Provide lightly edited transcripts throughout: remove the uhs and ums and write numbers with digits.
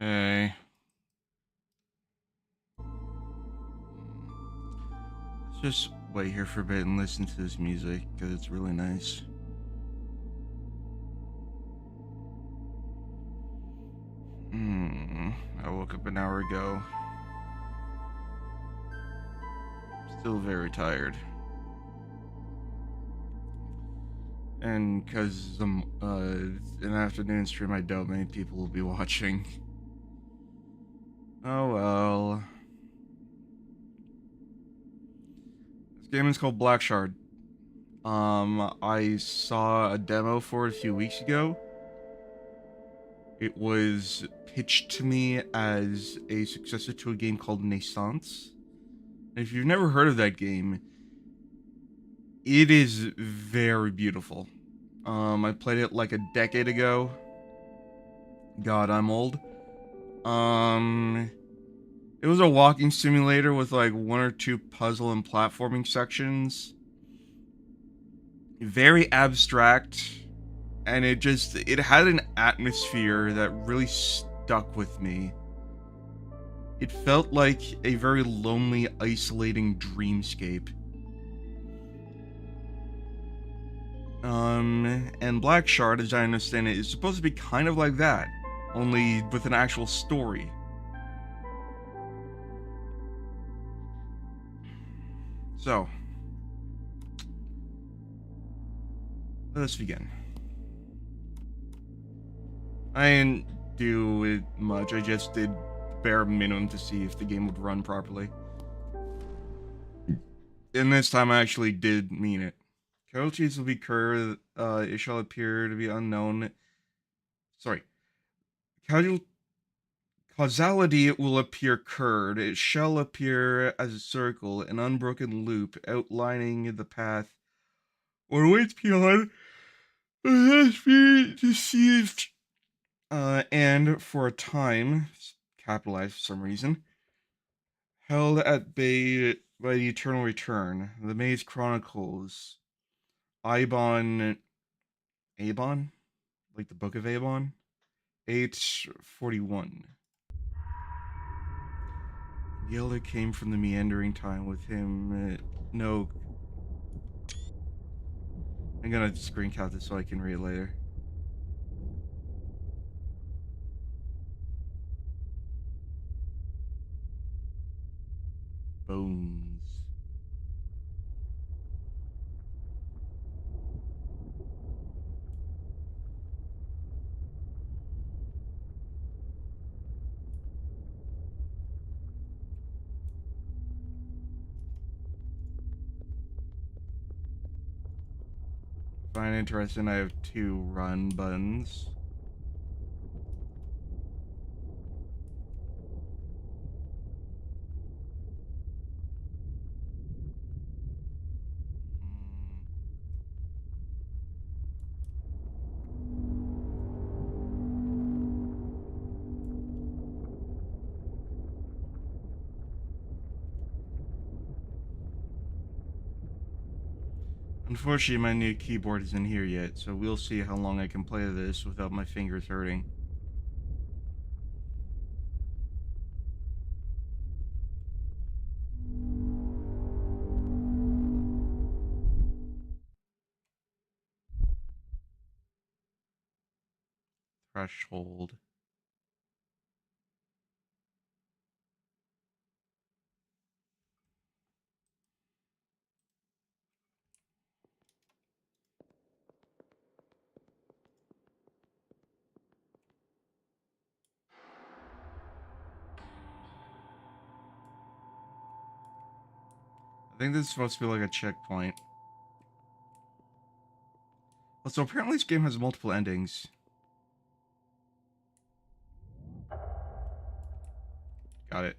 Hey. Let's just wait here for a bit and listen to this music, because it's really nice. I woke up an hour ago. Still very tired. And because an afternoon stream, I doubt many people will be watching. Oh well. This game is called BLACKSHARD. I saw a demo for it a few weeks ago. It was pitched to me as a successor to a game called Naissance. And if you've never heard of that game, it is very beautiful. I played it like a decade ago. God, I'm old. It was a walking simulator with like one or two puzzle and platforming sections. Very abstract, and it had an atmosphere that really stuck with me. It felt like a very lonely, isolating dreamscape. And BLACKSHARD, as I understand it, is supposed to be kind of like that, only with an actual story. So, let us begin. I didn't do it much. I just did bare minimum to see if the game would run properly. And this time I actually did mean it. Casualties will be curved. It shall appear to be unknown. Sorry. Causality will appear curved. It shall appear as a circle, an unbroken loop outlining the path or waits beyond has been deceived. And for a time, capitalized for some reason, held at bay by the eternal return. The Maze Chronicles. Ibon. Abon? Like the Book of Abon? 841. The elder came from the meandering time with him. No. I'm gonna screen cap this so I can read it later. Bones. Find interesting, I have 2 run buttons. Unfortunately, my new keyboard isn't here yet, so we'll see how long I can play this without my fingers hurting. Threshold. I think this is supposed to be like a checkpoint. Also, apparently this game has multiple endings. Got it.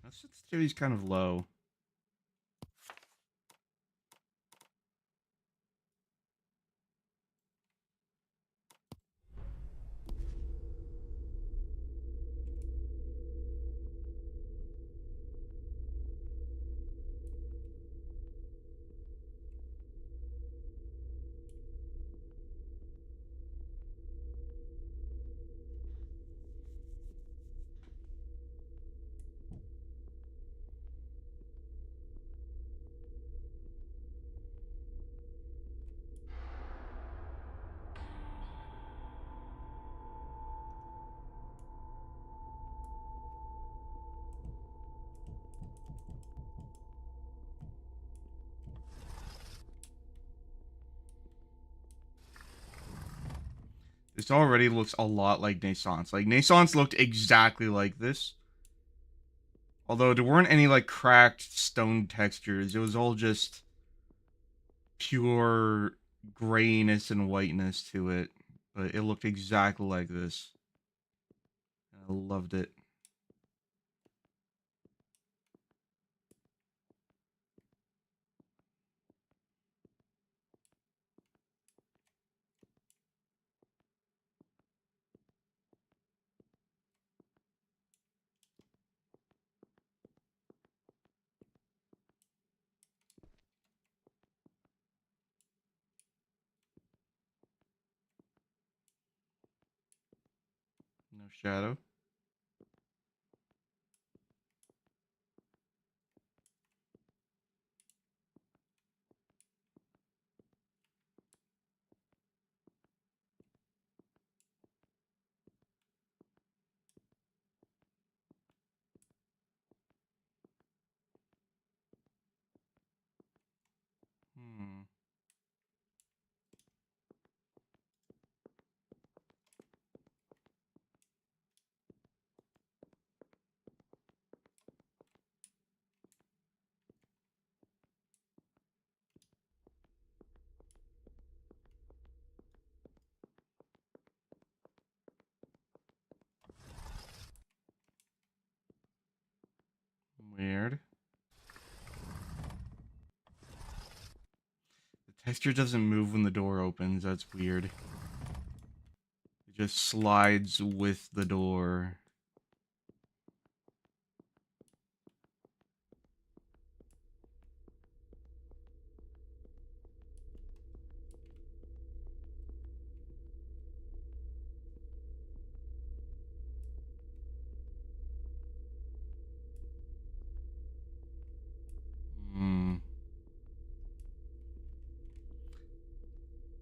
That sensitivity's kind of low. This already looks a lot like Naissance. Like, Naissance looked exactly like this. Although there weren't any, like, cracked stone textures. It was all just pure grayness and whiteness to it. But it looked exactly like this. I loved it. No shadow. Hmm. Weird. The texture doesn't move when the door opens. That's weird. It just slides with the door. Hmm.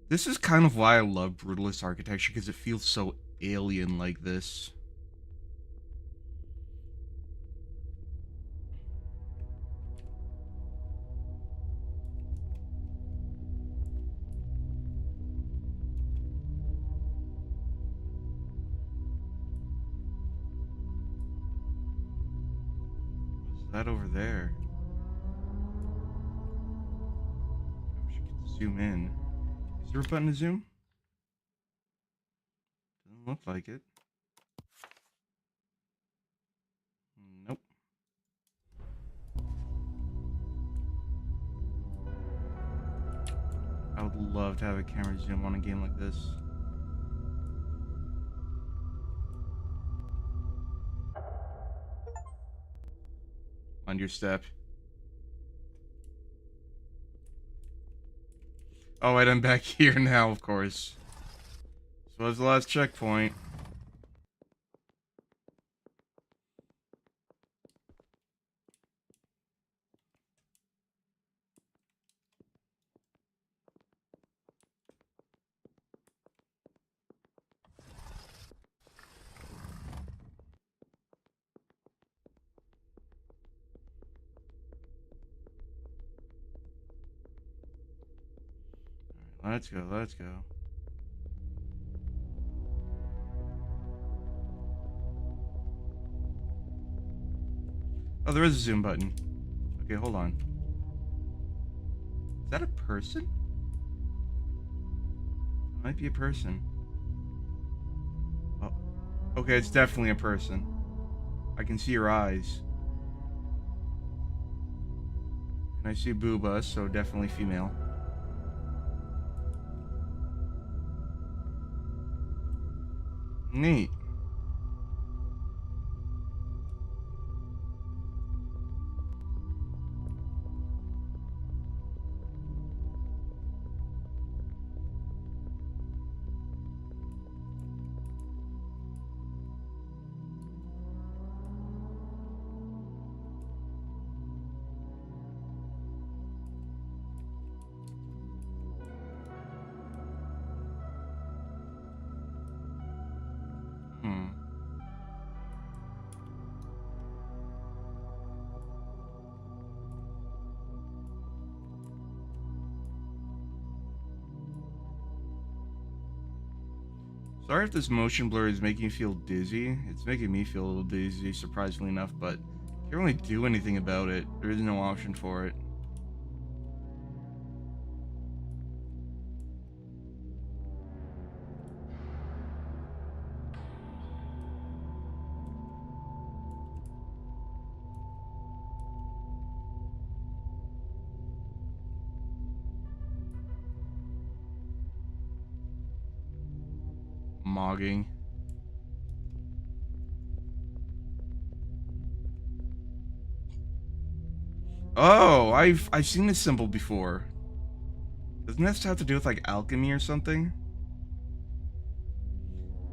This is kind of why I love brutalist architecture, because it feels so alien like this. What's that over there? I wish I could zoom in. Is there a button to zoom? Doesn't look like it. Nope. I would love to have a camera zoom on a game like this. On your step. Oh, wait, I'm back here now, of course. So what's the last checkpoint? Alright, let's go, let's go. Oh, there is a zoom button. Okay, hold on. Is that a person? It might be a person. Oh, okay, it's definitely a person. I can see your eyes. And I see booba, so definitely female. Neat. Hmm. Sorry if this motion blur is making you feel dizzy. It's making me feel a little dizzy, surprisingly enough, but can't really do anything about it. There is no option for it. Mogging. Oh, I've seen this symbol before. Doesn't this have to do with like alchemy or something?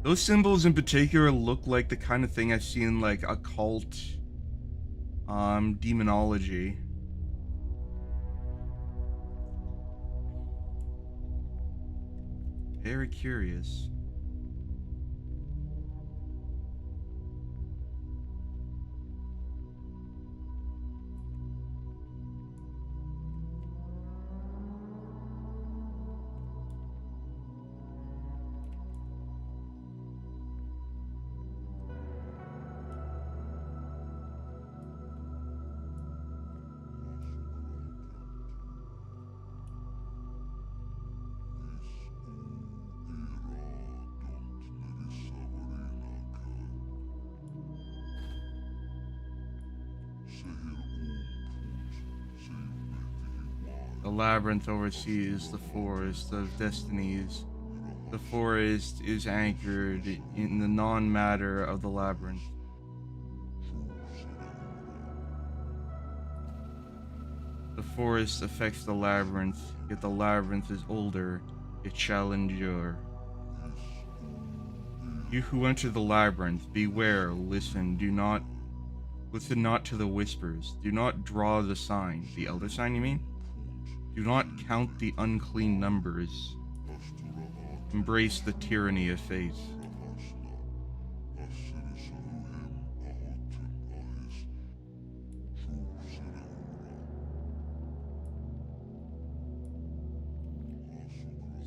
Those symbols in particular look like the kind of thing I've seen in, like, occult, demonology. Very curious. The labyrinth oversees the forest of destinies. The forest is anchored in the non-matter of the labyrinth. The forest affects the labyrinth, yet the labyrinth is older. It shall endure. You who enter the labyrinth, beware, listen, listen not to the whispers. Do not draw the sign. The elder sign, you mean? Do not count the unclean numbers. Embrace the tyranny of fate.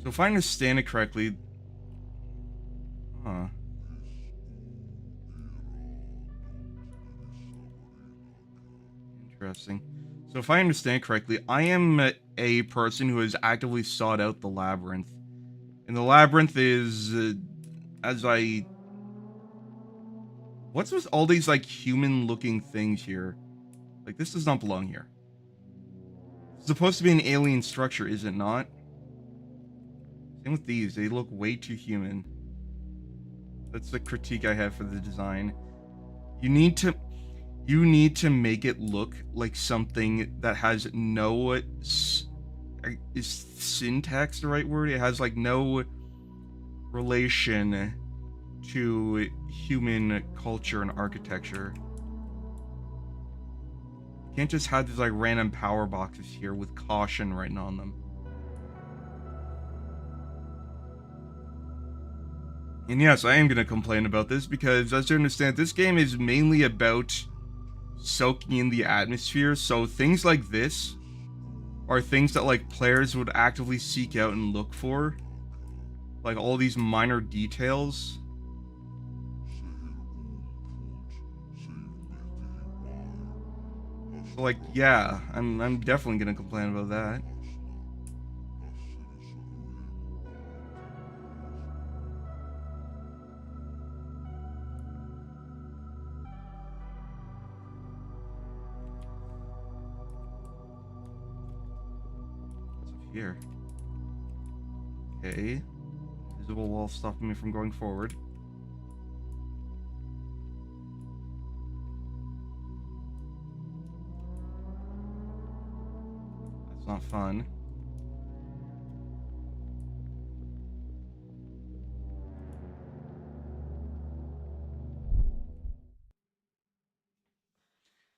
So if I understand it correctly... Huh. Interesting. So if I understand correctly, I am a person who has actively sought out the labyrinth. And the labyrinth is, what's with all these, like, human-looking things here? Like, this does not belong here. It's supposed to be an alien structure, is it not? Same with these, they look way too human. That's the critique I have for the design. You need to make it look like something that has no... Is syntax the right word? It has, like, no relation to human culture and architecture. You can't just have these, like, random power boxes here with caution written on them. And yes, I am going to complain about this because, as you understand, this game is mainly about soaking in the atmosphere, so things like this are things that, like, players would actively seek out and look for. Like, all these minor details. So, like, yeah, I'm definitely gonna complain about that. Here. Okay. Visible wall stopping me from going forward. That's not fun.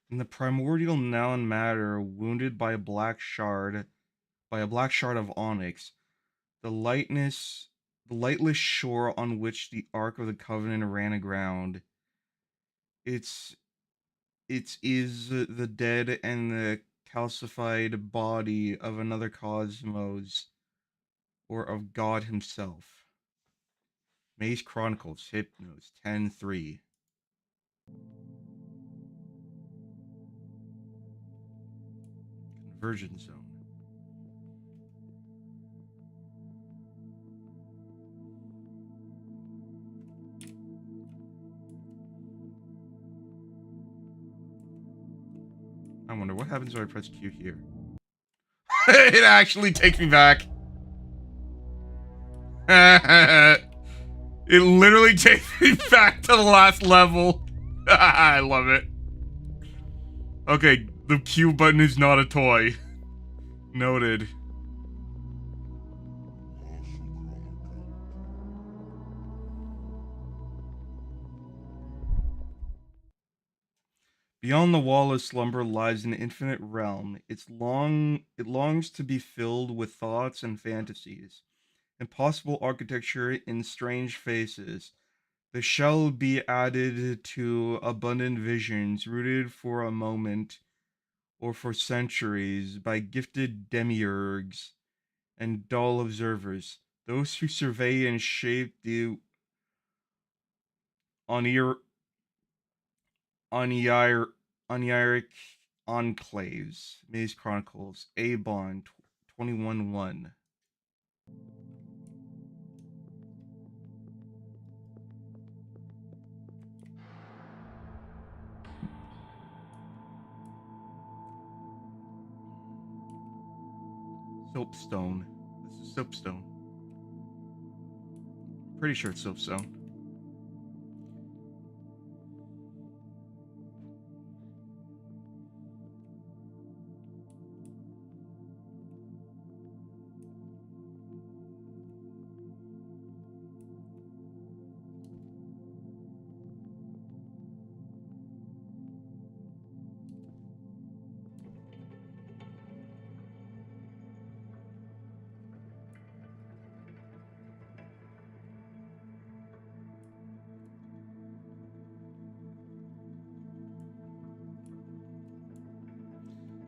In the primordial noun matter, wounded by a black shard of onyx, the lightless shore on which the Ark of the Covenant ran aground. It is the dead and the calcified body of another cosmos, or of God himself. Maze Chronicles, Hypnos, 10-3. Conversion Zone. I wonder what happens when I press Q here. It actually takes me back. It literally takes me back to the last level. I love it. Okay, the Q button is not a toy. Noted. Beyond the wall of slumber lies an infinite realm. It longs to be filled with thoughts and fantasies, impossible architecture in strange faces. The shall be added to abundant visions, rooted for a moment or for centuries by gifted demiurges and dull observers, those who survey and shape the oneir, oneir, oniric enclaves. Maze Chronicles, A Bond, 21-1. Soapstone. This is Soapstone. Pretty sure it's Soapstone.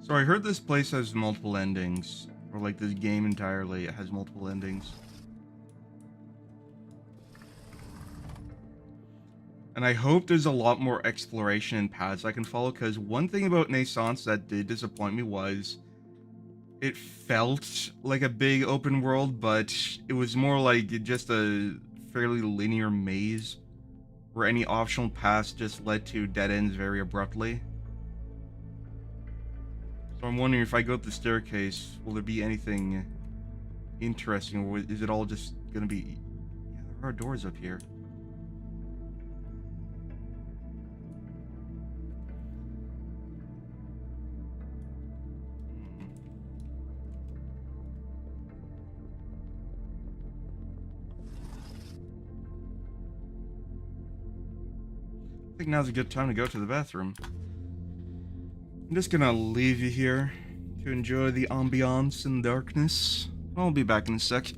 So I heard this place has multiple endings, or like this game entirely has multiple endings. And I hope there's a lot more exploration and paths I can follow, because one thing about Naissance that did disappoint me was it felt like a big open world, but it was more like just a fairly linear maze where any optional paths just led to dead ends very abruptly. So I'm wondering, if I go up the staircase, will there be anything interesting, or is it all just gonna be... Yeah, there are doors up here. I think now's a good time to go to the bathroom. I'm just gonna leave you here to enjoy the ambiance and darkness. I'll be back in a sec.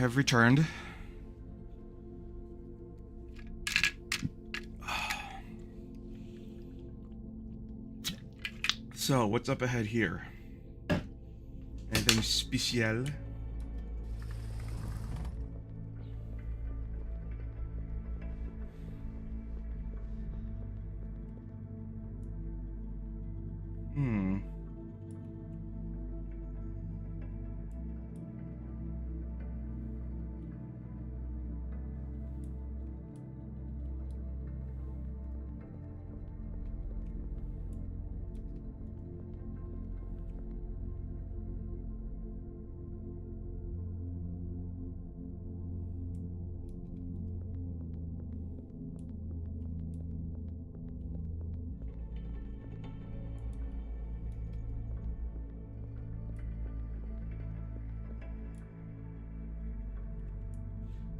have returned. So, what's up ahead here? Anything special?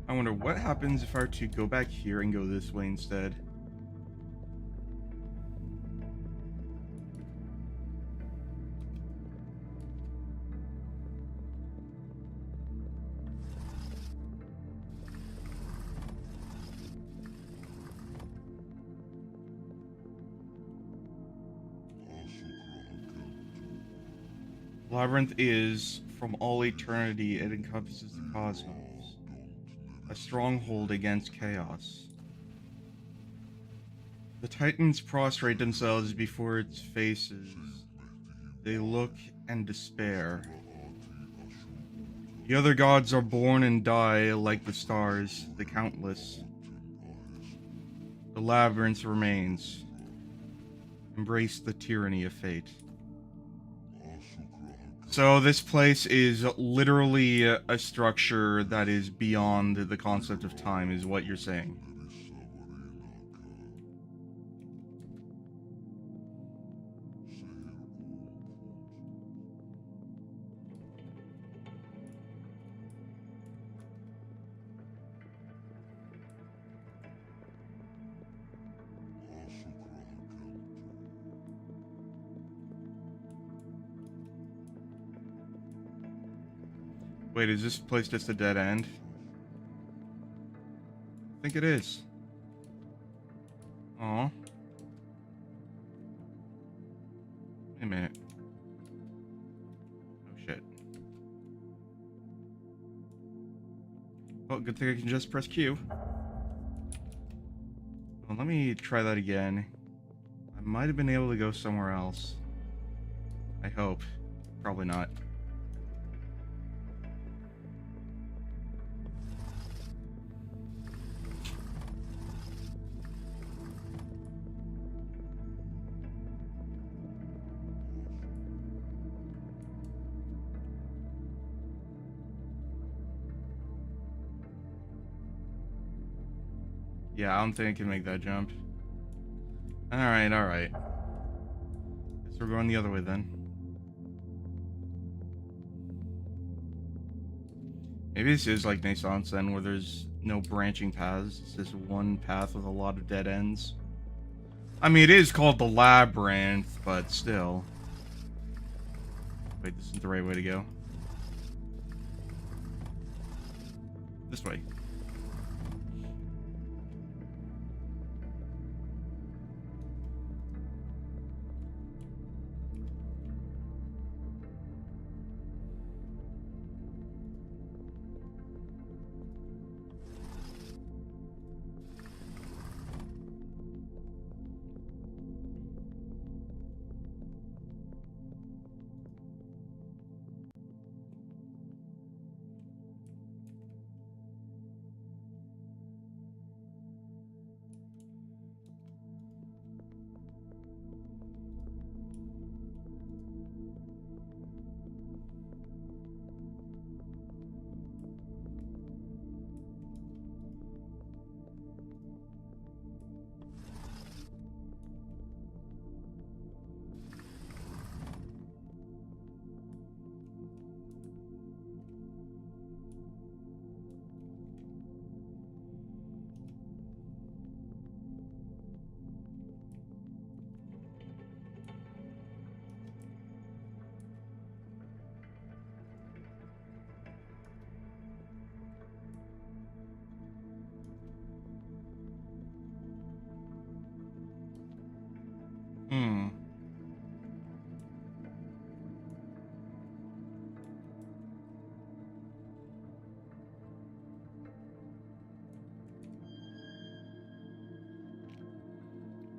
I wonder what happens if I were to go back here and go this way instead. Labyrinth is, from all eternity, it encompasses the cosmos. A stronghold against chaos. The Titans prostrate themselves before its faces. They look and despair. The other gods are born and die like the stars, the countless. The labyrinth remains. Embrace the tyranny of fate. So this place is literally a structure that is beyond the concept of time, is what you're saying. Wait, is this place just a dead end? I think it is. Aw. Wait a minute. Oh shit. Well, good thing I can just press Q. Well, let me try that again. I might have been able to go somewhere else. I hope. Probably not. Yeah, I don't think I can make that jump. Alright, alright. Guess we're going the other way then. Maybe this is like Naissance then, where there's no branching paths. It's just one path with a lot of dead ends. I mean, it is called the Labyrinth, but still. Wait, this isn't the right way to go. This way.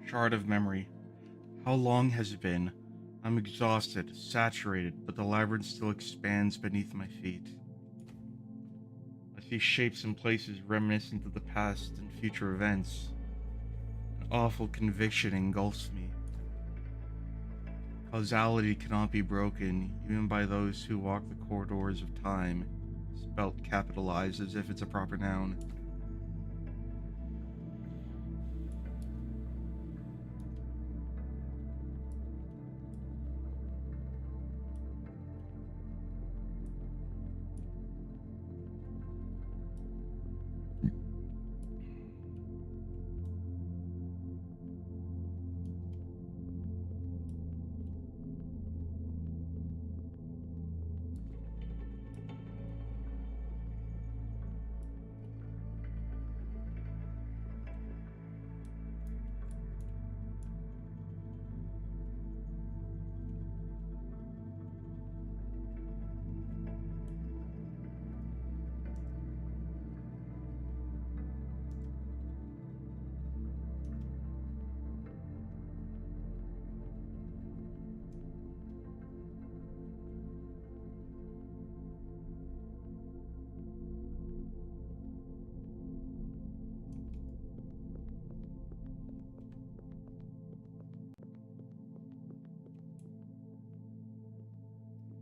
Shard of memory. How long has it been? I'm exhausted, saturated, but the labyrinth still expands beneath my feet. I see shapes and places reminiscent of the past and future events. An awful conviction engulfs me. Causality cannot be broken, even by those who walk the corridors of time, spelt capitalized as if it's a proper noun.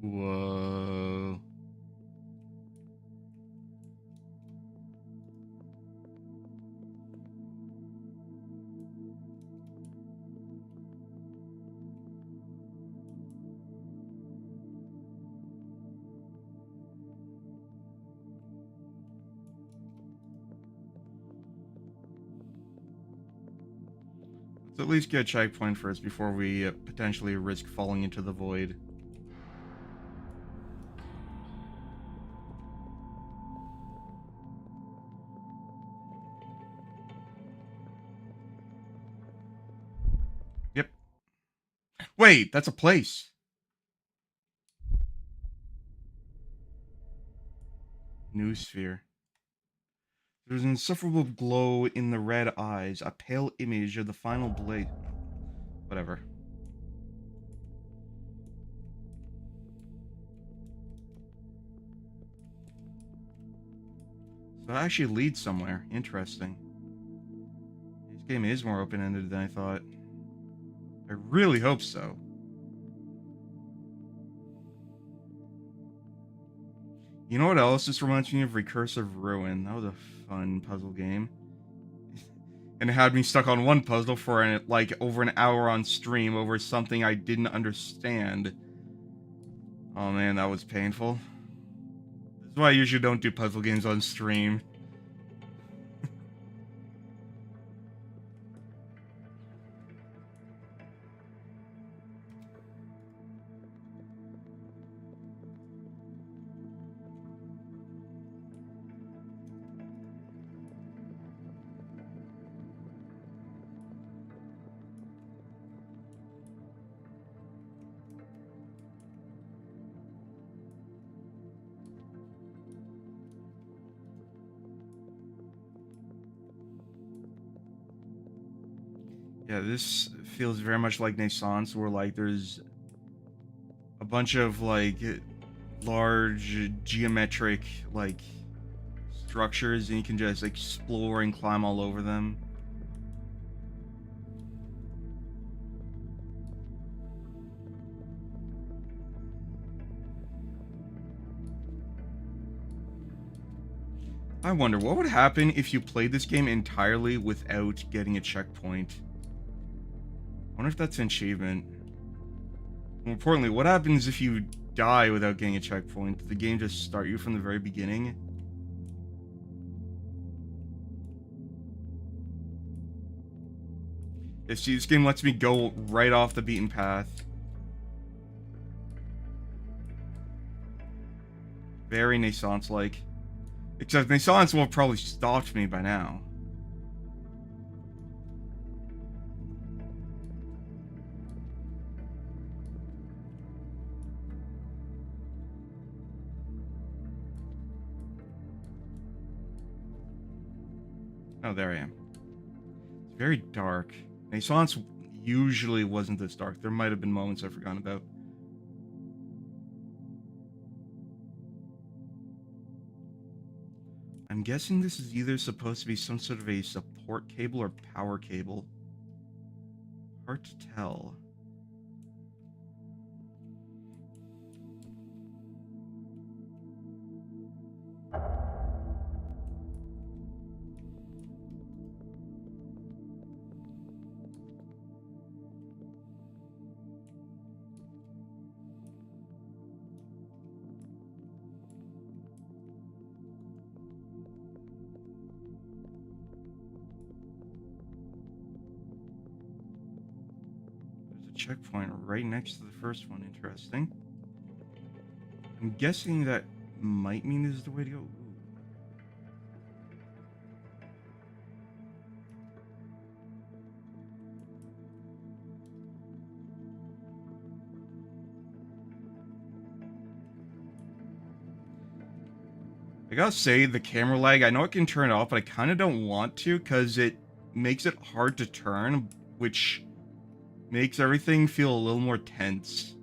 Whoa. Let's at least get a checkpoint first before we potentially risk falling into the void. Yep. Wait, that's a place. New sphere. There's an insufferable glow in the red eyes, a pale image of the final blade. Whatever. So that actually leads somewhere. Interesting. This game is more open-ended than I thought. I really hope so. You know what else? This reminds me of Recursive Ruin. That was a fun puzzle game. And it had me stuck on one puzzle for like over an hour on stream over something I didn't understand. Oh man, that was painful. This is why I usually don't do puzzle games on stream. Yeah, this feels very much like Naissance, where like there's a bunch of like large geometric like structures and you can just explore and climb all over them. I wonder what would happen if you played this game entirely without getting a checkpoint. I wonder if that's an achievement. More importantly, what happens if you die without getting a checkpoint? Did the game just start you from the very beginning? Yeah, see, this game lets me go right off the beaten path. Very Naissance-like. Except Naissance will have probably stopped me by now. Oh, there I am. It's very dark. Naissance usually wasn't this dark. There might have been moments I've forgotten about. I'm guessing this is either supposed to be some sort of a support cable or power cable. Hard to tell. Checkpoint right next to the first one. Interesting. I'm guessing that might mean this is the way to go. Ooh. I gotta say, the camera lag, I know I can turn it off, but I kind of don't want to because it makes it hard to turn, which makes everything feel a little more tense.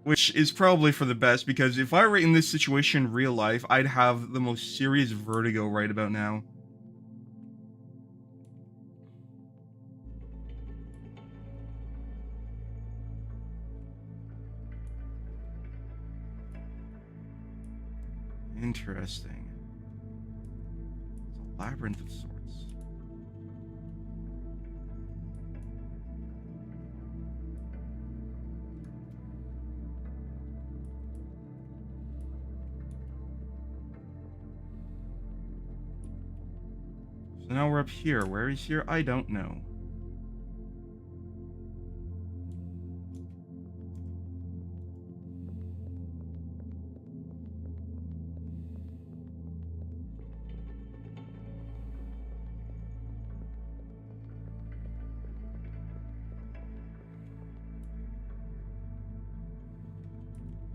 Which is probably for the best, because if I were in this situation in real life, I'd have the most serious vertigo right about now. Interesting. It's a labyrinth of sorts. So now we're up here. Where is here? I don't know.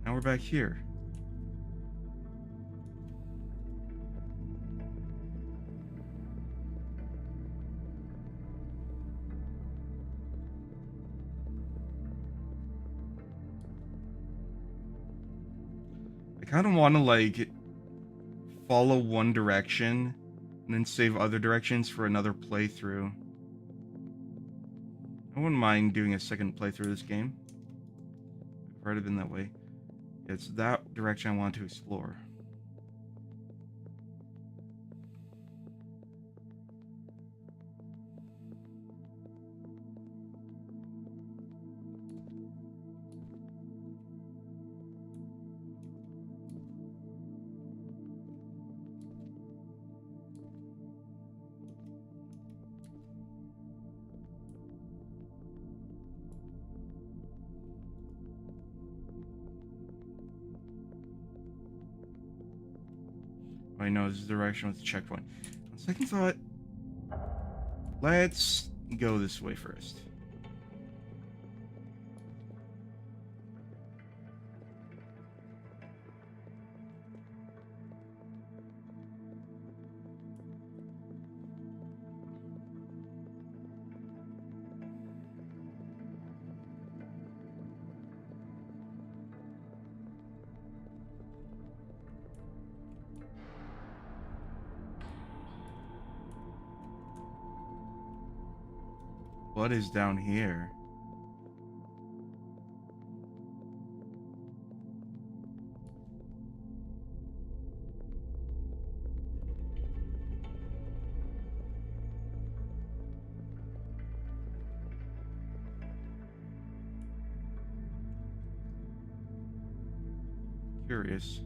Now we're back here. I kind of want to, like, follow one direction and then save other directions for another playthrough. I wouldn't mind doing a second playthrough of this game. I've already been that way. It's that direction I want to explore. I know this is the direction with the checkpoint. On second thought, let's go this way first. What is down here? Curious.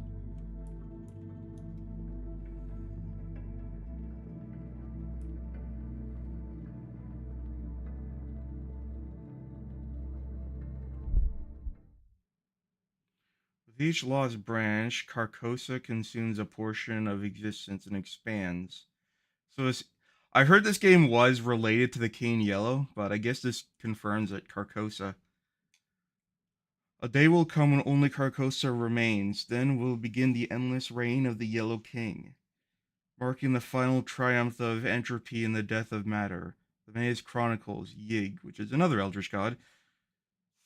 With each lost branch, Carcosa consumes a portion of existence and expands. So this, I heard this game was related to the Cane Yellow, but I guess this confirms that Carcosa. A day will come when only Carcosa remains. Then will begin the endless reign of the Yellow King, marking the final triumph of entropy and the death of matter. The Maze Chronicles, Yig, which is another Eldritch God.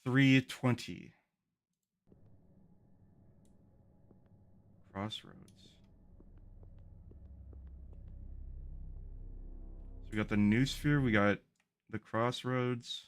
320. Crossroads. So we got the New Sphere, we got the Crossroads.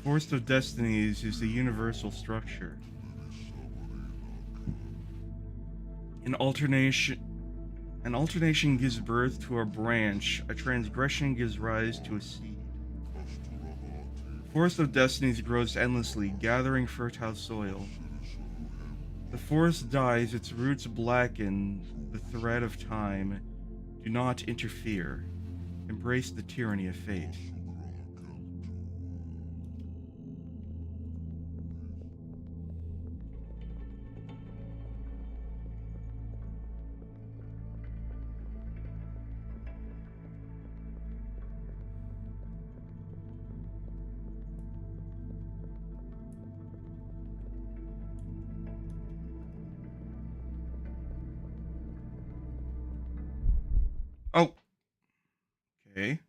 Force of Destinies is the universal structure. An alternation gives birth to a branch. A transgression gives rise to a seed. The Force of Destinies grows endlessly, gathering fertile soil. The forest dies, its roots blacken, the thread of time. Do not interfere. Embrace the tyranny of fate. Oh, okay.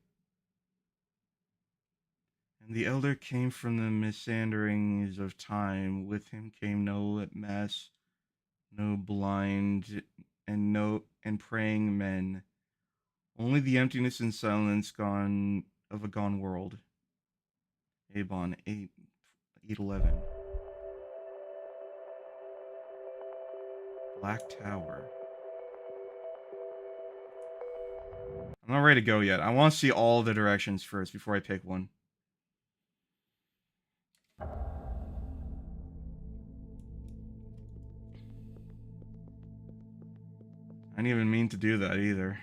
And the elder came from the meanderings of time. With him came no mass, no blind, and praying men. Only the emptiness and silence gone of a gone world. Avon 811. Black Tower. I'm not ready to go yet. I want to see all the directions first before I pick one. I didn't even mean to do that either.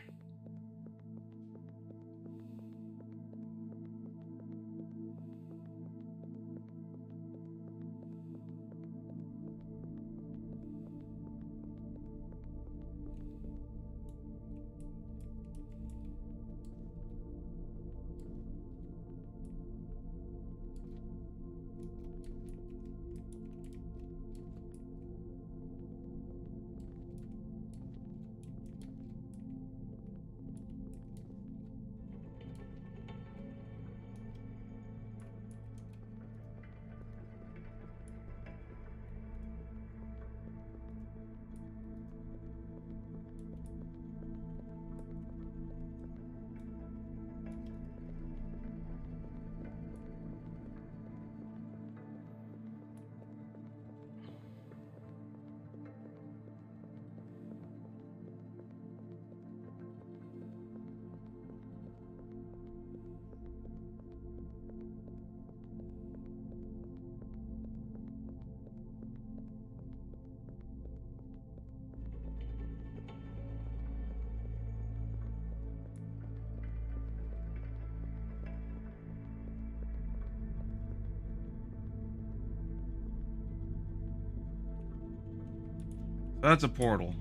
That's a portal.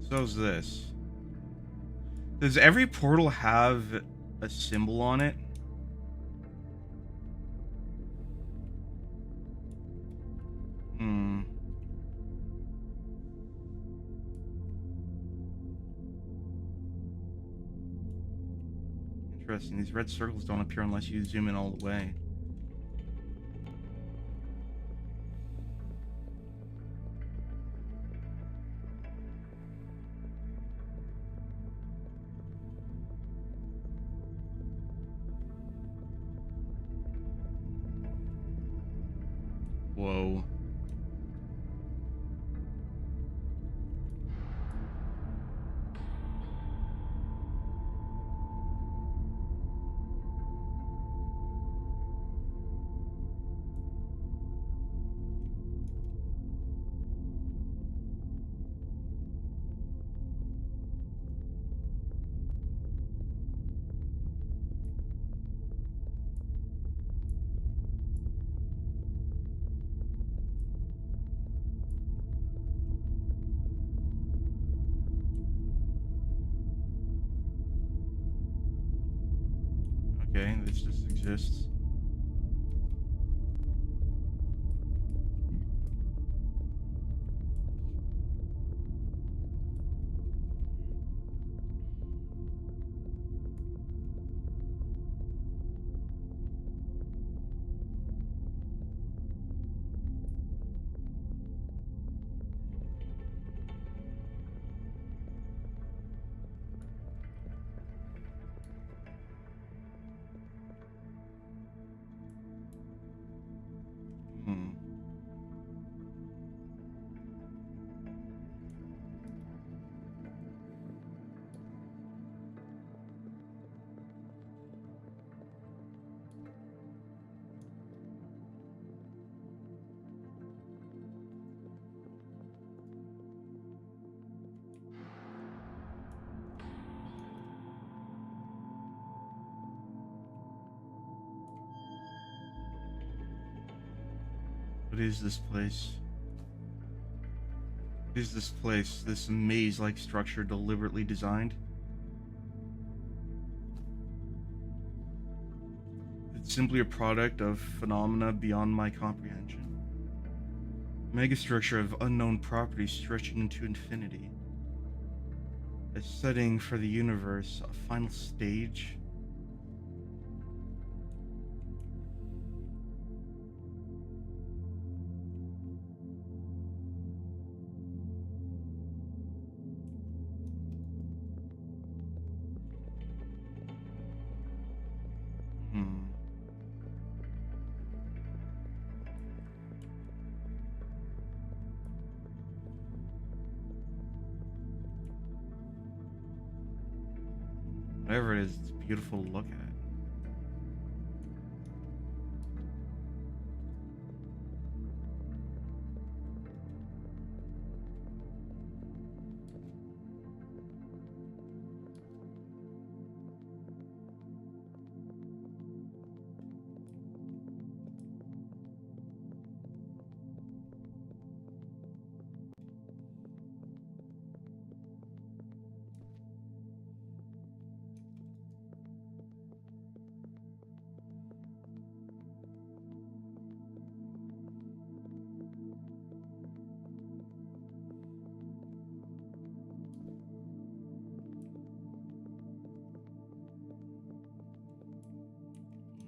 So's this. Does every portal have a symbol on it. Hmm. Interesting. These red circles don't appear unless you zoom in all the way. Whoa. Okay, this just exists. Hmm. What is this place? What is this place? This maze-like structure deliberately designed? It's simply a product of phenomena beyond my comprehension. A megastructure of unknown properties stretching into infinity. A setting for the universe, a final stage. Hmm. Whatever it is, it's beautiful to look at.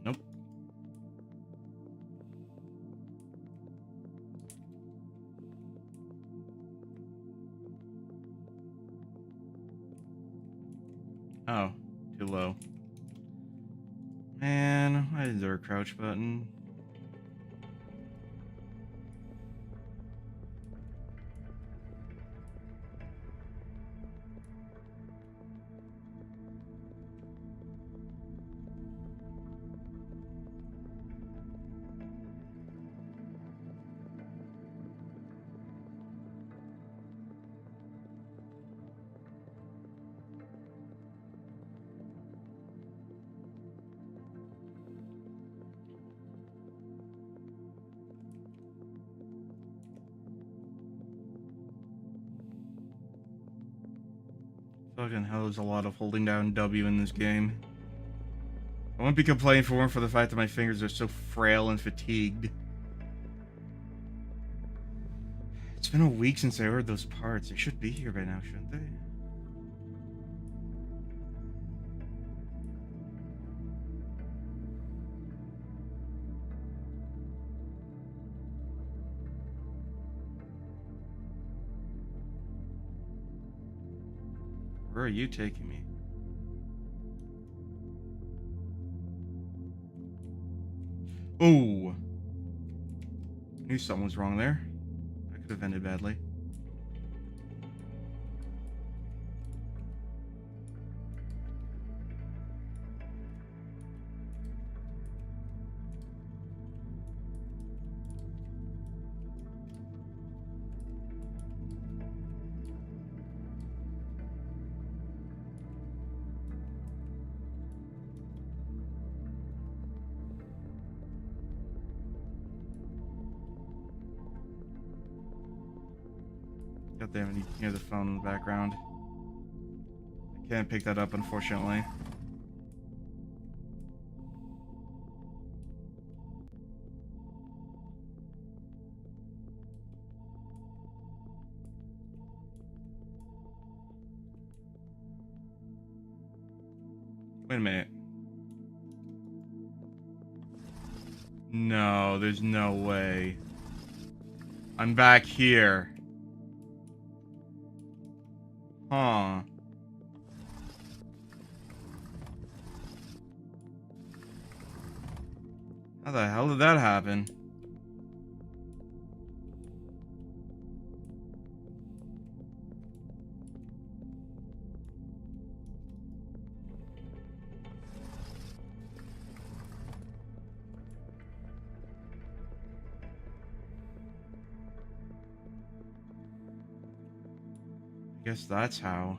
Nope. Oh, too low. Man, why is there a crouch button? Fucking hell, there's a lot of holding down W in this game. I won't be complaining for the fact that my fingers are so frail and fatigued. It's been a week since I ordered those parts. They should be here by now, shouldn't they? Where are you taking me? Oh! I knew something was wrong there. That could have ended badly. God damn it, you can hear the phone in the background. I can't pick that up, unfortunately. Wait a minute. No, there's no way. I'm back here. Huh. How the hell did that happen? I guess that's how.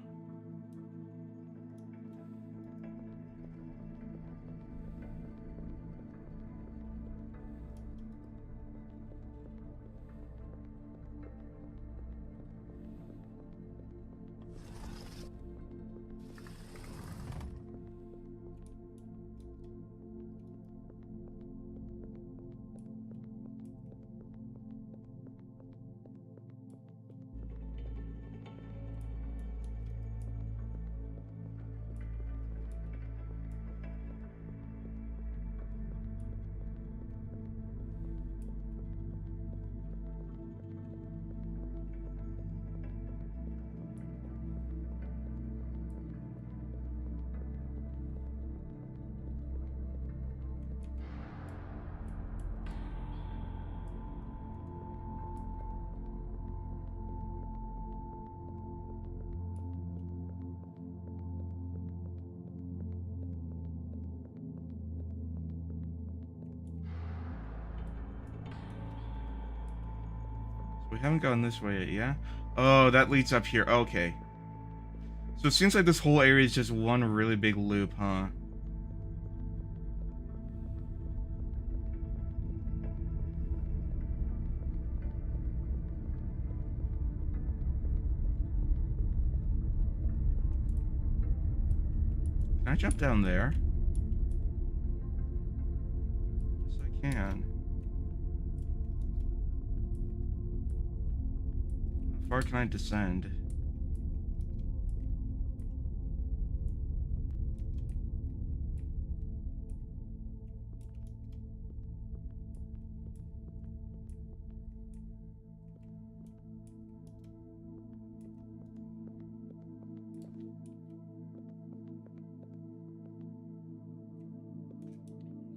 We haven't gone this way yet, yeah? Oh, that leads up here. Okay. So it seems like this whole area is just one really big loop, huh? Can I jump down there? Yes, I can. How far can I descend?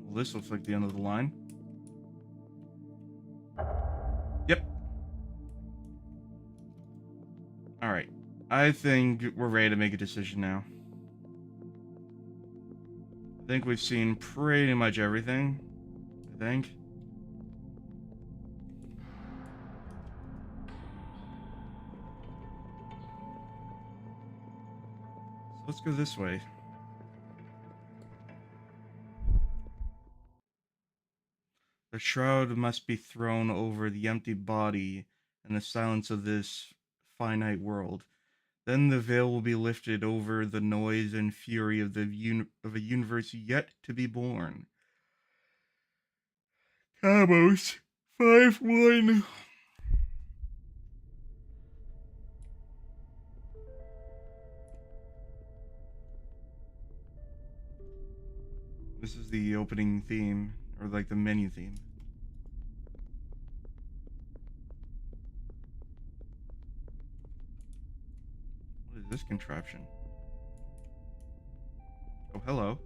Well, this looks like the end of the line. Yep. Alright. I think we're ready to make a decision now. I think we've seen pretty much everything. I think. So let's go this way. The shroud must be thrown over the empty body and the silence of this finite world. Then the veil will be lifted over the noise and fury of of a universe yet to be born. Cabos 5-1. This is the opening theme, or like the menu theme. What is this contraption? Oh, hello.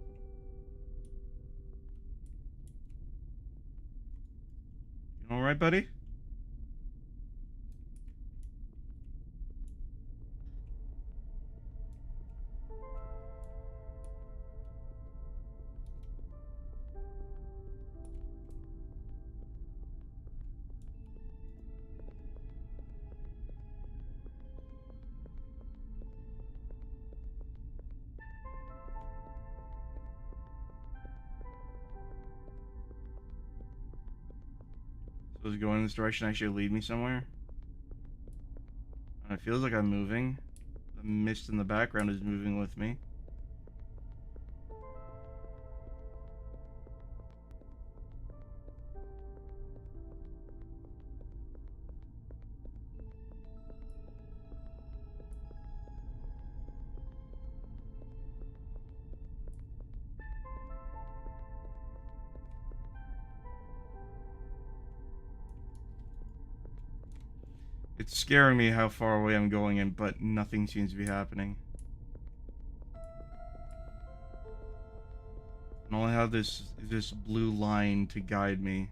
You alright, buddy? So is going in this direction actually lead me somewhere? And it feels like I'm moving. The mist in the background is moving with me. It's scaring me how far away I'm going in, but nothing seems to be happening. And all I have this blue line to guide me.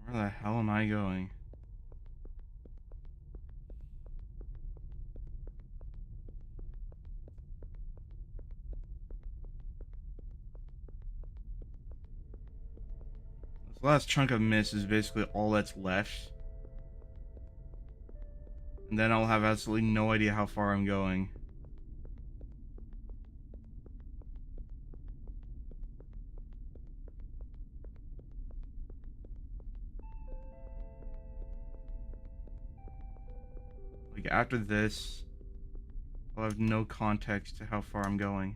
Where the hell am I going? This last chunk of mist is basically all that's left. And then I'll have absolutely no idea how far I'm going. Like, after this, I'll have no context to how far I'm going.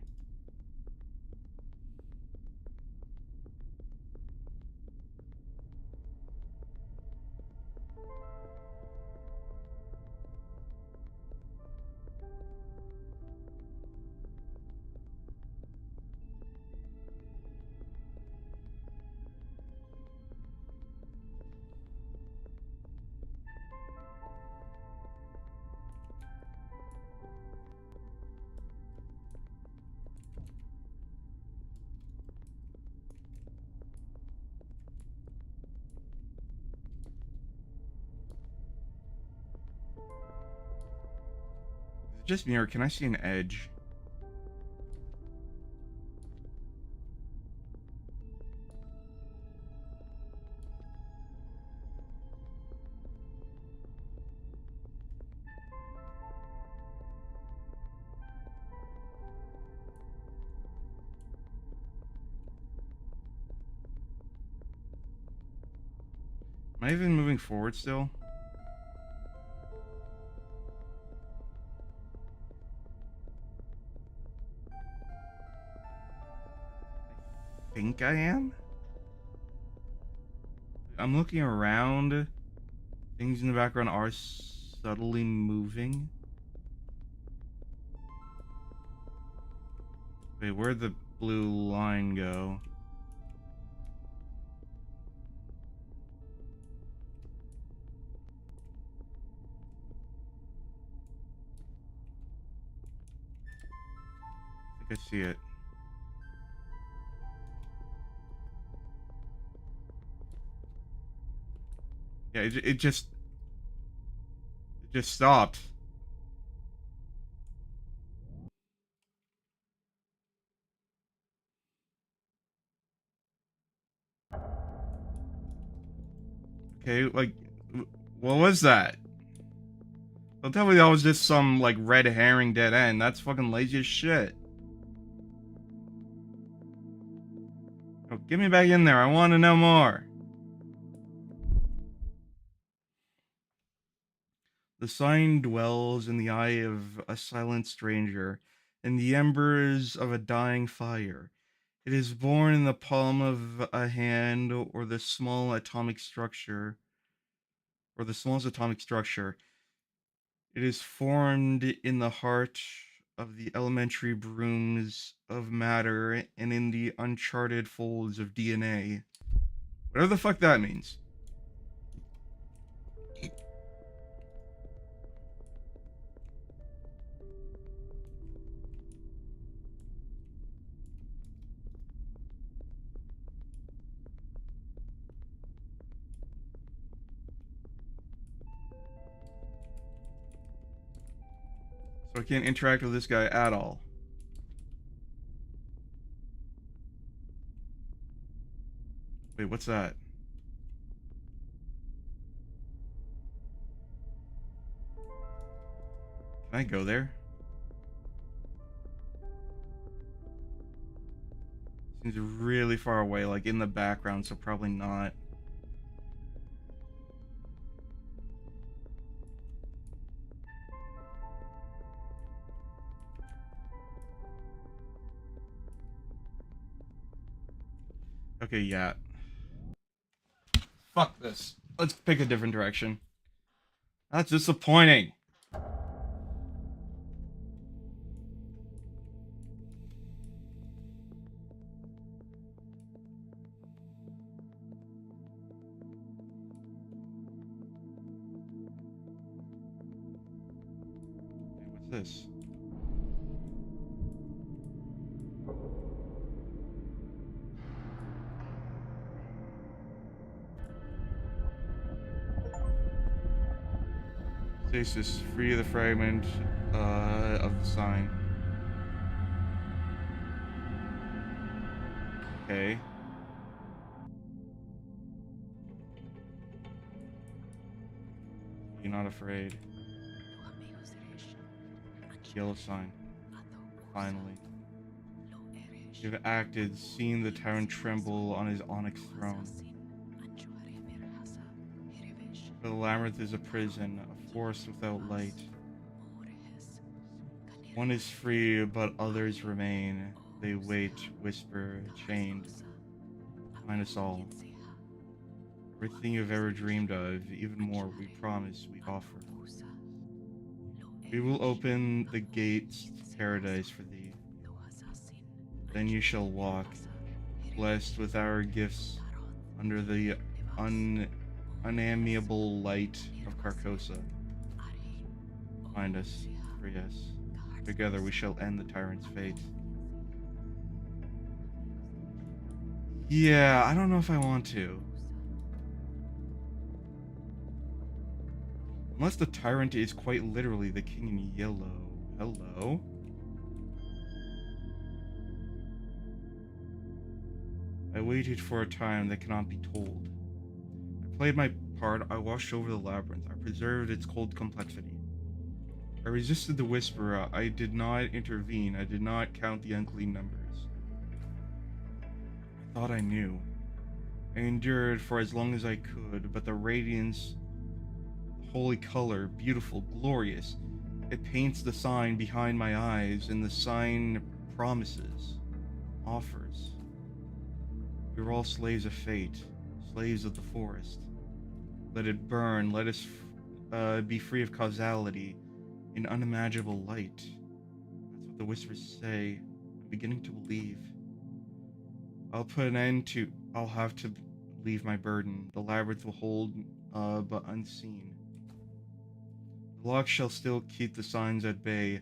Is it just me, or can I see an edge? Am I even moving forward still? I think I am? I'm looking around. Things in the background are subtly moving. Wait, where'd the blue line go? I I see it. Yeah, it just stopped. Okay, like, what was that? Don't tell me that was just some, like, red herring dead end. That's fucking lazy as shit. Oh, get me back in there. I want to know more. The sign dwells in the eye of a silent stranger, in the embers of a dying fire. It is born in the palm of a hand or the small atomic structure, or the smallest atomic structure. It is formed in the heart of the elementary brooms of matter and in the uncharted folds of DNA. Whatever the fuck that means. So I can't interact with this guy at all. Wait, what's that? Can I go there? Seems really far away, like in the background, so probably not. Okay, yeah. Fuck this. Let's pick a different direction. That's disappointing. What's this? Stasis, free the fragment of the sign. Okay. You're not afraid. Yellow sign. Finally. You've acted, seen the tyrant tremble on his onyx throne. The labyrinth is a prison, a forest without light. One is free, but others remain. They wait, whisper, chained. Find us all. Everything you've ever dreamed of, even more, we promise, we offer. We will open the gates to paradise for thee. Then you shall walk, blessed with our gifts, under the unamiable light of Carcosa. Find us, free us. Together we shall end the tyrant's fate. Yeah, I don't know if I want to. Unless the tyrant is quite literally the king in yellow. Hello? I waited for a time that cannot be told. I played my part, I washed over the labyrinth, I preserved its cold complexity. I resisted the whisperer, I did not intervene, I did not count the unclean numbers. I thought I knew. I endured for as long as I could, but the radiance, the holy color, beautiful, glorious, it paints the sign behind my eyes, and the sign promises, offers. We are all slaves of fate, slaves of the forest. Let it burn, let us be free of causality in unimaginable light. That's what the whispers say. I'm beginning to believe. I'll have to leave my burden. The labyrinth will hold, but unseen. The lock shall still keep the signs at bay.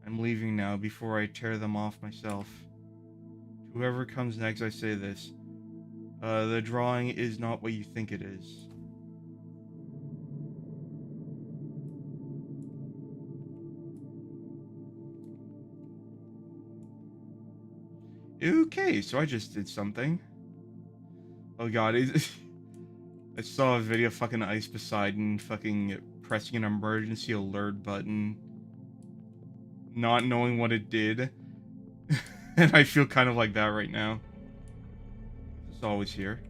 I'm leaving now before I tear them off myself. To whoever comes next, I say this. The drawing is not what you think it is. Okay, so I just did something. Oh god, I saw a video of fucking Ice Poseidon fucking pressing an emergency alert button, not knowing what it did. And I feel kind of like that right now. It's always here.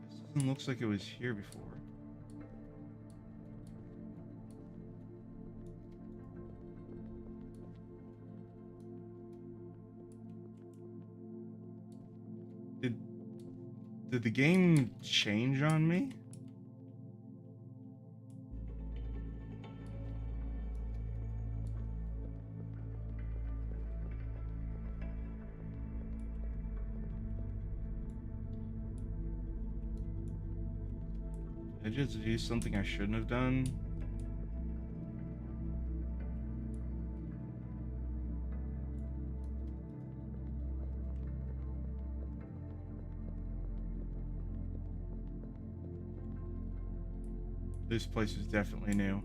This doesn't look like it was here before. Did the game change on me? Did I just do something I shouldn't have done? This place is definitely new.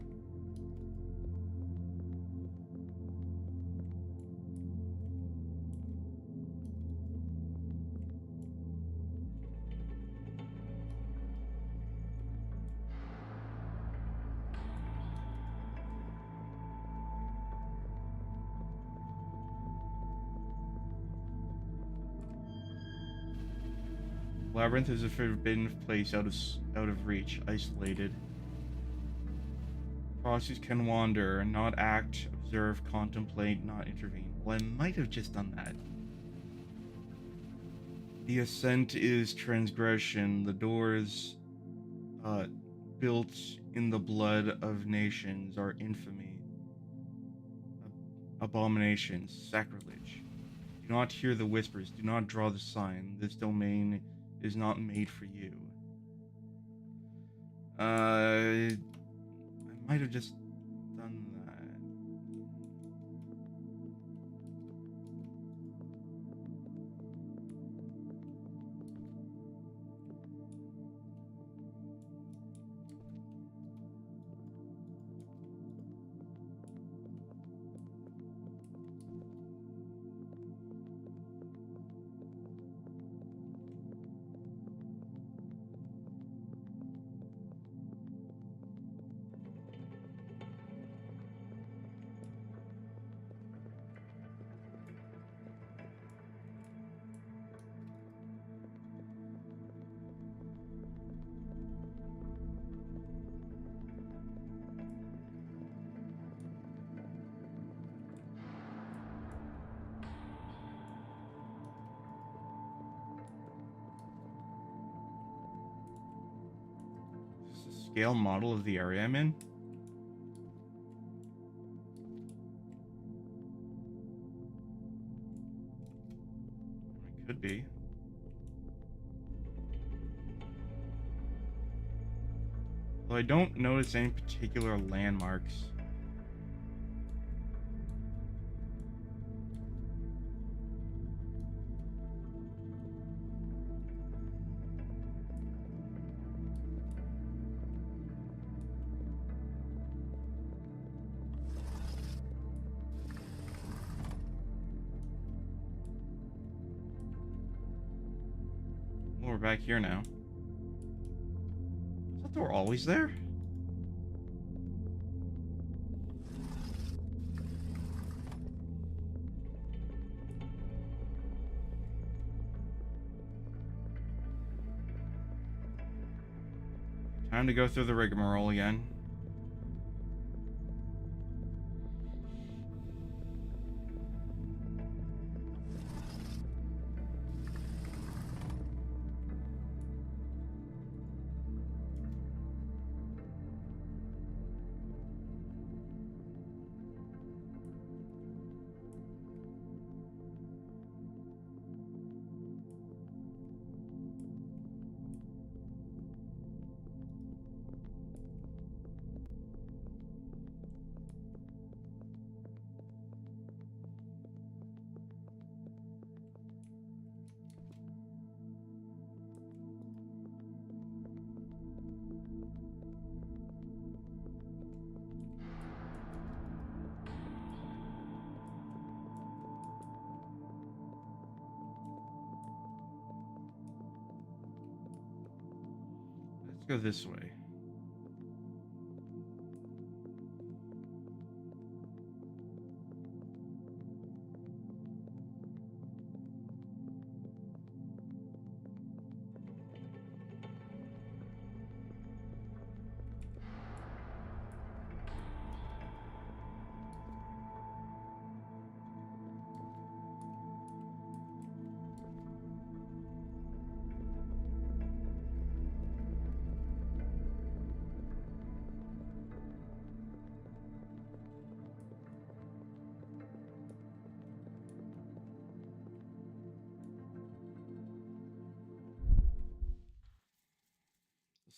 Labyrinth is a forbidden place out of reach, isolated. Proxies can wander, not act, observe, contemplate, not intervene. Well, I might have just done that. The ascent is transgression. The doors, built in the blood of nations, are infamy, abominations, sacrilege. Do not hear the whispers. Do not draw the sign. This domain is not made for you. I might have just done that. Is this a scale model of the area I'm in? It could be. Though I don't notice any particular landmarks. Well, we're back here now. Is that door always there? Time to go through the rigmarole again. go this way.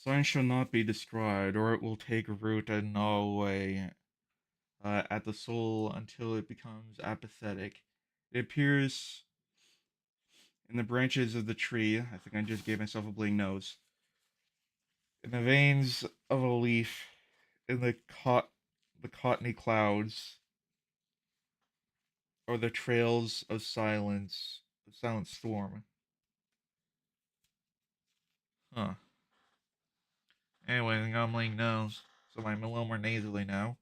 The sign shall not be described, or it will take root and gnaw away at the soul until it becomes apathetic. It appears in the branches of the tree. I think I just gave myself a bleeding nose. In the veins of a leaf, in the cottony clouds, or the trails of silence, the silent storm. Huh. Anyway, I think I'm bleeding nose, so I'm a little more nasally now.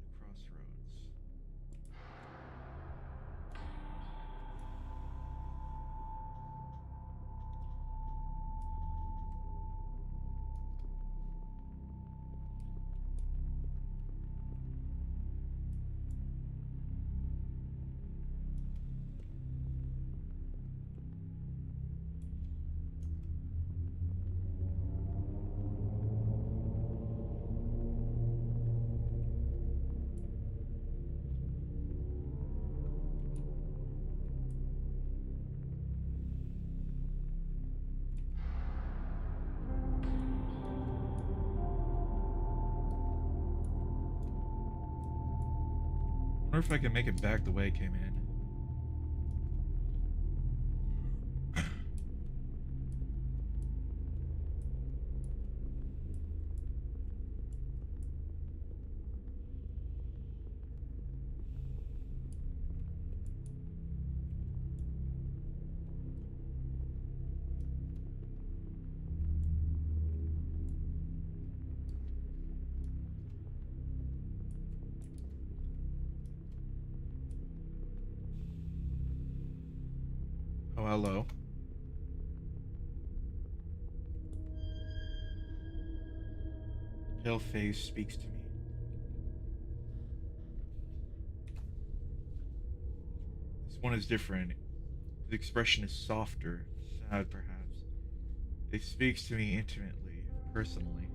The crossroads. I wonder if I can make it back the way it came in. Oh, hello. The pale face speaks to me. This one is different. His expression is softer, sad perhaps. It speaks to me intimately, personally.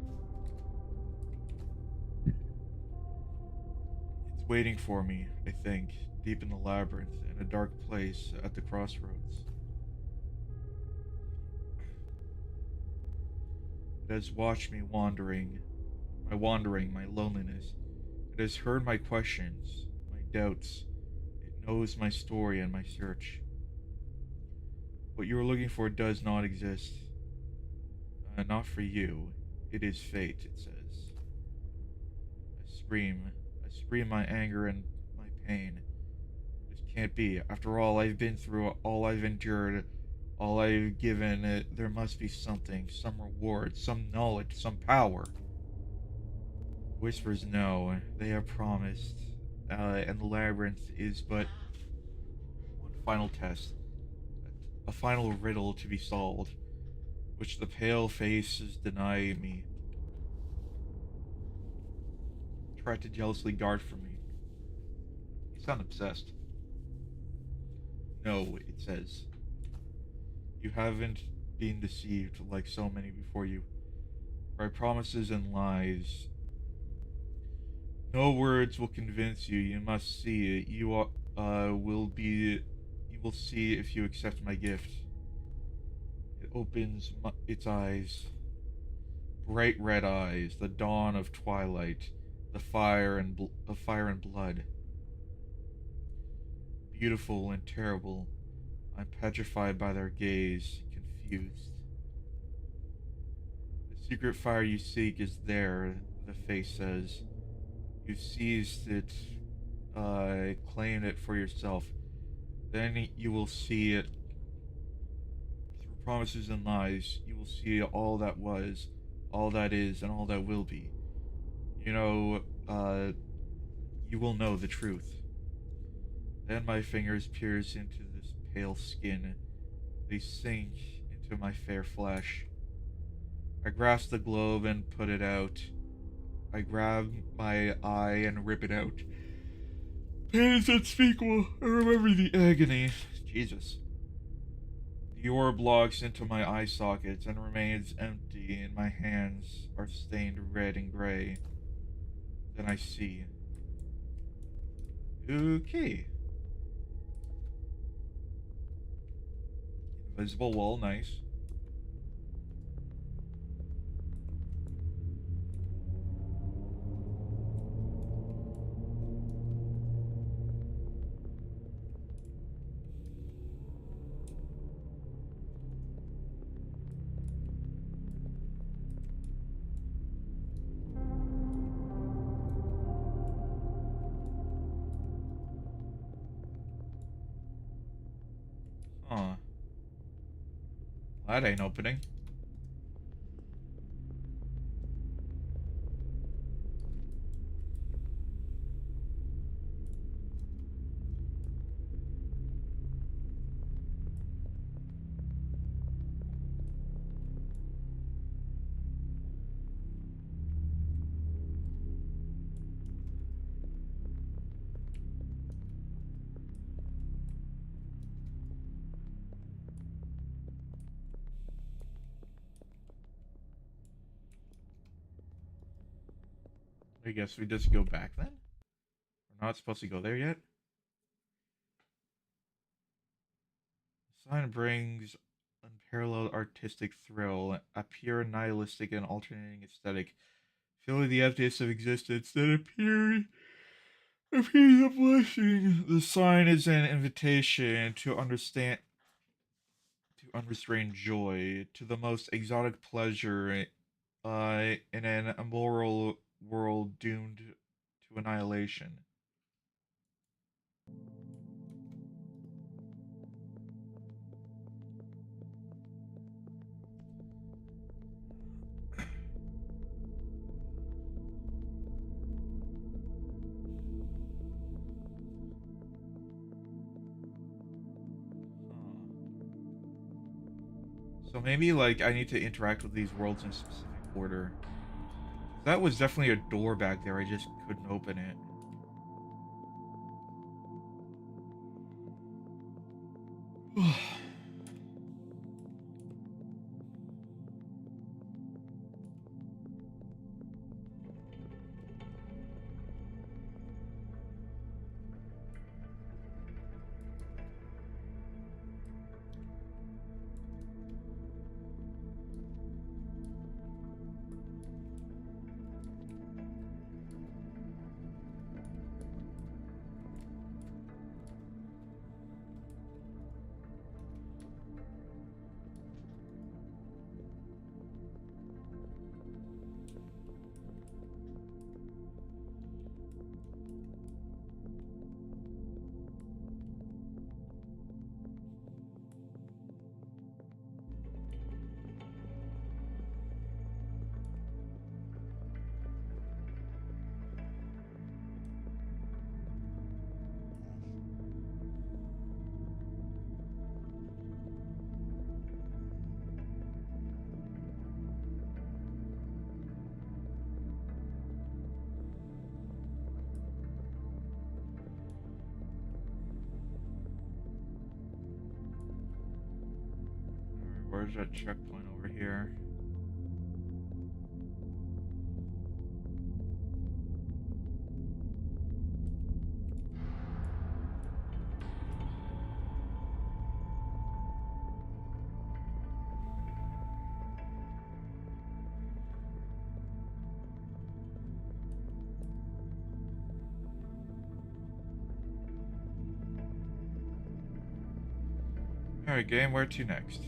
It's waiting for me, I think, deep in the labyrinth, in a dark place at the crossroads. It has watched me wandering, my loneliness. It has heard my questions, my doubts. It knows my story and my search. What you are looking for does not exist. Not for you. It is fate, it says. I scream my anger and my pain. This can't be. After all I've been through, all I've endured, all I've given, there must be something, some reward, some knowledge, some power. Whispers no, they have promised, and the labyrinth is but one final test, a final riddle to be solved, which the pale faces deny me, try to jealously guard from me. You sound obsessed. No, it says. You haven't been deceived like so many before you, by promises and lies. No words will convince you. You must see it. You will see if you accept my gift. It opens its eyes, bright red eyes, the dawn of twilight, the fire and blood. Beautiful and terrible. I'm petrified by their gaze, confused. The secret fire you seek is there, the face says. You seized it, claimed it for yourself. Then you will see it through promises and lies. You will see all that was, all that is, and all that will be. You know, you will know the truth. Then my fingers pierce into this pale skin. They sink into my fair flesh. I grasp the globe and put it out. I grab my eye and rip it out. Pain is unspeakable. I remember the agony. Jesus. The orb logs into my eye sockets and remains empty, and my hands are stained red and gray. Then I see. Okay. Invisible wall, nice. Huh. That ain't opening. I guess we just go back then? We're not supposed to go there yet? The sign brings unparalleled artistic thrill, a pure nihilistic and alternating aesthetic, filling the emptiness of existence that appears a blessing. The sign is an invitation to understand to unrestrained joy, to the most exotic pleasure in an immoral world doomed to annihilation. So maybe like I need to interact with these worlds in a specific order. That was definitely a door back there. I just couldn't open it. Where's that checkpoint over here? Alright, game, where to next?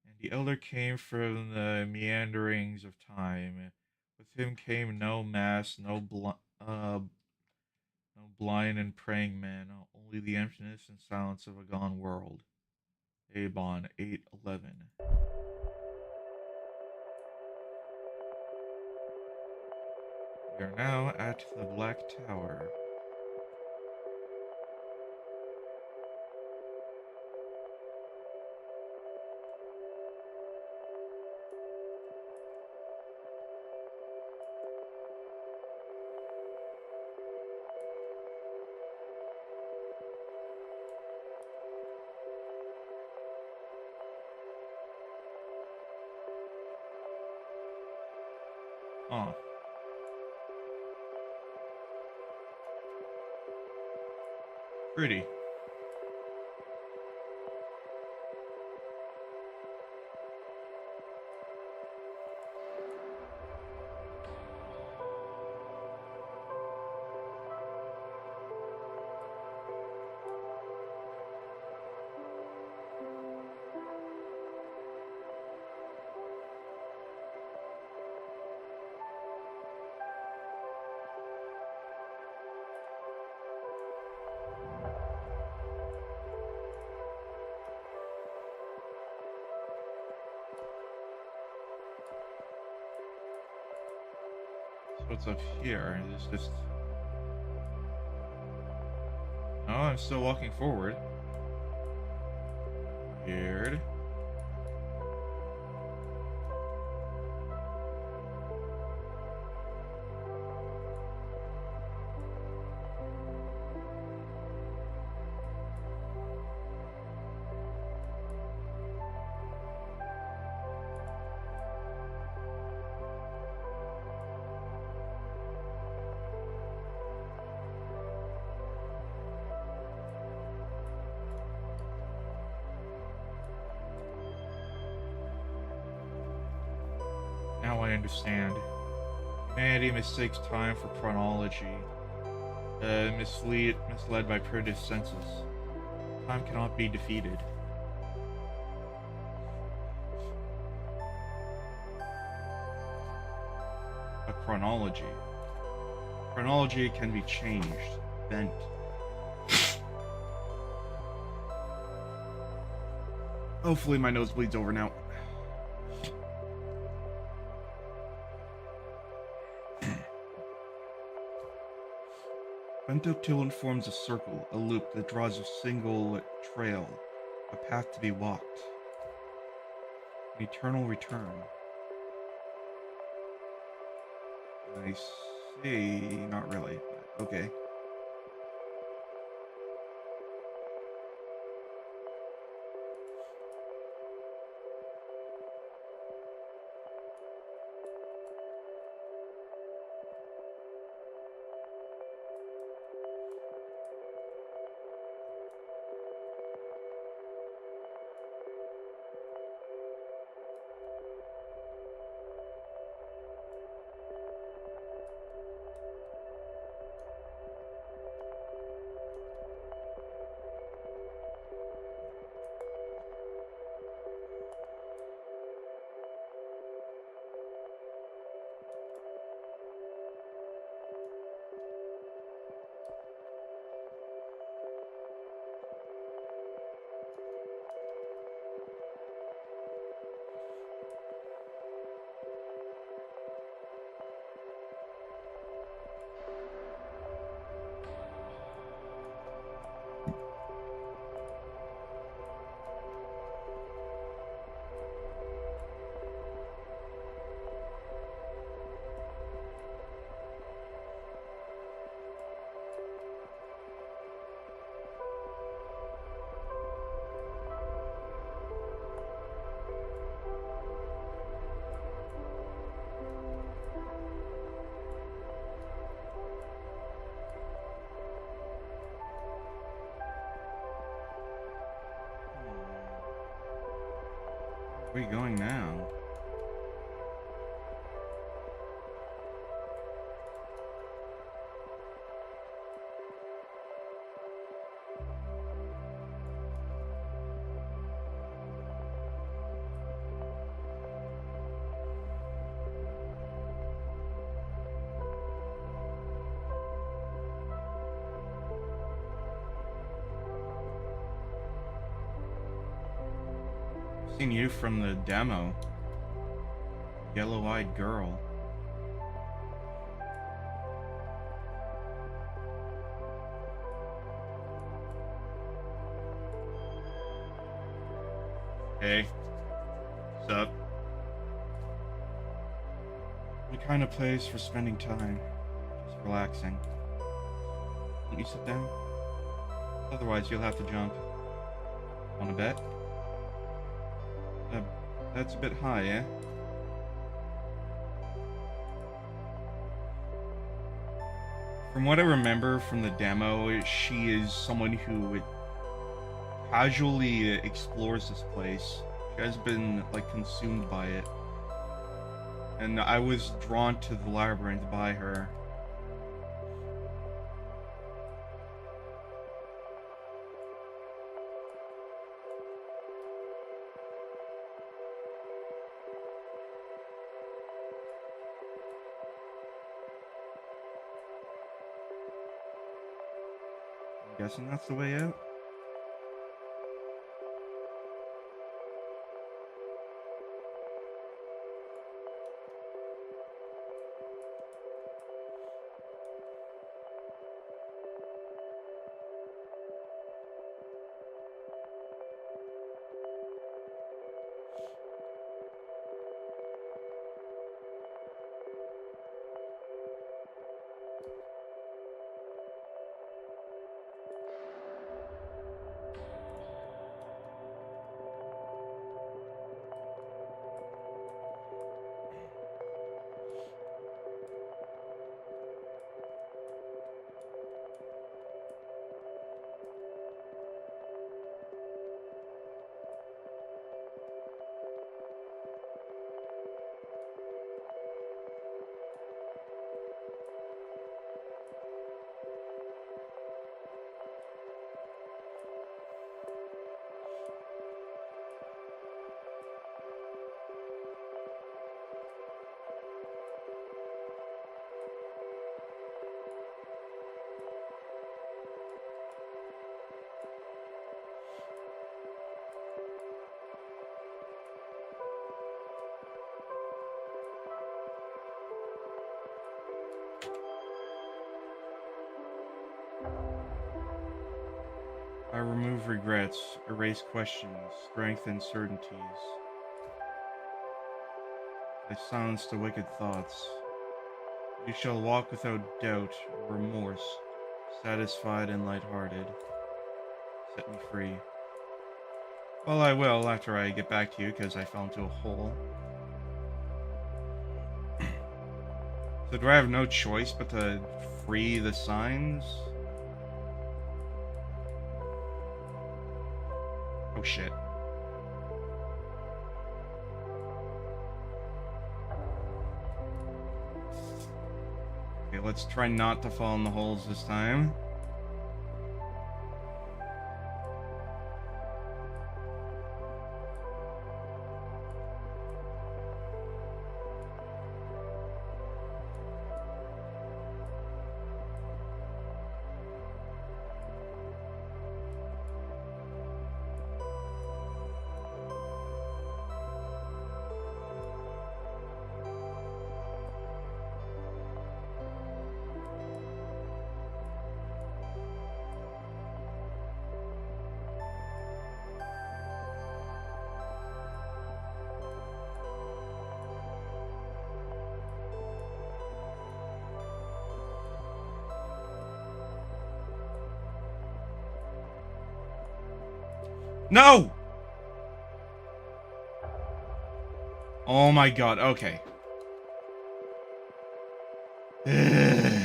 And The elder came from the meanderings of time. With him came no mass, no blind and praying man, only the emptiness and silence of a gone world. Avon 8:11. We are now at the Black Tower. Huh. Pretty. So what's up here? Is this just... Oh, I'm still walking forward. Weird. Now I understand. Humanity mistakes time for chronology, misled by primitive senses. Time cannot be defeated. A chronology. Chronology can be changed, bent. Hopefully my nose bleeds over now. Bentoptilon forms a circle, a loop that draws a single trail, a path to be walked. An eternal return. I see, not really, but okay. Where are we going now? Seen you from the demo. Yellow-eyed girl. Hey. What's up? The kind of place for spending time. Just relaxing. Won't you sit down? Otherwise, you'll have to jump. Want to bet? That's a bit high, eh? From what I remember from the demo, she is someone who casually explores this place. She has been, like, consumed by it. And I was drawn to the labyrinth by her. I'm guessing that's the way out? I remove regrets, erase questions, strengthen certainties. I silence the wicked thoughts. You shall walk without doubt or remorse, satisfied and lighthearted. Set me free. Well, I will after I get back to you, because I fell into a hole. So do I have no choice but to free the signs? Oh shit. Okay, let's try not to fall in the holes this time. No! Oh my god, okay. Ugh.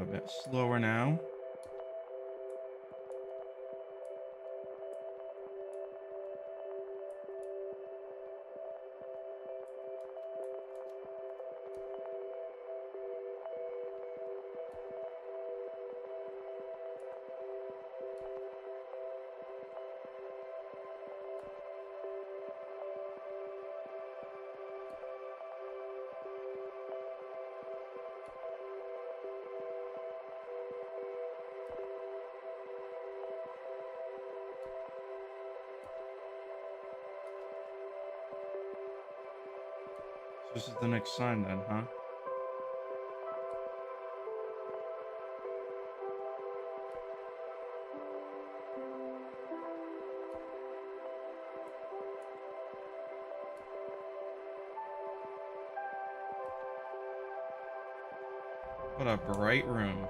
go a bit slower now. So this is the next sign then, huh? What a bright room.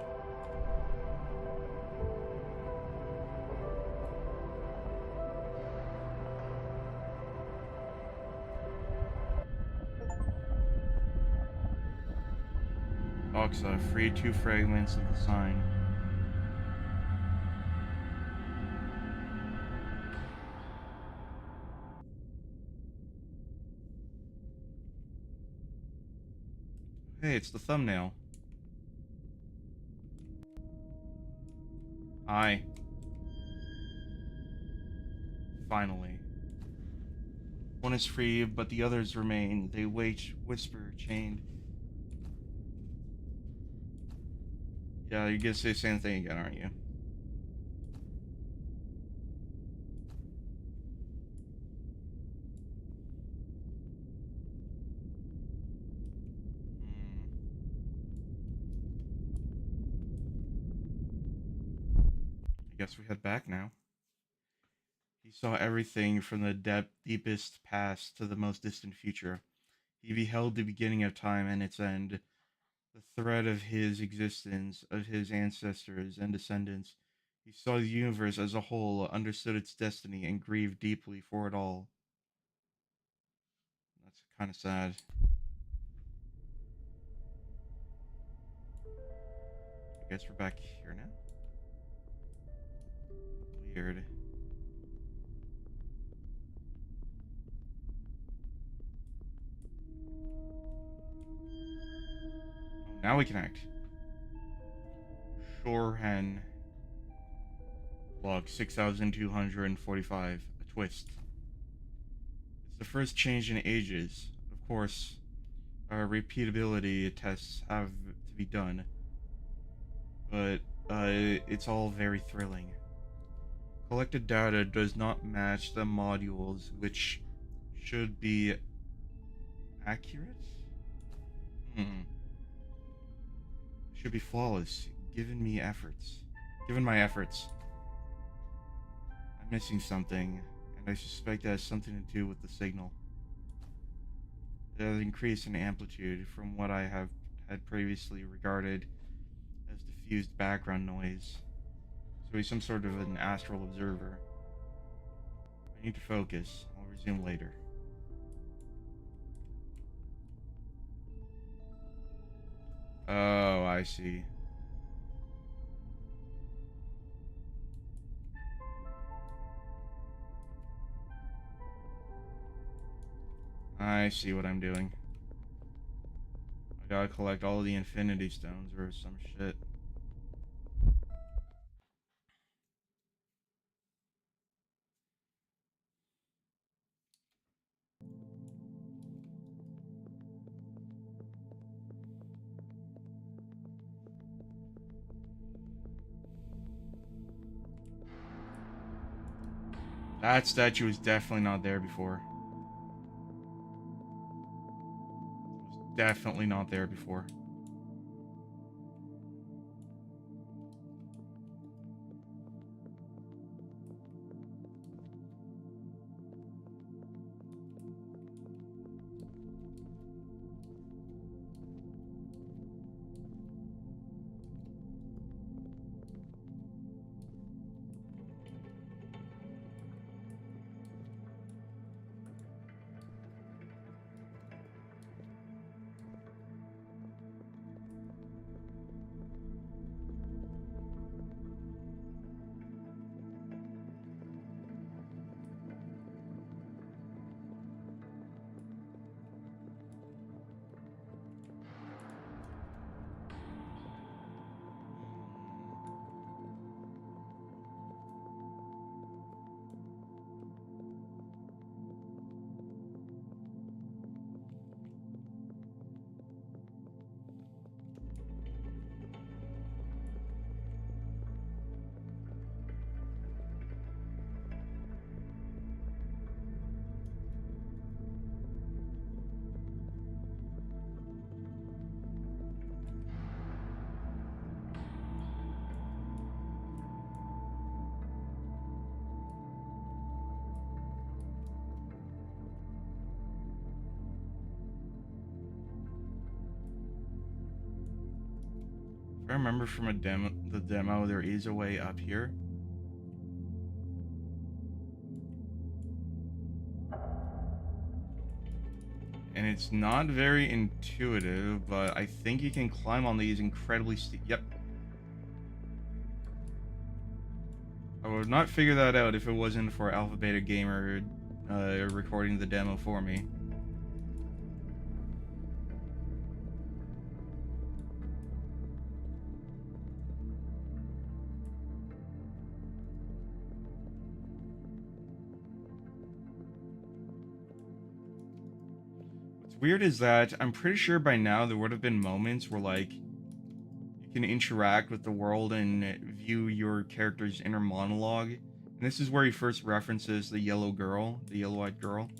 Oxa, free 2 fragments of the sign. Hey, it's the thumbnail. Hi. Finally. One is free, but the others remain. They wait, whisper, chained. Yeah, you're gonna say the same thing again, aren't you? I guess we head back now. He saw everything from the deepest past to the most distant future. He beheld the beginning of time and its end, the thread of his existence, of his ancestors and descendants. He saw the universe as a whole, understood its destiny, and grieved deeply for it all. That's kind of sad. I guess we're back here now. Weird. Oh, now we can act. Shorehen. Log 6245. A twist. It's the first change in ages. Of course, our repeatability tests have to be done, but it's all very thrilling. Collected data does not match the modules, which should be accurate? Should be flawless, Given my efforts. I'm missing something, and I suspect it has something to do with the signal. It has increased in amplitude from what I have had previously regarded as diffused background noise. So he's some sort of an astral observer. I need to focus. I'll resume later. Oh, I see. I see what I'm doing. I gotta collect all the infinity stones or some shit. That statue was definitely not there before. It was definitely not there before. I remember from the demo, there is a way up here. And it's not very intuitive, but I think you can climb on these incredibly steep. Yep. I would not figure that out if it wasn't for Alpha Beta Gamer recording the demo for me. What's weird is that I'm pretty sure by now there would have been moments where, like, you can interact with the world and view your character's inner monologue. And this is where he first references the yellow-eyed girl.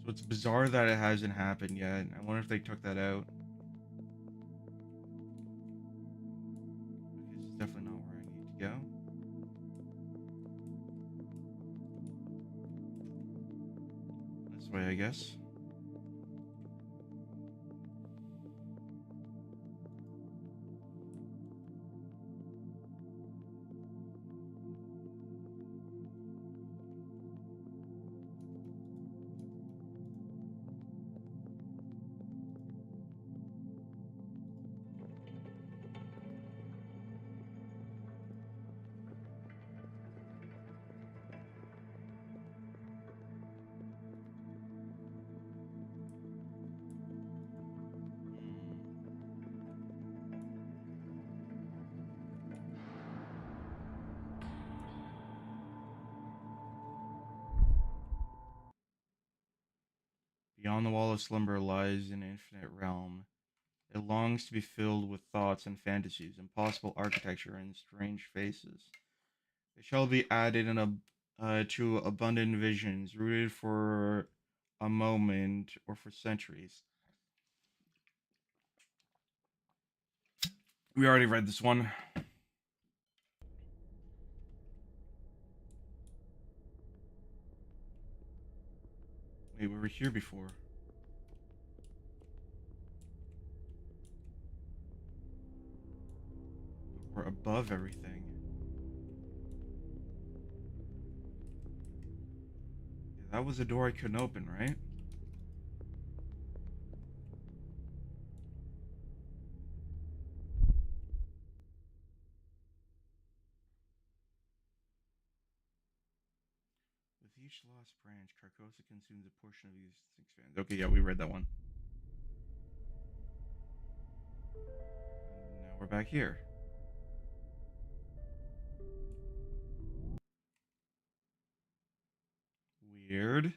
So it's bizarre that it hasn't happened yet. I wonder if they took that out. This is definitely not where I need to go. This way, I guess. Beyond the wall of slumber lies an infinite realm. It longs to be filled with thoughts and fantasies, impossible architecture, and strange faces. They shall be added to abundant visions, rooted for a moment or for centuries. We already read this one. Wait, we were here before. We're above everything. Yeah, that was a door I couldn't open, right? With each lost branch, Carcosa consumes a portion of these expands. Okay, yeah, we read that one. And now we're back here. Weird.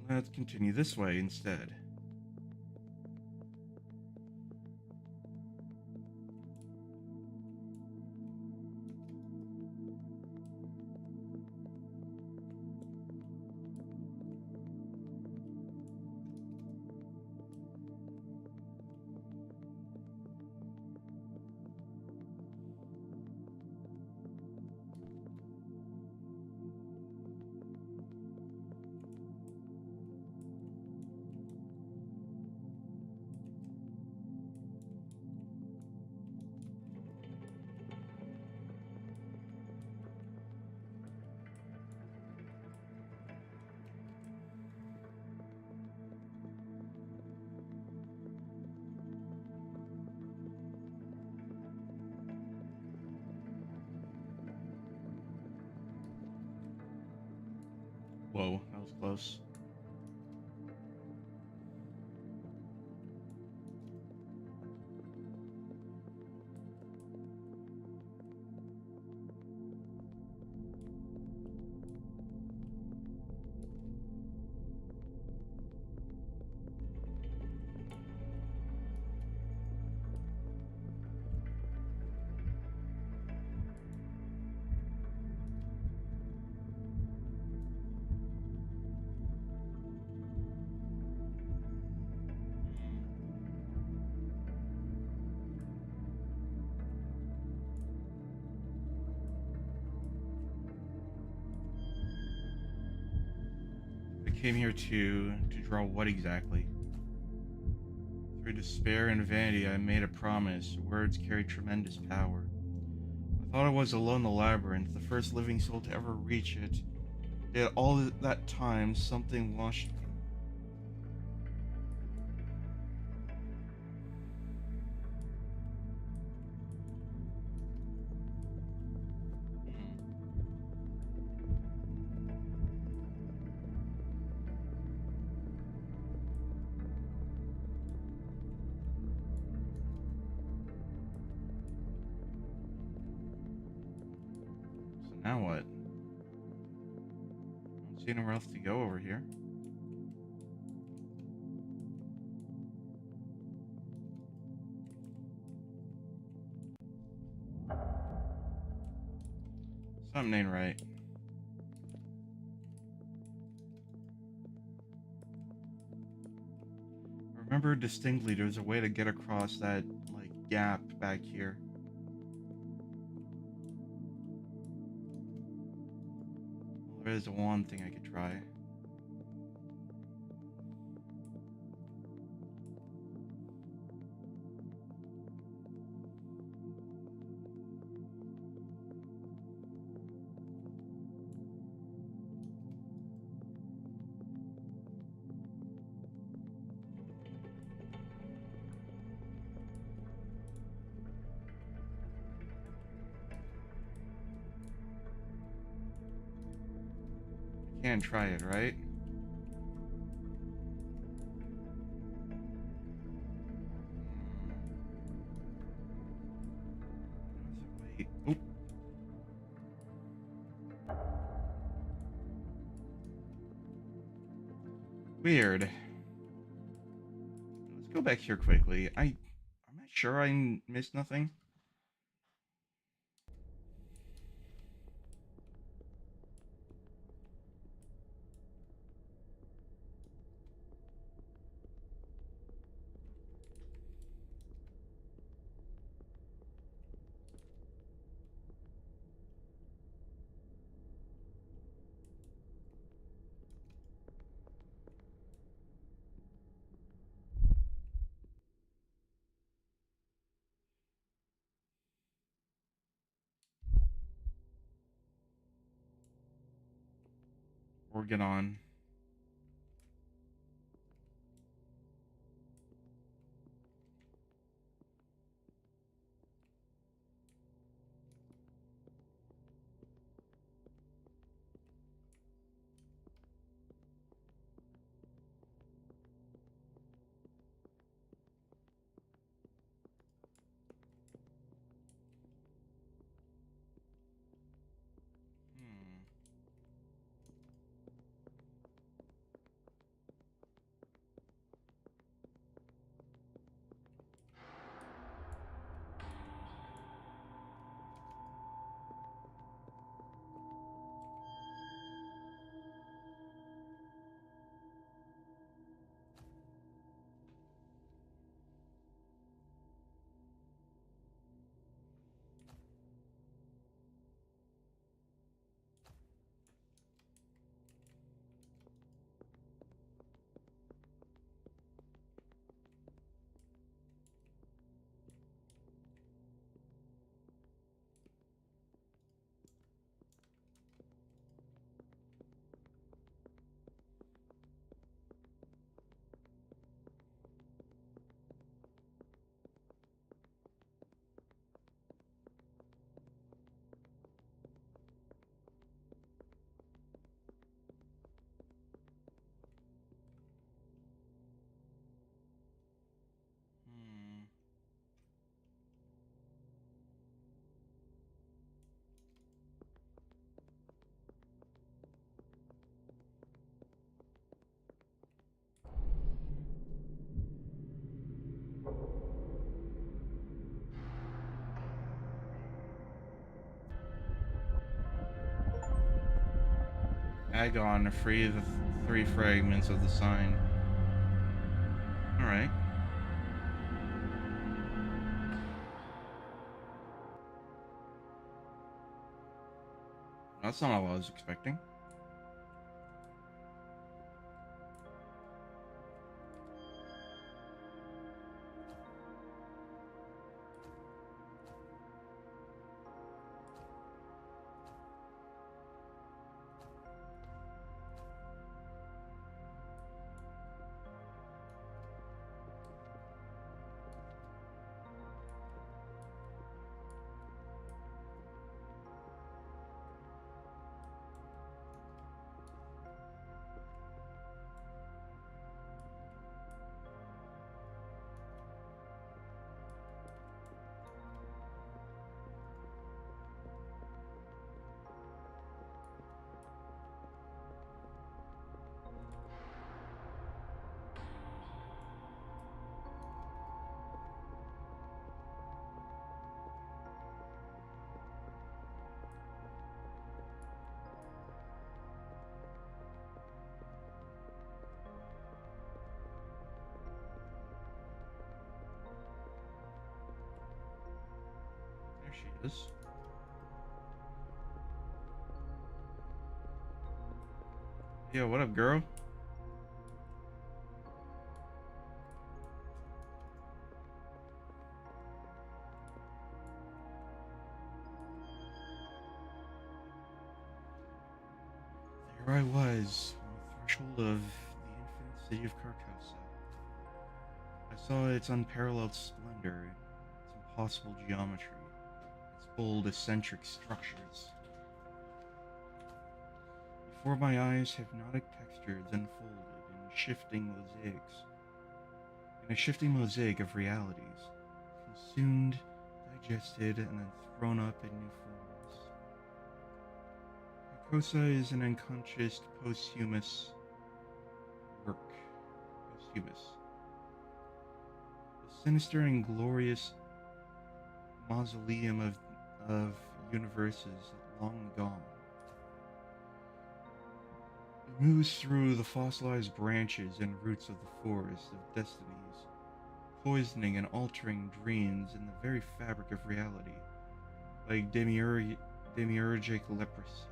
Let's continue this way instead. Whoa, that was close. I came here to draw what exactly? Through despair and vanity, I made a promise. Words carry tremendous power. I thought I was alone in the labyrinth, the first living soul to ever reach it. Yet all that time, something washed me. So now what? I don't see anywhere else to go over here. Something ain't right. I remember distinctly there was a way to get across that, like, gap back here. Well, there is one thing I could try. I can try it, right? Wait. Oh. Weird. Let's go back here quickly. I'm not sure I missed nothing. Or get on. Hmm. Hmm. Agon, free the three fragments of the sign. Alright. That's not what I was expecting. There she is. Yo, what up, girl? There I was, on the threshold of the infinite city of Carcosa. I saw its unparalleled splendor, its impossible geometry, its bold, eccentric structures. Before my eyes, hypnotic textures unfolded in a shifting mosaic of realities, consumed, digested, and then thrown up in new forms. Carcosa is an unconscious, posthumous work. Posthumous. A sinister and glorious mausoleum of universes long gone. It moves through the fossilized branches and roots of the forest of destinies, poisoning and altering dreams in the very fabric of reality, like demiurgic leprosy.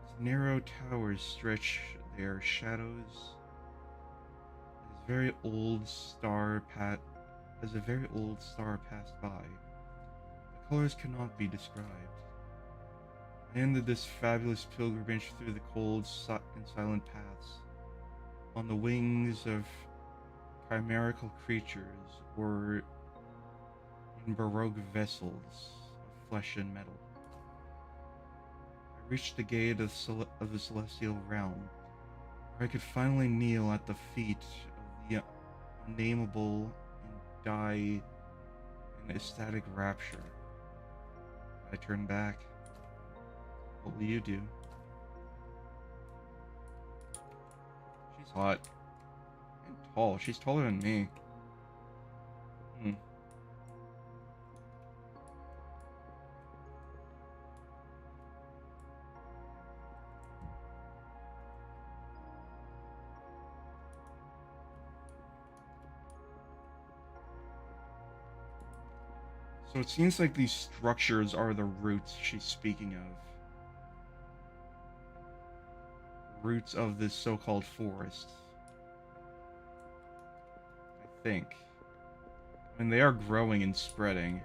Its narrow towers stretch their shadows as a very old star passed by. The colors cannot be described. I ended this fabulous pilgrimage through the cold and silent paths, on the wings of chimerical creatures, or in baroque vessels of flesh and metal. I reached the gate of the celestial realm, where I could finally kneel at the feet of the unnameable and die in ecstatic rapture. I turned back. What will you do? She's hot. And tall. She's taller than me. So it seems like these structures are the roots she's speaking of. Roots of this so-called forest. I think. I mean, they are growing and spreading.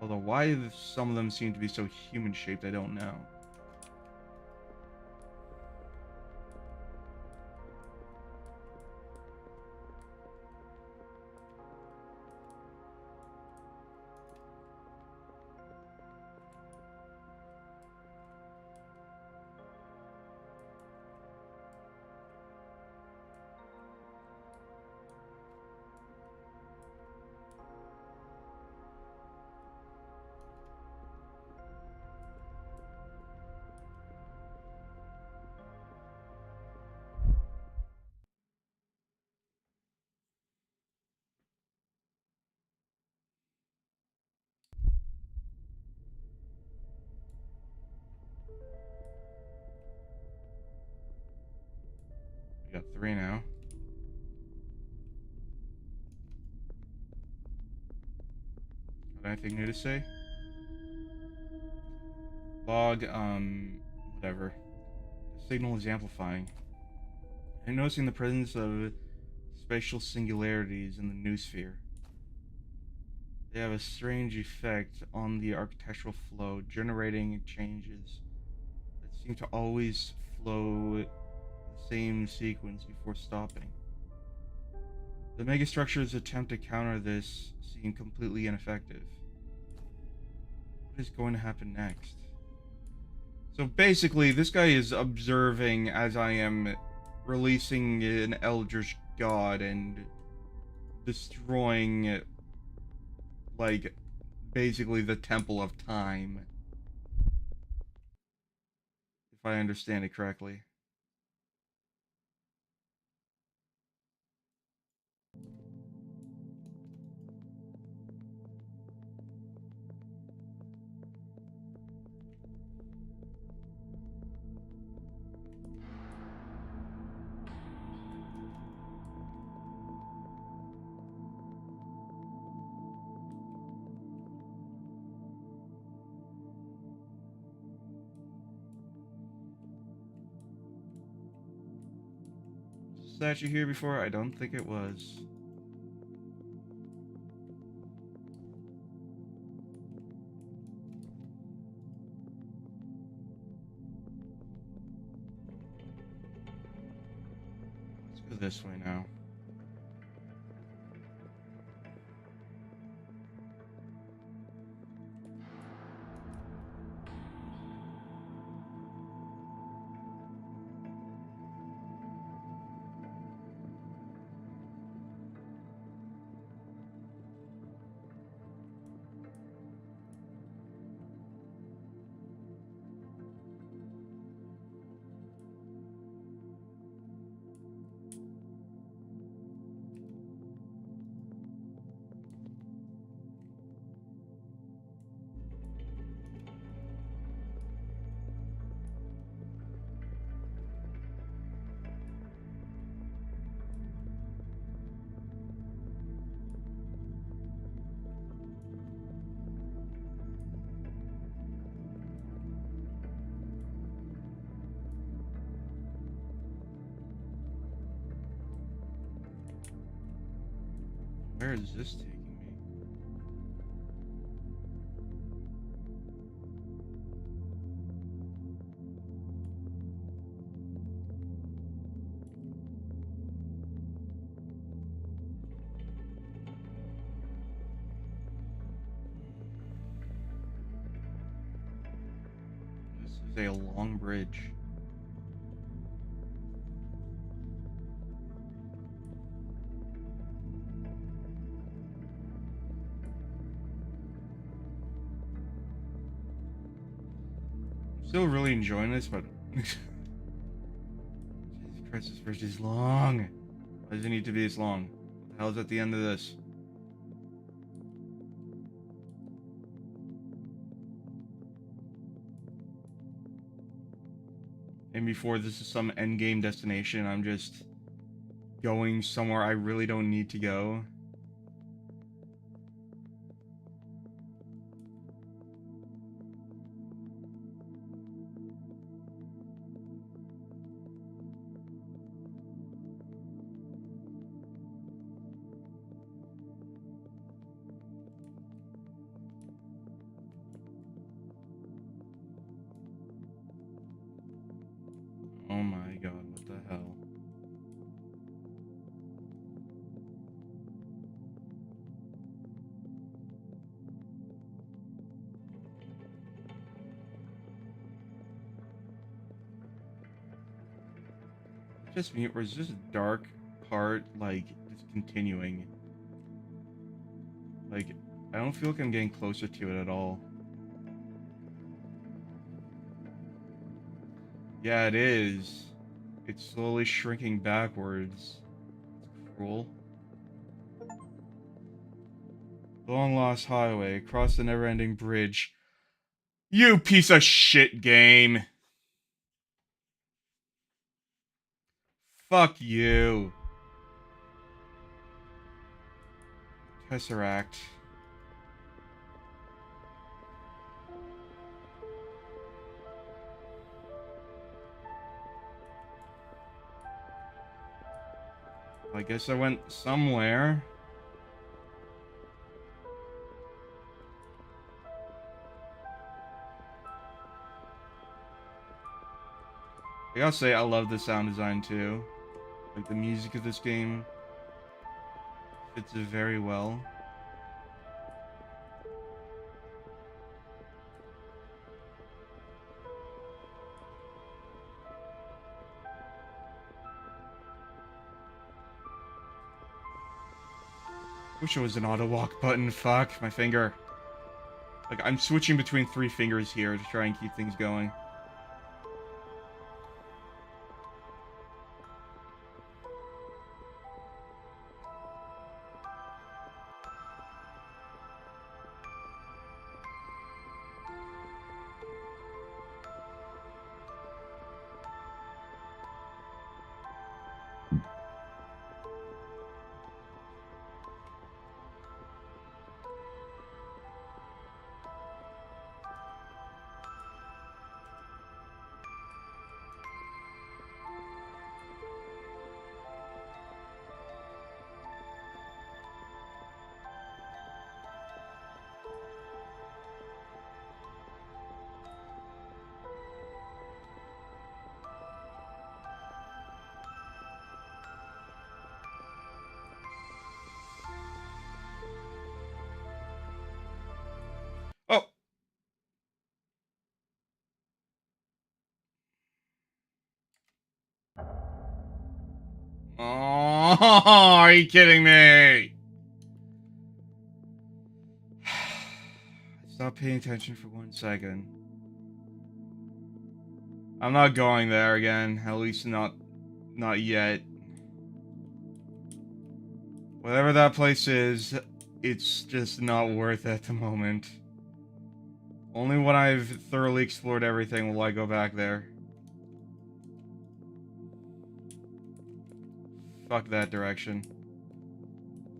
Although why some of them seem to be so human-shaped, I don't know. We got 3 now. Got anything new to say? Log, whatever. The signal is amplifying. I'm noticing the presence of spatial singularities in the noosphere. They have a strange effect on the architectural flow, generating changes that seem to always flow the same sequence before stopping. The megastructure's attempt to counter this seem completely ineffective. What is going to happen next? So basically, this guy is observing as I am releasing an Eldritch God and destroying, like, basically the Temple of Time. If I understand it correctly. statue here before? I don't think it was. Let's go this way now. Where is this taking me? This is a long bridge. Still really enjoying this, but Jesus Christ, this bridge is long. Why does it need to be this long? What the hell is at the end of this? And before this is some endgame destination, I'm just going somewhere I really don't need to go. Oh my god, what the hell? Just me, or is this dark part, like, just continuing? Like, I don't feel like I'm getting closer to it at all. Yeah, it is. It's slowly shrinking backwards. It's cruel. Long lost highway, across the never-ending bridge. You piece of shit game! Fuck you. Tesseract. I guess I went somewhere. I gotta say, I love the sound design too. Like, the music of this game fits it very well. Wish it was an auto walk button. Fuck, my finger. Like, I'm switching between 3 fingers here to try and keep things going. Are you kidding me? Stop paying attention for 1 second. I'm not going there again. At least not yet. Whatever that place is, it's just not worth it at the moment. Only when I've thoroughly explored everything will I go back there. Fuck that direction.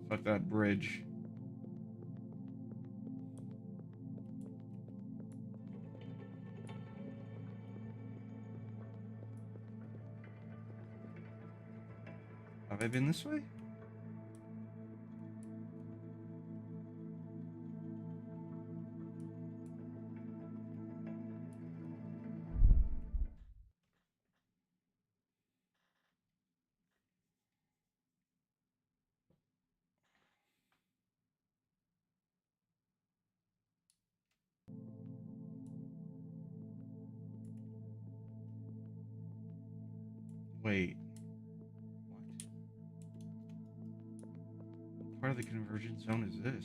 Fuck that bridge. Have I been this way? Wait. What part of the convergence zone is this?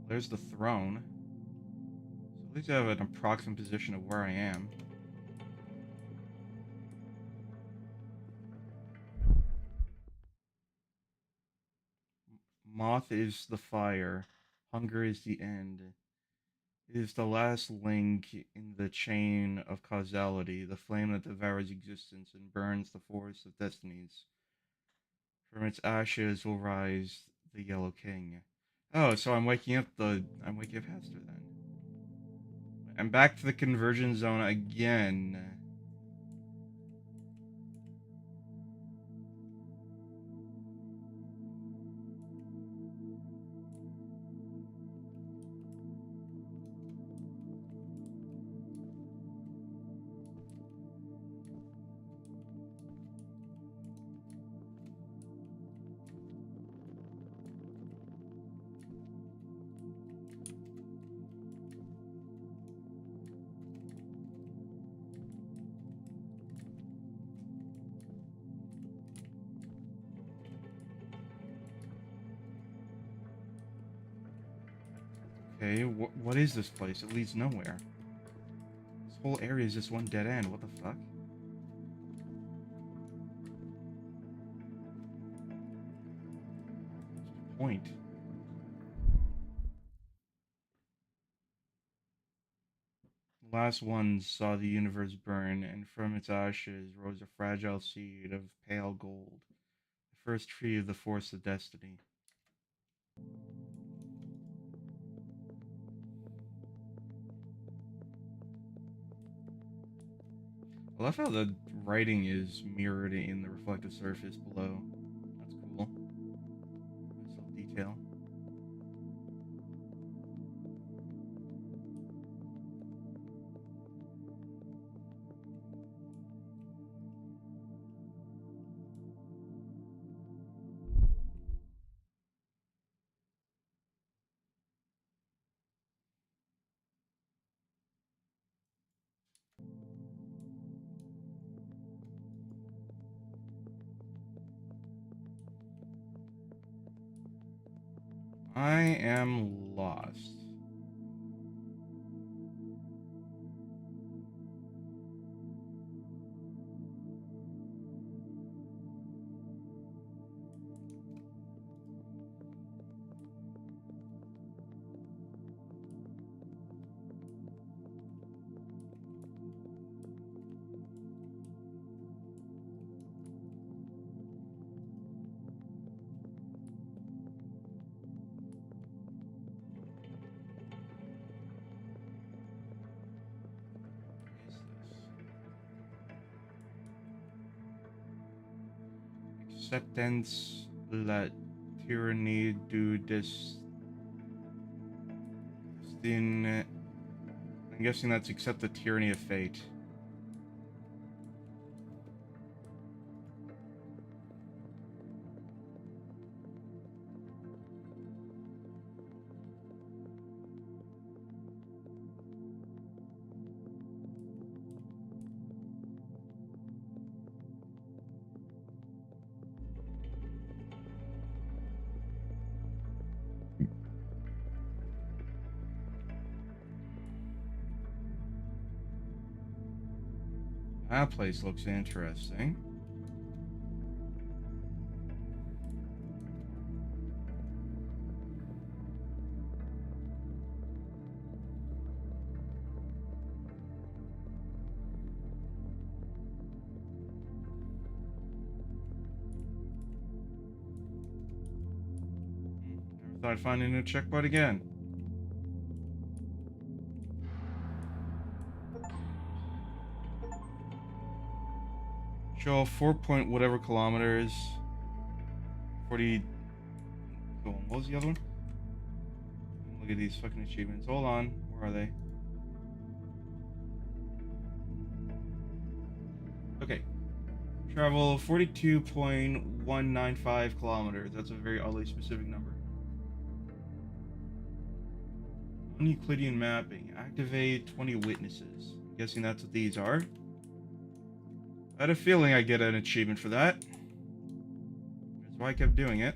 There's the throne. So at least I have an approximate position of where I am. Moth is the fire. Hunger is the end. It is the last link in the chain of causality, the flame that devours existence and burns the forest of destinies. From its ashes will rise the Yellow King. Oh, so I'm waking up faster then. I'm back to the conversion zone again. Okay, what is this place? It leads nowhere. This whole area is just one dead end. What the fuck? What's the point? The last one saw the universe burn, and from its ashes rose a fragile seed of pale gold, the first tree of the force of destiny. I love how the writing is mirrored in the reflective surface below. That's cool. Nice little detail. I am lost. What is this? Acceptance la tyrannie du destin I'm guessing that's accept the tyranny of fate. That place looks interesting. Never thought I'd find a new checkpoint again. Show 4 point whatever kilometers. 40. Go on. What was the other one? Look at these fucking achievements. Hold on. Where are they? Okay. Travel 42.195 kilometers. That's a very oddly specific number. Non-Euclidean mapping. Activate 20 witnesses. I'm guessing that's what these are. I had a feeling I'd get an achievement for that. That's why I kept doing it.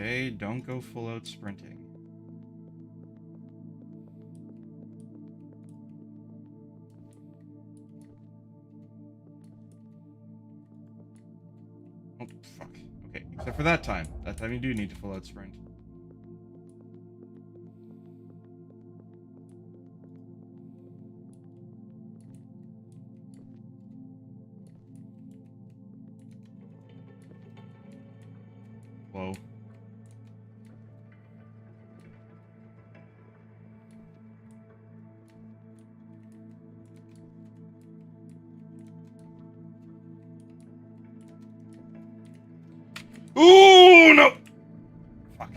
Okay, don't go full out sprinting. Oh, fuck. Okay, except for that time. That time you do need to full out sprint. Whoa. Ooh, no! Fuck.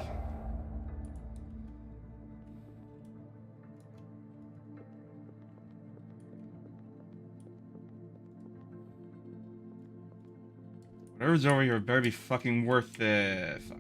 Whatever's over here better be fucking worth it. Fuck.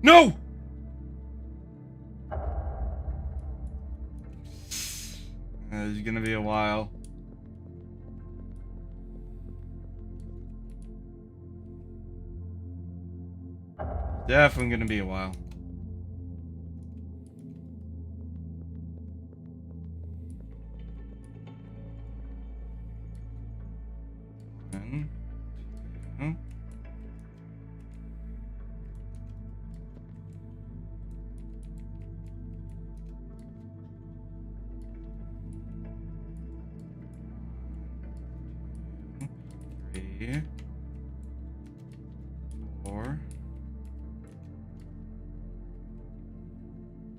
No! It's gonna be a while. Definitely gonna be a while. One, two. Three, 4.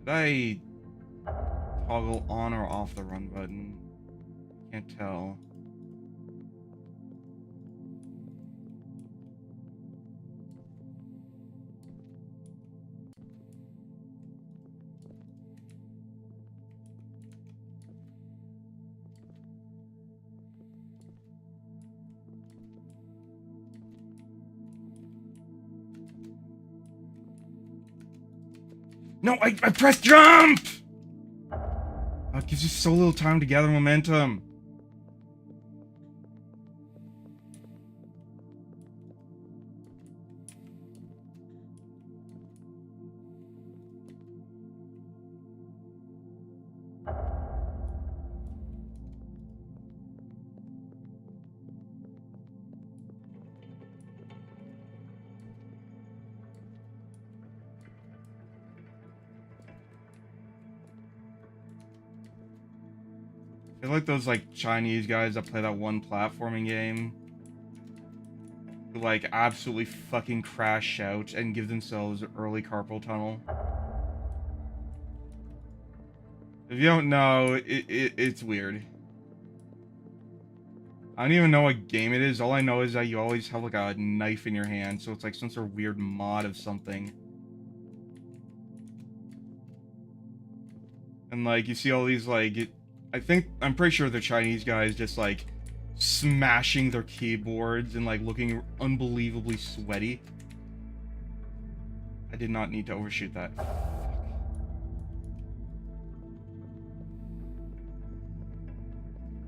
Did I toggle on or off the run button? Can't tell. No, I pressed jump! Oh, it gives you so little time to gather momentum. They're like those like Chinese guys that play that one platforming game. Who like absolutely fucking crash out and give themselves early carpal tunnel. If you don't know, it's weird. I don't even know what game it is. All I know is that you always have like a knife in your hand, so it's like some sort of weird mod of something. And like you see all these like I'm pretty sure the Chinese guys just like smashing their keyboards and like looking unbelievably sweaty. I did not need to overshoot that.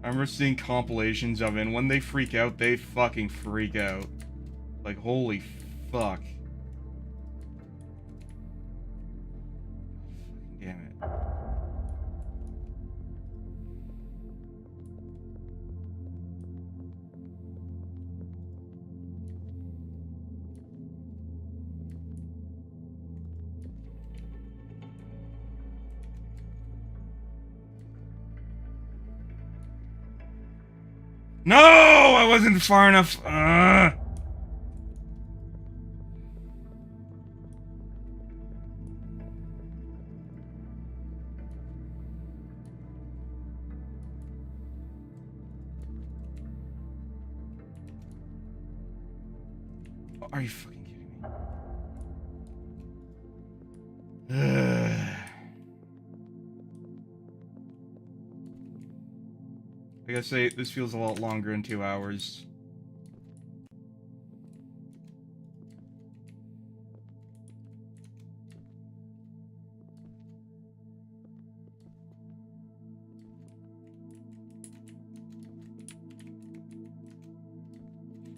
I remember seeing compilations of it, and when they freak out, they fucking freak out. Like, holy fuck. Damn it. No! I wasn't far enough. Are you fucking kidding me? I gotta say, this feels a lot longer in 2 hours.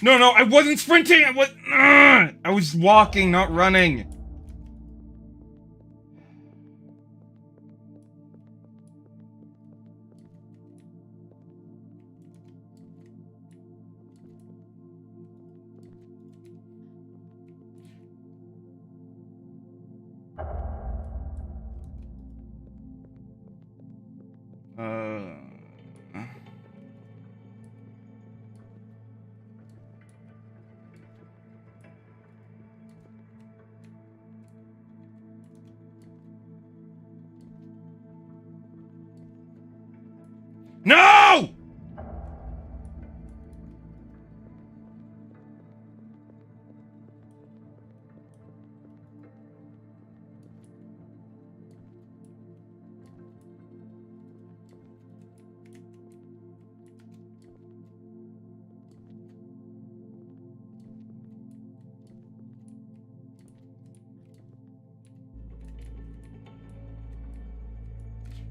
No, I wasn't sprinting! I was walking, not running! No!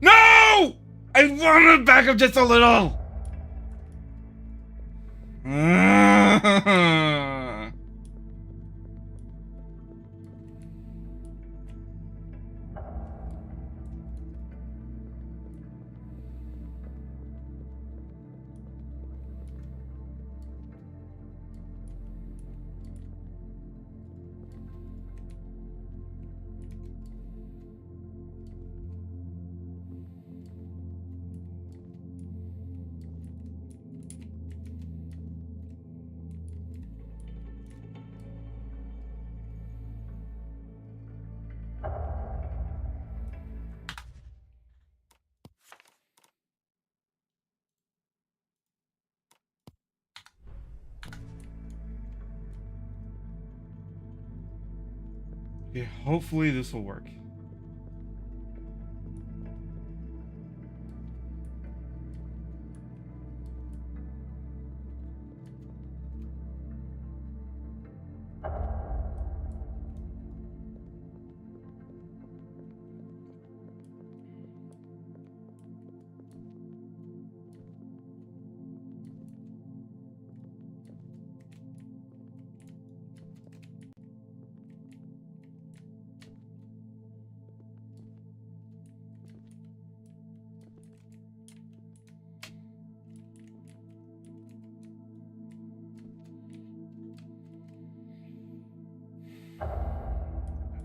No! I want to back up just a little! Okay, hopefully this will work.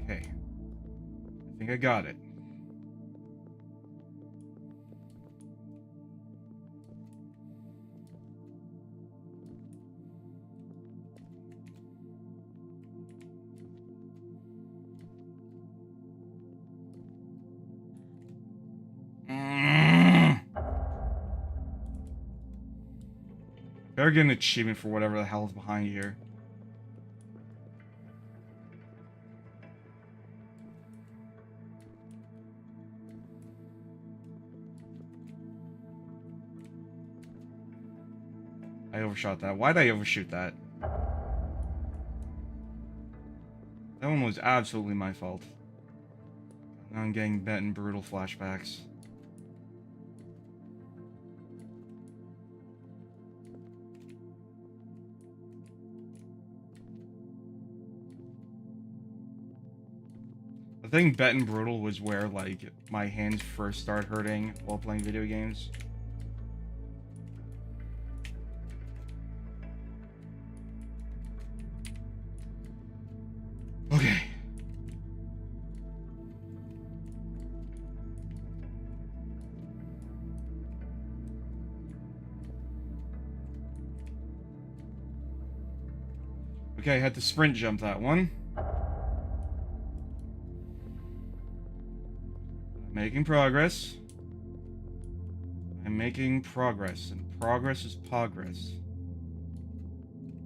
Okay. I think I got it. Better get an achievement for whatever the hell is behind here. I overshot that. Why'd I overshoot that? That one was absolutely my fault. Now I'm getting bent and brutal flashbacks. I think Bet and Brutal was where, like, my hands first started hurting while playing video games. Okay. Okay, I had to sprint jump that one. Making progress. I'm making progress, and progress is progress.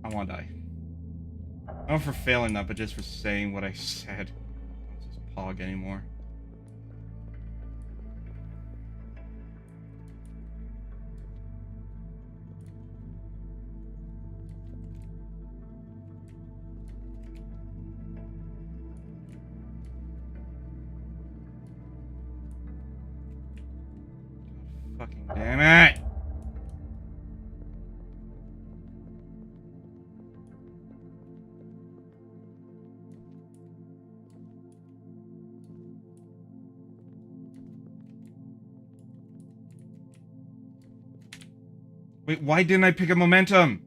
I want to die. Not for failing that, but just for saying what I said. It's just pog anymore. Fucking damn it! Wait, why didn't I pick up momentum?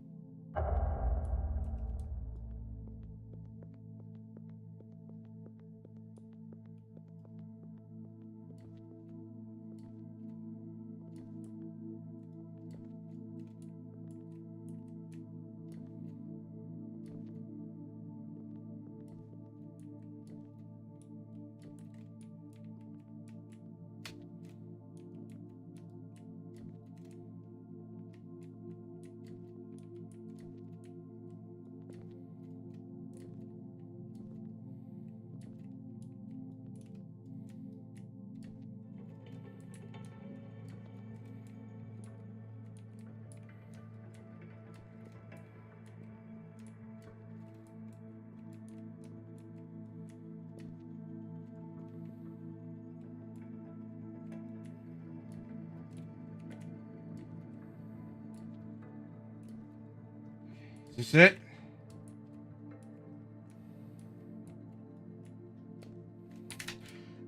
Is this it?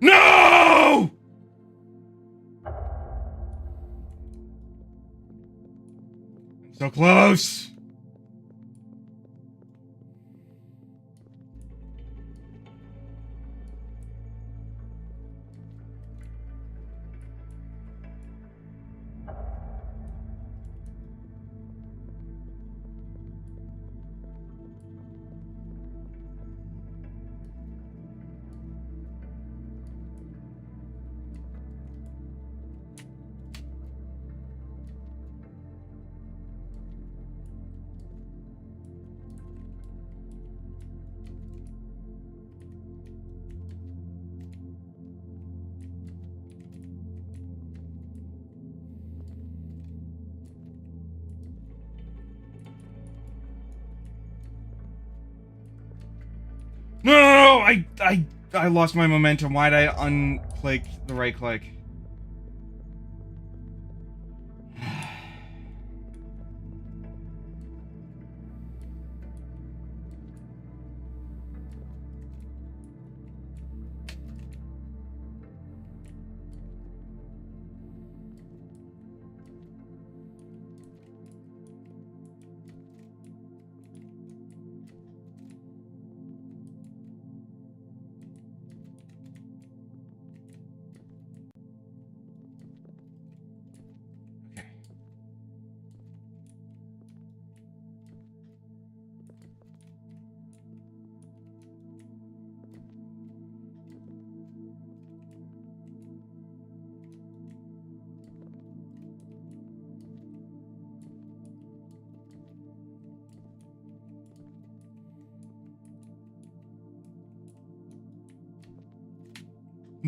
No! I'm so close. No, I lost my momentum. Why'd I unclick the right click?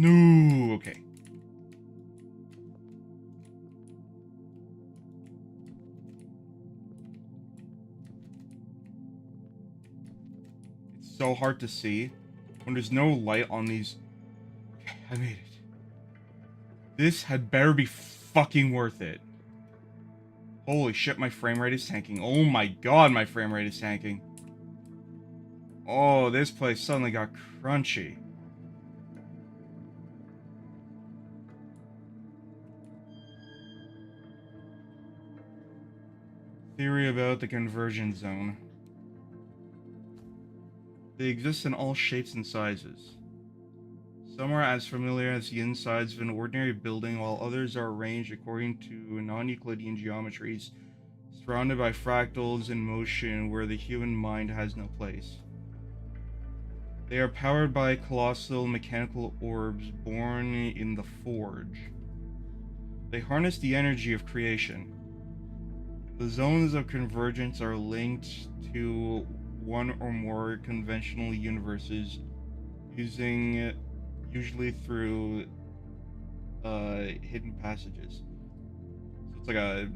No, okay. It's so hard to see when there's no light on these. Okay, I made it. This had better be fucking worth it. Holy shit, my frame rate is tanking. Oh my god, my frame rate is tanking. Oh, this place suddenly got crunchy. Theory about the conversion zone. They exist in all shapes and sizes. Some are as familiar as the insides of an ordinary building, while others are arranged according to non-Euclidean geometries, surrounded by fractals in motion where the human mind has no place. They are powered by colossal mechanical orbs born in the forge. They harness the energy of creation. The zones of convergence are linked to one or more conventional universes using usually through hidden passages. So it's like okay.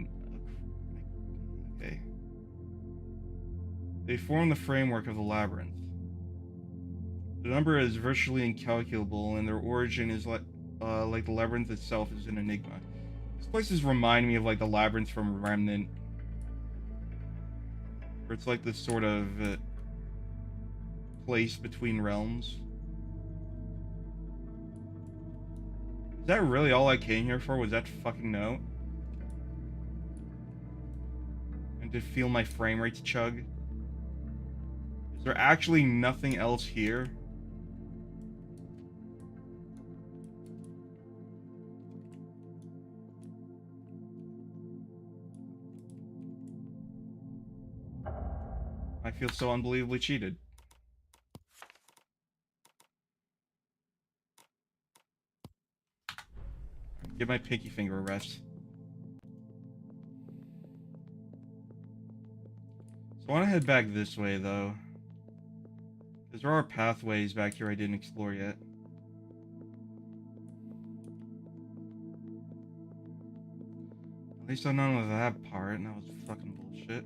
They form the framework of the labyrinth. The number is virtually incalculable, and their origin is like the labyrinth itself is an enigma. These places remind me of like the labyrinth from Remnant, where it's like this sort of place between realms. Is that really all I came here for? Was that fucking note? And to feel my frame rates chug? Is there actually nothing else here? I feel so unbelievably cheated. Give my pinky finger a rest. So I want to head back this way, though. Because there are pathways back here I didn't explore yet. At least I know that part, and that was fucking bullshit.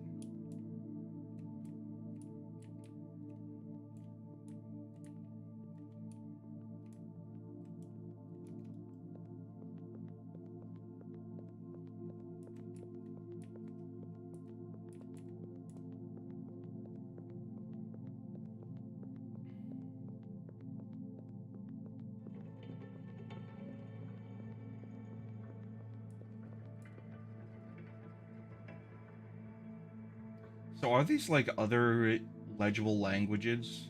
So are these like other legible languages?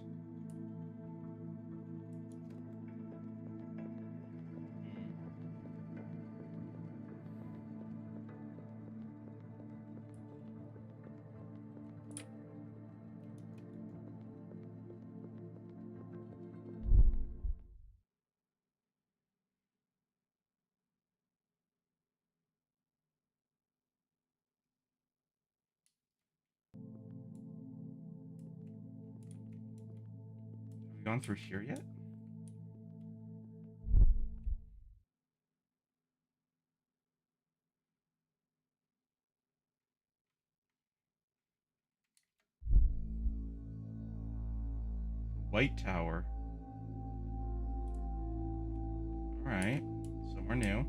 Have we gone through here yet? White Tower. Alright. Somewhere new.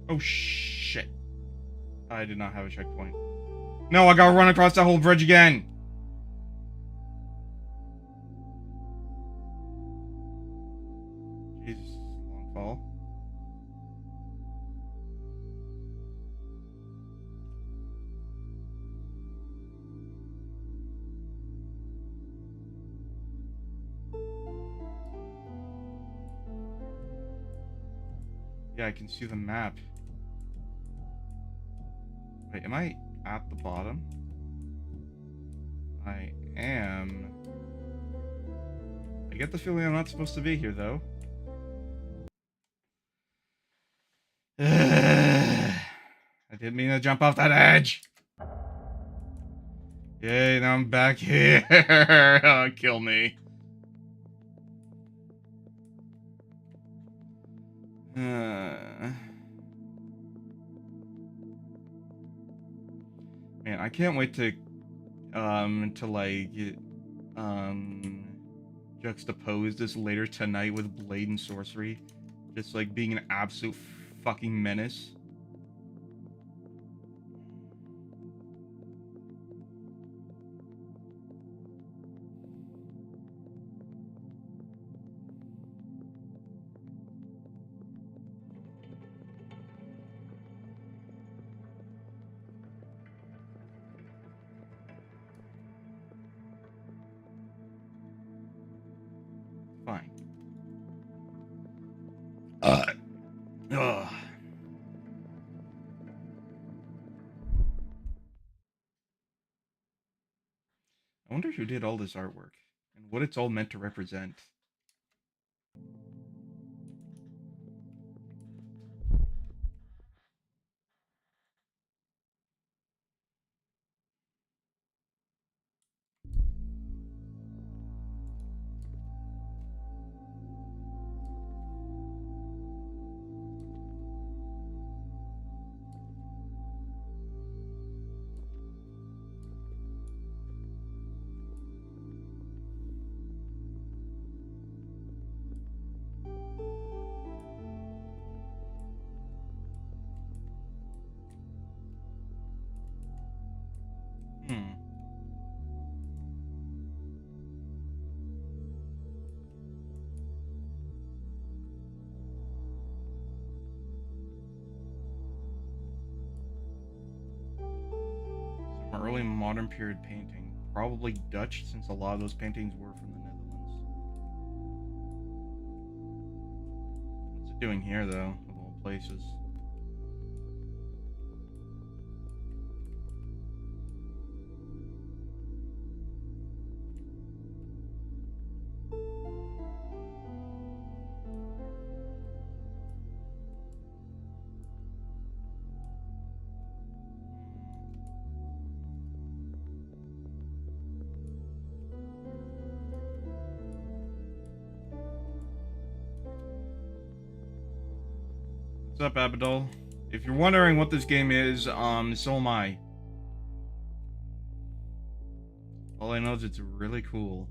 Oh shit. I did not have a checkpoint. No, I gotta run across that whole bridge again! Jesus, long fall. Yeah, I can see the map. Wait, am I at the bottom? I am. I get the feeling I'm not supposed to be here, though. I didn't mean to jump off that edge. Yay, now I'm back here. Oh, kill me. Man, I can't wait to like um juxtapose this later tonight with Blade and Sorcery, just like being an absolute fucking menace. Fine. Ugh. I wonder who did all this artwork and what it's all meant to represent. Hmm. Some early modern period painting, probably Dutch, since a lot of those paintings were from the Netherlands. What's it doing here, though, of all places? What's up, Abadol? If you're wondering what this game is, so am I. All I know is it's really cool.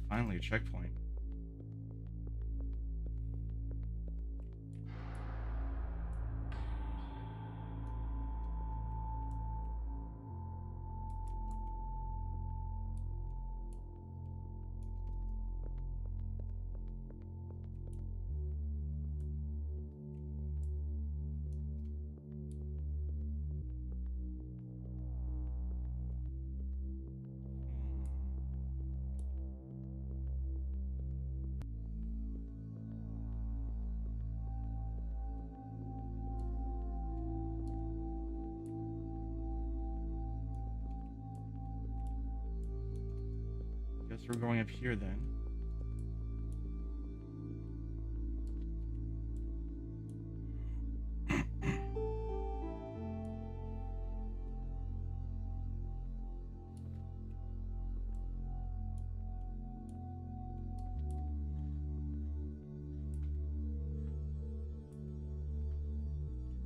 Finally, a checkpoint. Guess we're going up here then.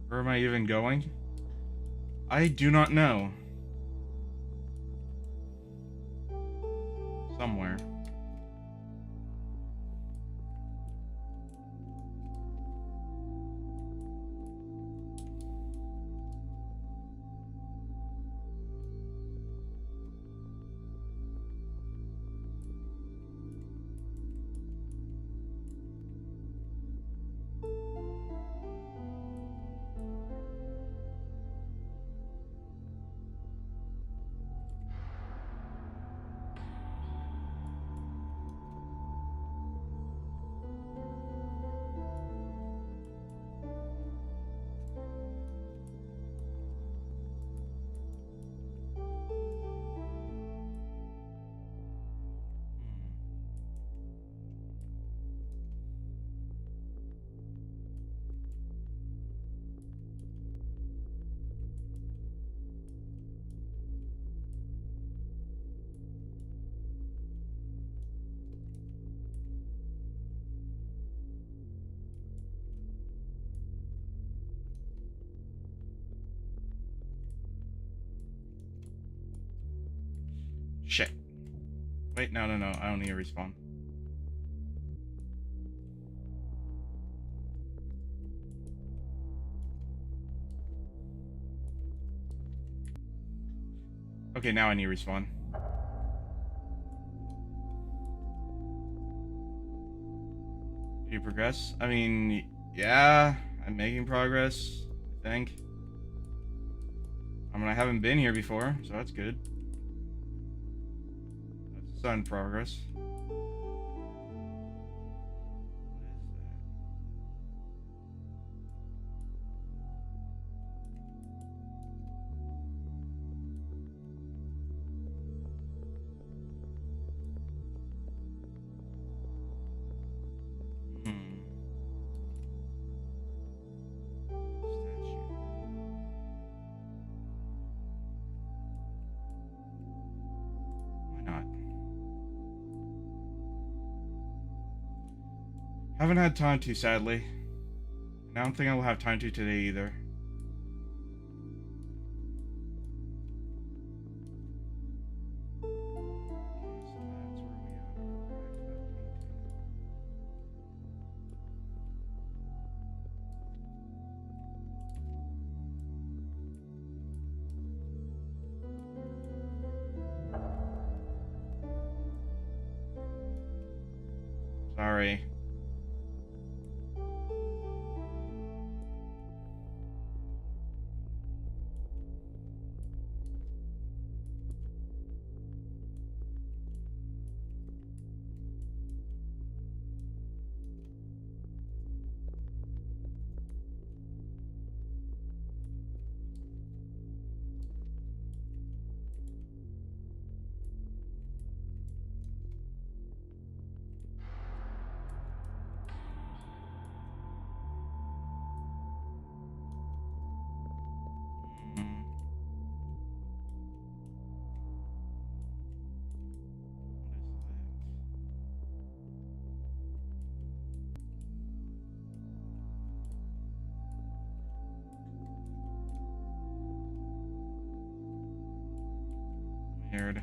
Where am I even going? I do not know. Somewhere. Wait, no, I don't need a respawn. Okay, now I need a respawn. Do you progress? I mean, yeah, I'm making progress, I think. I mean, I haven't been here before, so that's good. That's a sign of progress. Haven't had time to, sadly. And I don't think I will have time to today either. Sorry. Weird.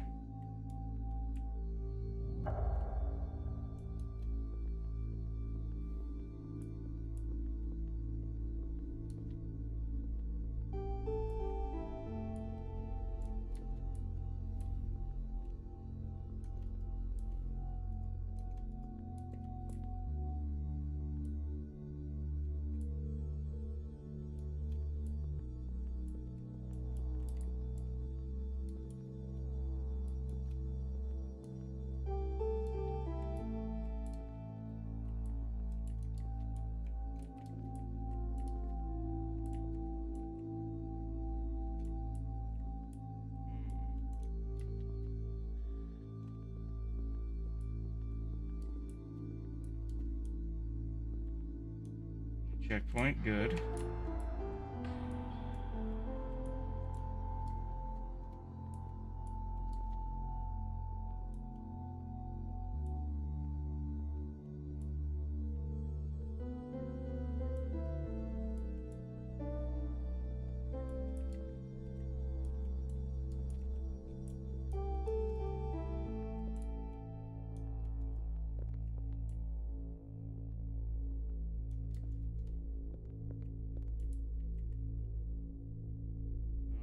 Checkpoint, good.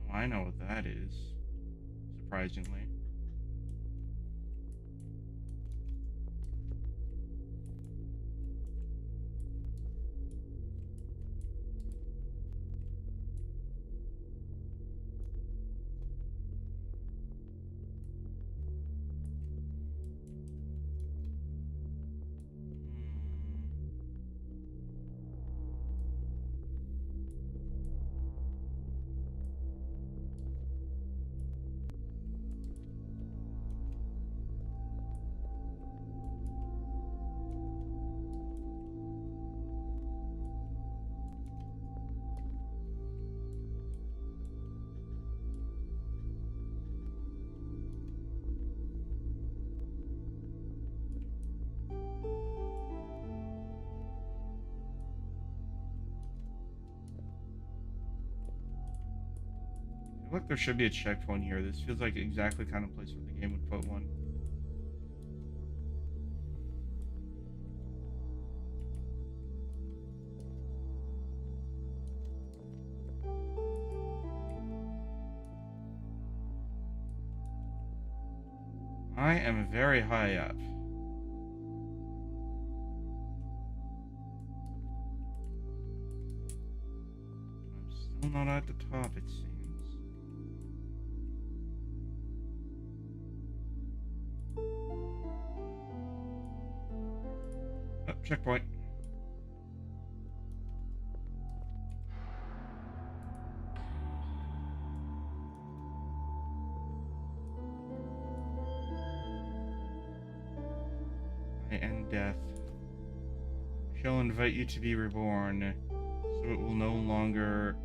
Oh, I know what that is. Surprisingly. I feel like there should be a checkpoint here. This feels like exactly the kind of place where the game would put one. I am very high up. I'm still not at the top, it seems. Oh, checkpoint. And death. I shall invite you to be reborn, so it will no longer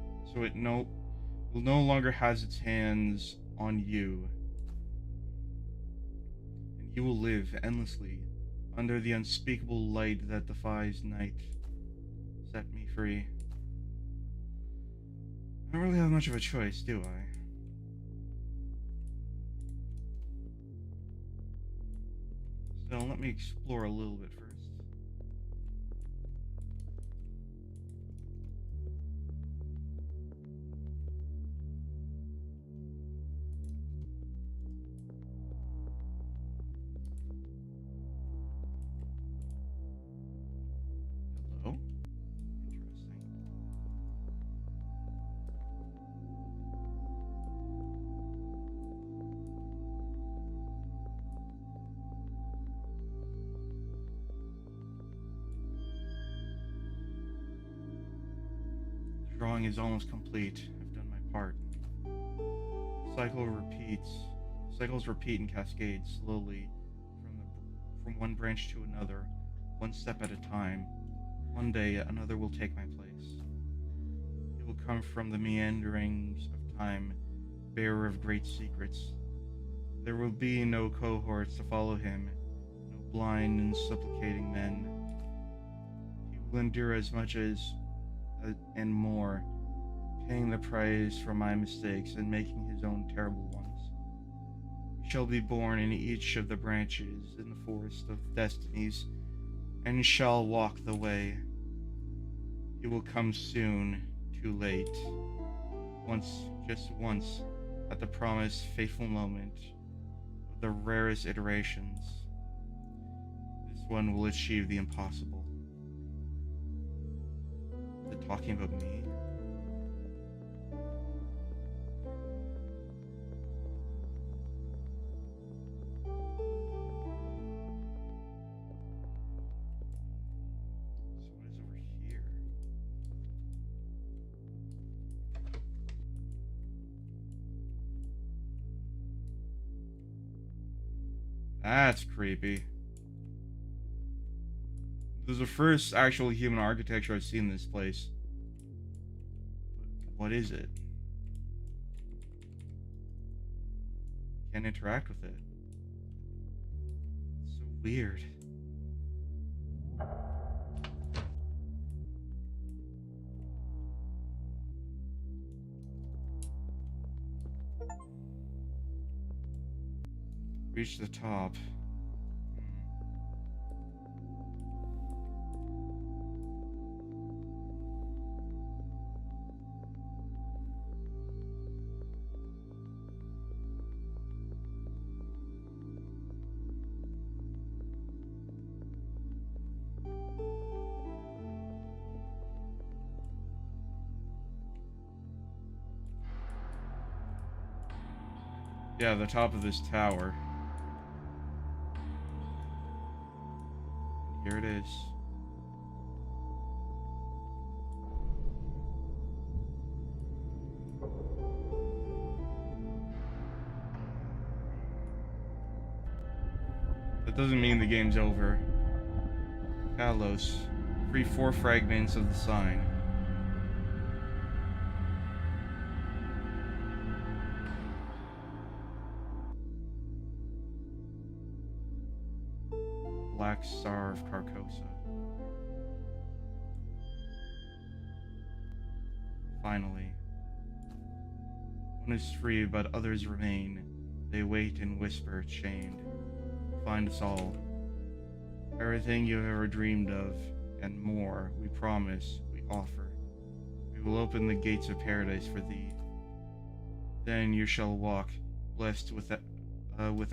has its hands on you, and you will live endlessly under the unspeakable light that defies night. Set me free. I don't really have much of a choice, do I? So let me explore a little bit first. Hello? Interesting. The drawing is almost complete. I've done my part. The cycle repeats. Cycles repeat and cascade slowly from one branch to another, one step at a time. One day another will take my place. He will come from the meanderings of time, bearer of great secrets. There will be no cohorts to follow him, no blind and supplicating men. He will endure as much and more, paying the price for my mistakes and making his own terrible ones. He shall be born in each of the branches in the forest of destinies, and shall walk the way. He will come soon, too late. Once, just once, at the promised fateful moment of the rarest iterations, this one will achieve the impossible. Is it talking about me? That's creepy. This is the first actual human architecture I've seen in this place. But what is it? Can't interact with it. It's so weird. Reach the top. Yeah, the top of this tower. Here it is. That doesn't mean the game's over. Kalos, free 4 fragments of the sign. Black Star of Carcosa. Finally. One is free, but others remain. They wait and whisper, chained. Find us all. Everything you've ever dreamed of, and more, we promise, we offer. We will open the gates of paradise for thee. Then you shall walk, blessed with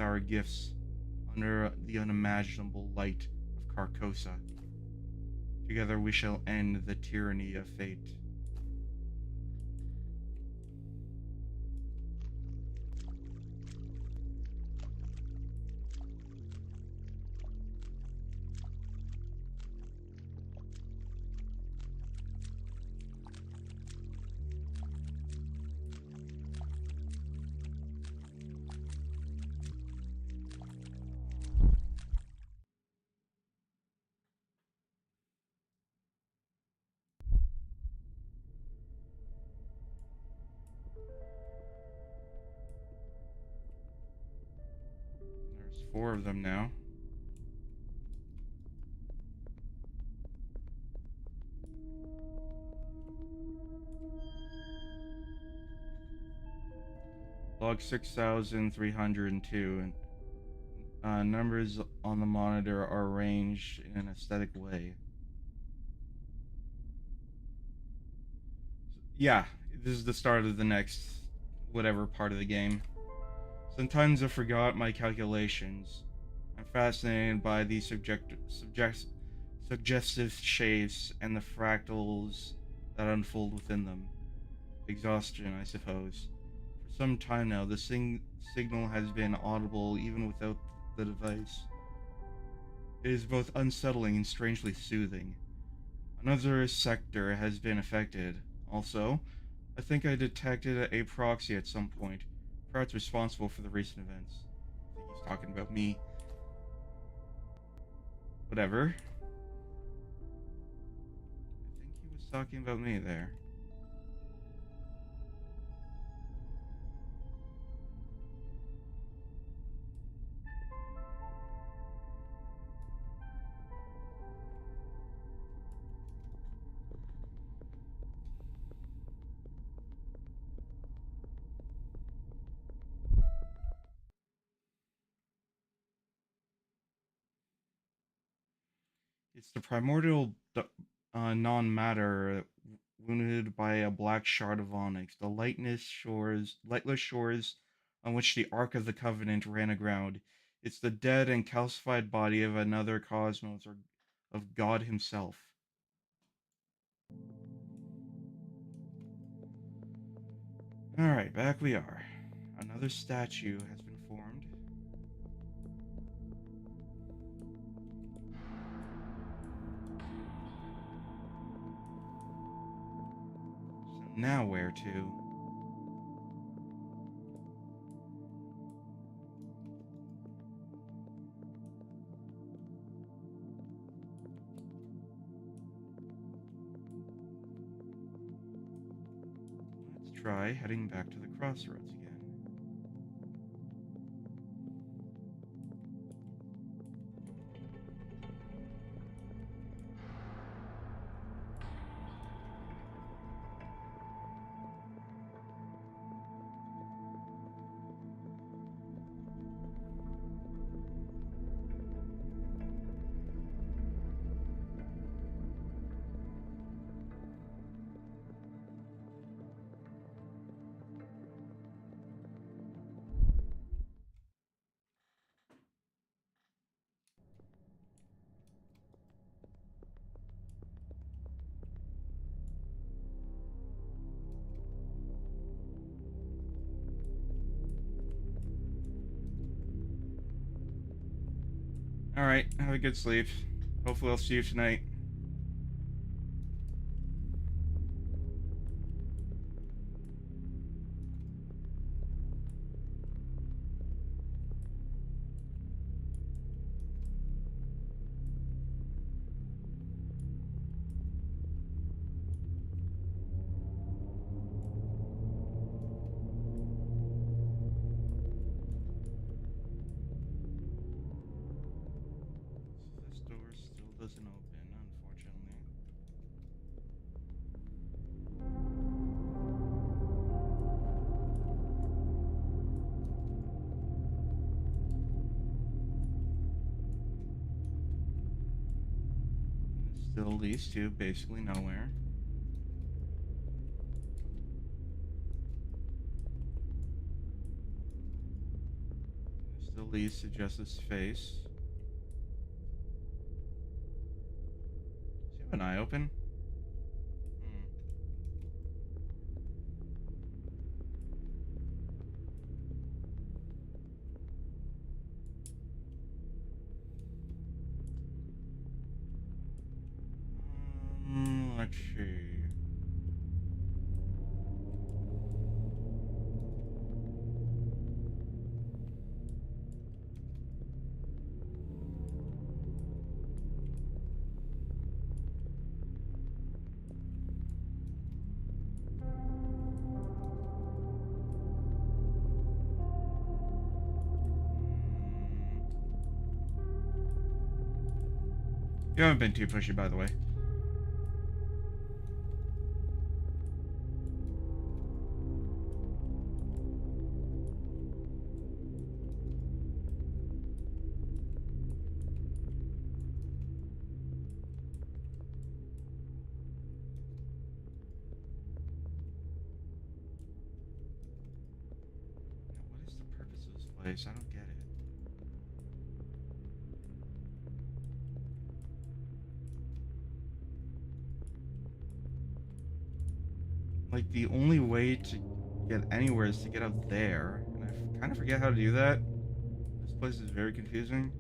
our gifts, under the unimaginable light of Carcosa. Together we shall end the tyranny of fate. There's 4 of them now. Log 6302, and numbers on the monitor are arranged in an aesthetic way. Yeah, this is the start of the next whatever part of the game. Sometimes I forgot my calculations. I'm fascinated by these suggestive shapes and the fractals that unfold within them. Exhaustion, I suppose. For some time now, the signal has been audible even without the device. It is both unsettling and strangely soothing. Another sector has been affected. Also, I think I detected a proxy at some point, perhaps responsible for the recent events. I think he's talking about me. Whatever. I think he was talking about me there. It's the primordial non-matter wounded by a black shard of onyx, the lightless shores on which the Ark of the Covenant ran aground. It's the dead and calcified body of another cosmos, or of God himself. Alright, back we are. Another statue has been formed. So now where to? Let's try heading back to the crossroads again. Alright, have a good sleep. Hopefully I'll see you tonight. So this door still doesn't open, unfortunately. This still leads to basically nowhere. This the least suggest his face. Does he have an eye open? Hmm. Let's see. You haven't been too pushy, by the way. What is the purpose of this place? I don't get it. Like, the only way to get anywhere is to get up there. And I kind of forget how to do that. This place is very confusing.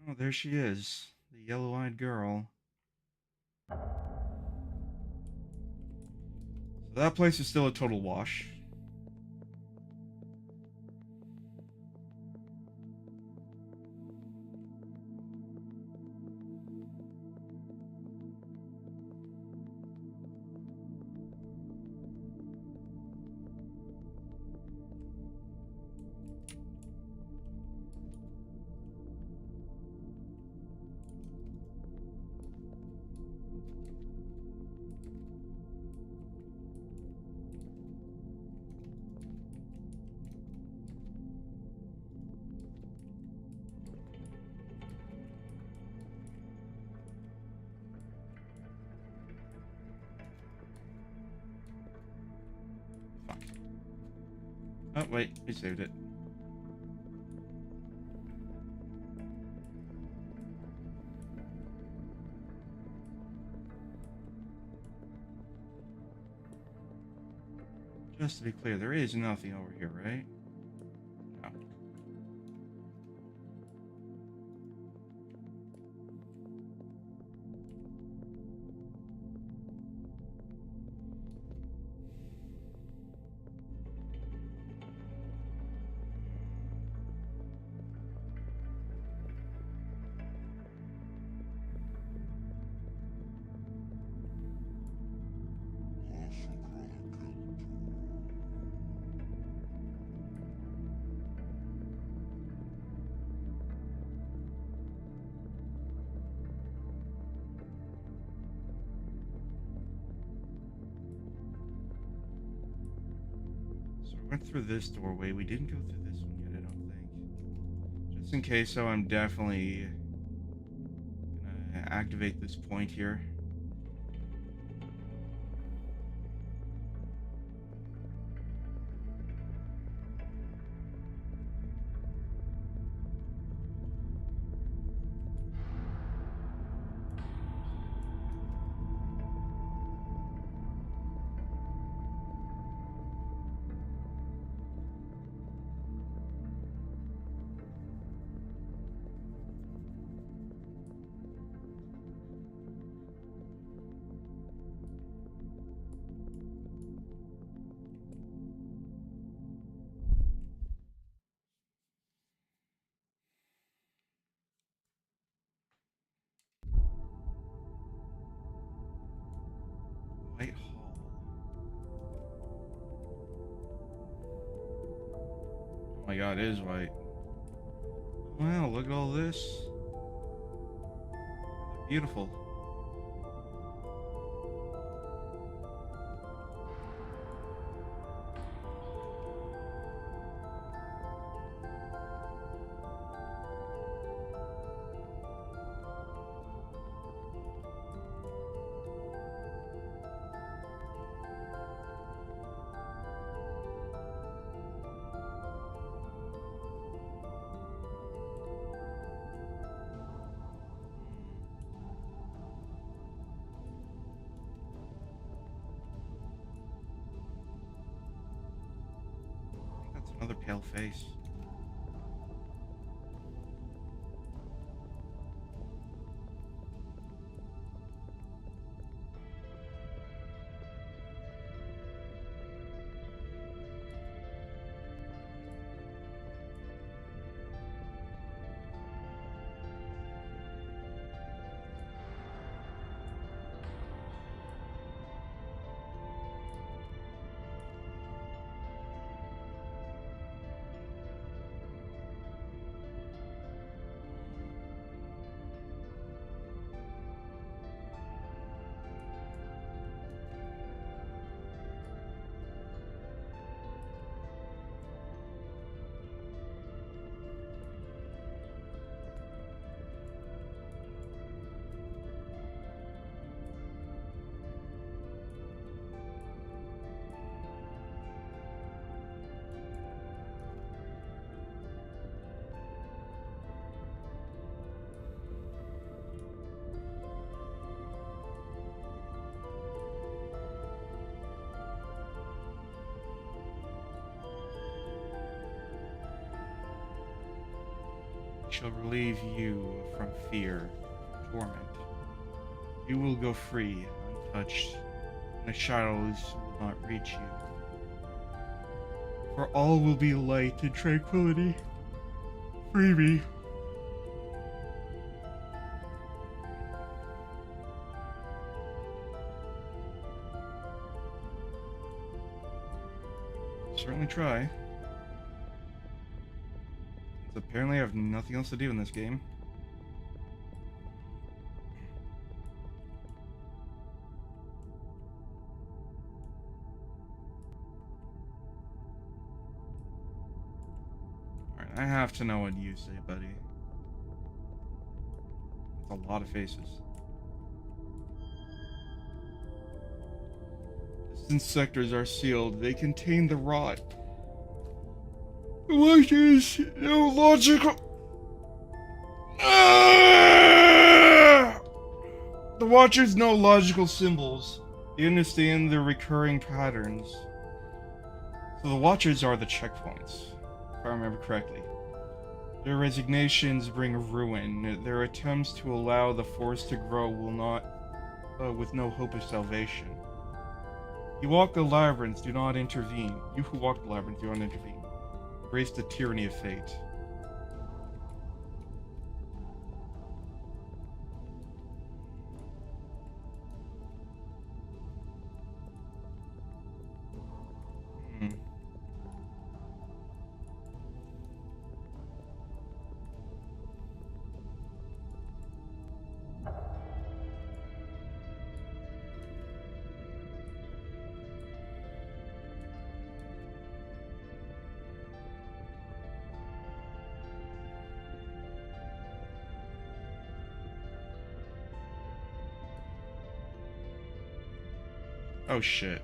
Oh, there she is. The yellow-eyed girl. So that place is still a total wash. Fuck. Oh, wait. He saved it. Just to be clear, there is nothing over here, right? No. So we went through this doorway. We didn't go through this one yet, I don't think. Just in case, so I'm definitely gonna activate this point here. White Hall. Oh my god, it is white. Wow, look at all this. Beautiful. Another pale face. Shall relieve you from fear, torment. You will go free, untouched, and the shadows will not reach you. For all will be light and tranquility. Free me. Certainly try. Apparently I have nothing else to do in this game. Alright, I have to know what you say, buddy. That's a lot of faces. Distant sectors are sealed. They contain the rot. What is no logical? The Watchers know logical symbols. They understand their recurring patterns. So the Watchers are the checkpoints, if I remember correctly. Their resignations bring ruin. Their attempts to allow the Force to grow will not, with no hope of salvation. You walk the labyrinth, do not intervene. You who walk the labyrinth, do not intervene. Embrace the tyranny of fate. Oh shit.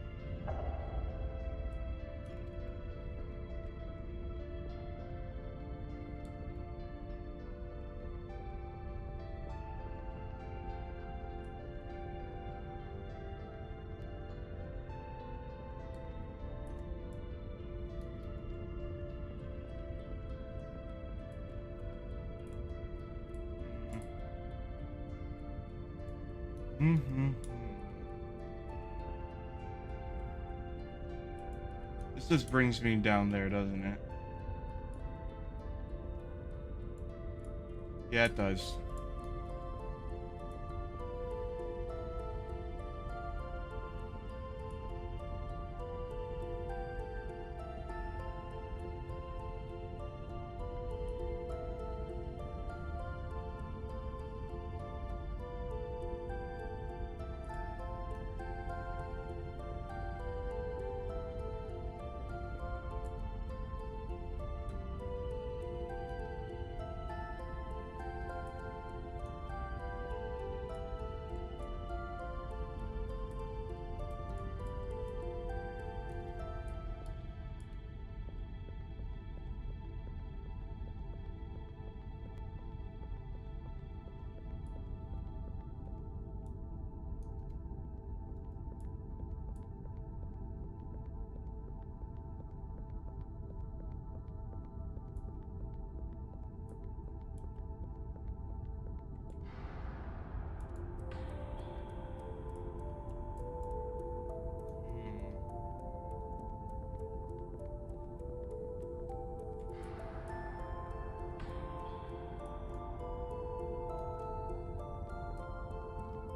This just brings me down there, doesn't it? Yeah, it does.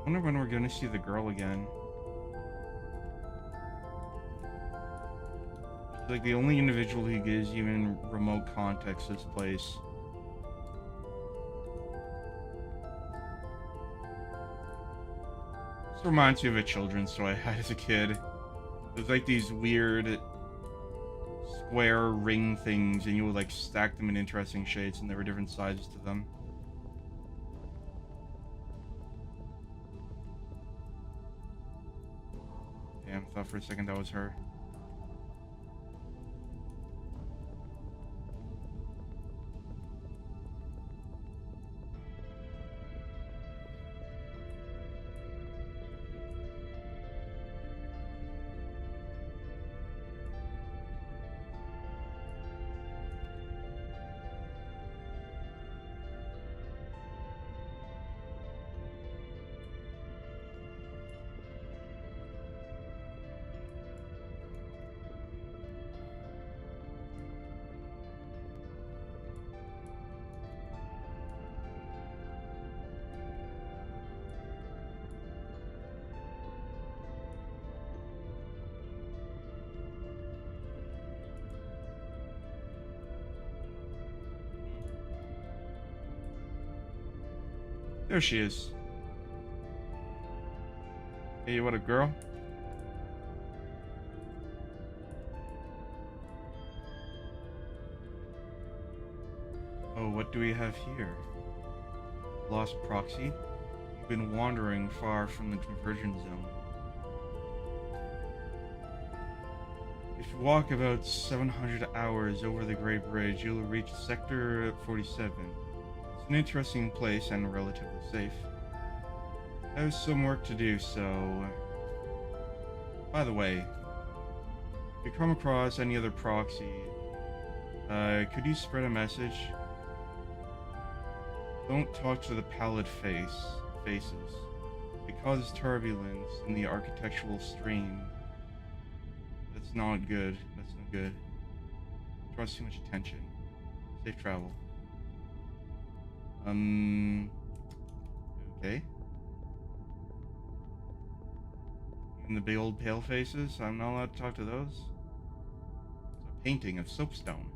wonder when we're gonna see the girl again. She's like the only individual who gives even remote context to this place. This reminds me of a children's story I had as a kid. There's like these weird square ring things, and you would like stack them in interesting shapes, and there were different sizes to them. Damn, thought for a second that was her. There she is. Hey, what up, girl? Oh, what do we have here? Lost proxy? You've been wandering far from the conversion zone. If you walk about 700 hours over the Great Bridge, you'll reach Sector 47. It's an interesting place and relatively safe. I have some work to do, so... By the way, if you come across any other proxy, could you spread a message? Don't talk to the pallid faces. It causes turbulence in the architectural stream. That's not good. That's no good. It draws too much attention. Safe travel. Okay. Even the big old pale faces, I'm not allowed to talk to those? It's a painting of soapstone.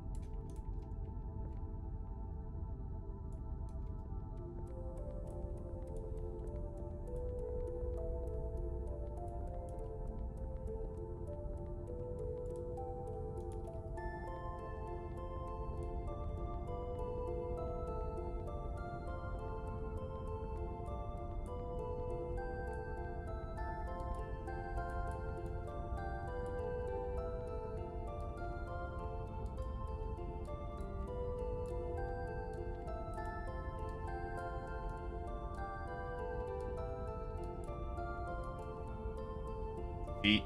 Feet.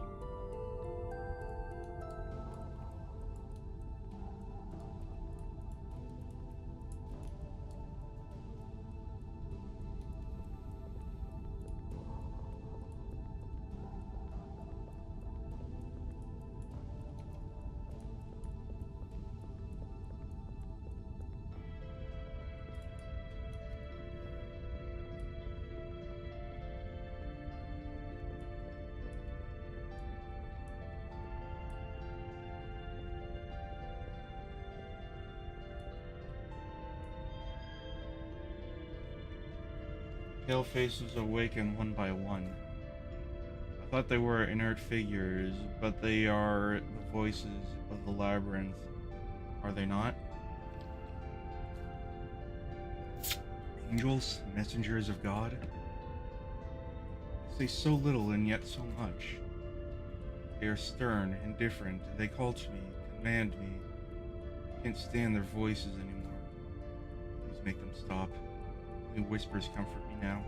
Pale faces awaken one by one. I thought they were inert figures, but they are the voices of the labyrinth. Are they not? Angels, messengers of God? They say so little and yet so much. They are stern, indifferent. They call to me, command me. I can't stand their voices anymore. Please make them stop. Only whispers comfort me now.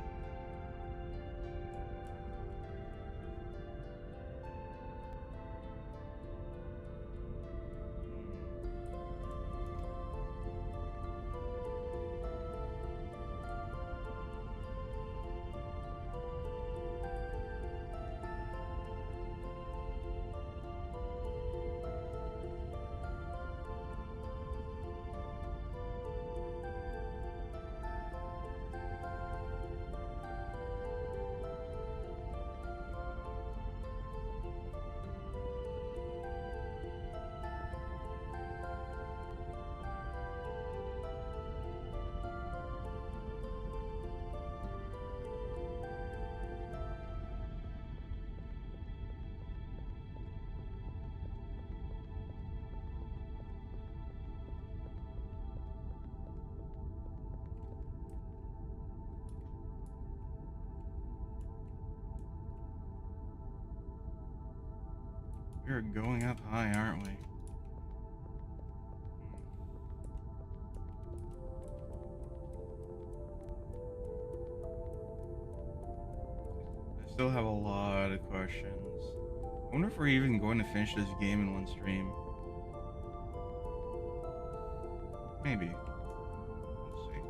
We're going up high, aren't we? I still have a lot of questions. I wonder if we're even going to finish this game in one stream. Maybe. We'll see.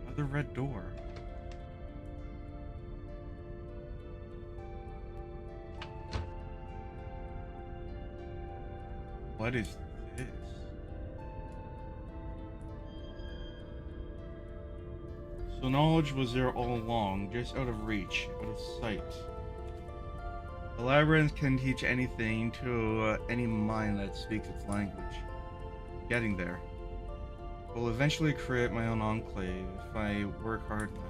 Another red door. What is this? So knowledge was there all along, just out of reach, out of sight. The labyrinth can teach anything to any mind that speaks its language. Getting there. Will eventually create my own enclave if I work hard enough.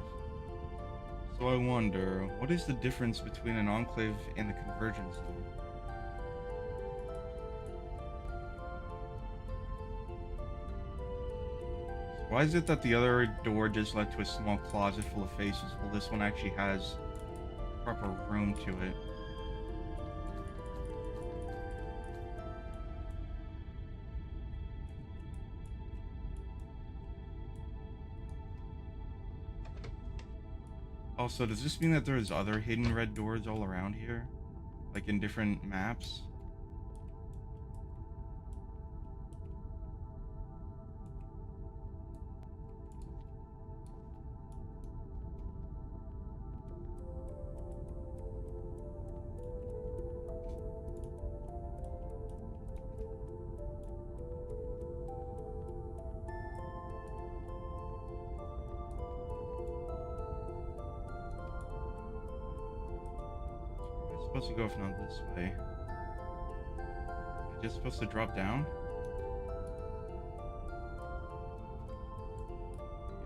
So I wonder, what is the difference between an enclave and a convergence zone? Why is it that the other door just led to a small closet full of faces, while this one actually has proper room to it? Also, does this mean that there's other hidden red doors all around here? Like in different maps? Supposed to go if not this way. Am I just supposed to drop down?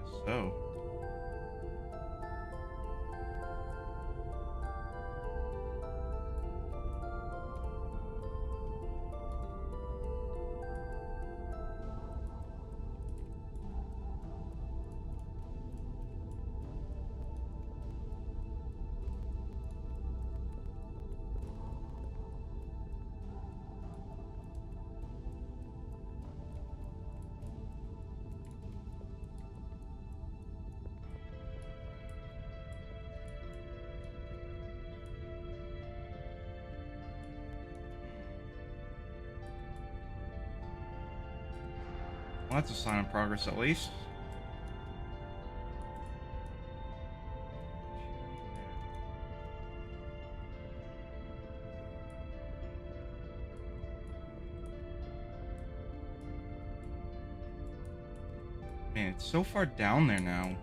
Guess so. Well, that's a sign of progress at least. Man, it's so far down there now.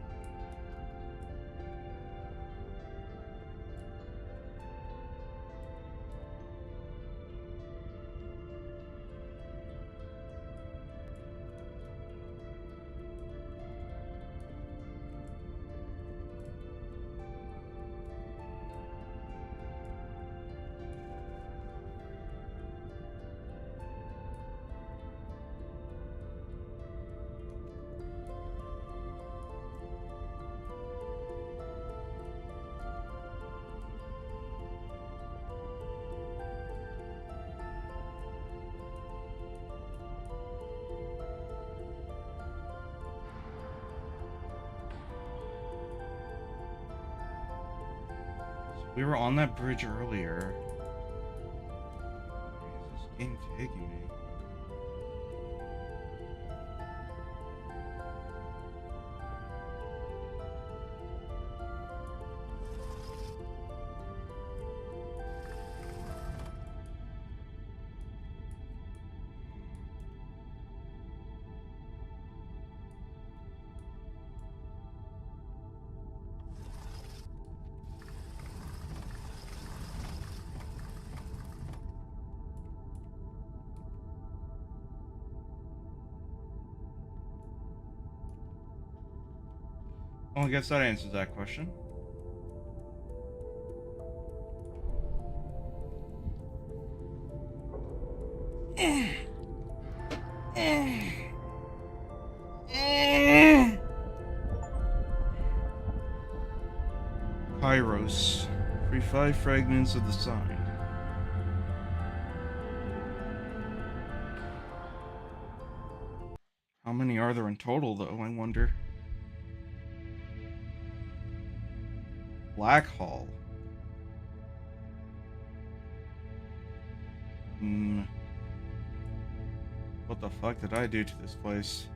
We were on that bridge earlier. Where is this game taking me? Well, I guess that answers that question. Kairos. Free 5 fragments of the sign. How many are there in total, though, I wonder? Black Hall. What the fuck did I do to this place?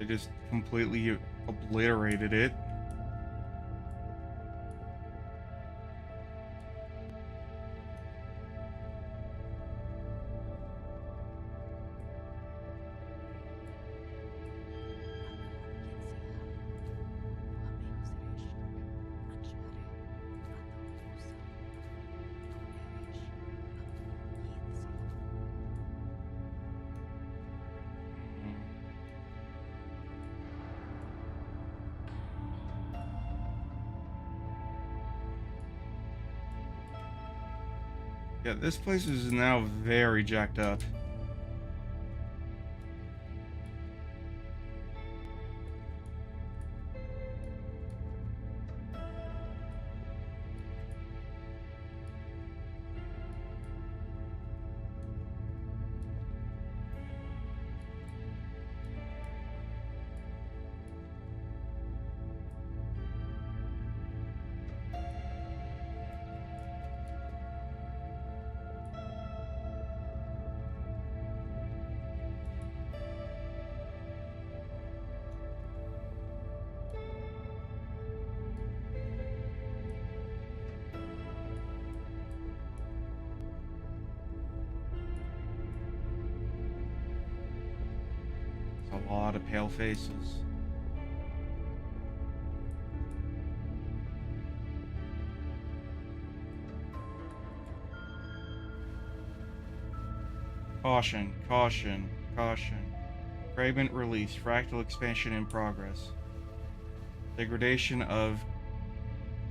I just completely obliterated it. Yeah, this place is now very jacked up. A lot of pale faces. Caution, caution, caution. Fragment release, fractal expansion in progress. Degradation of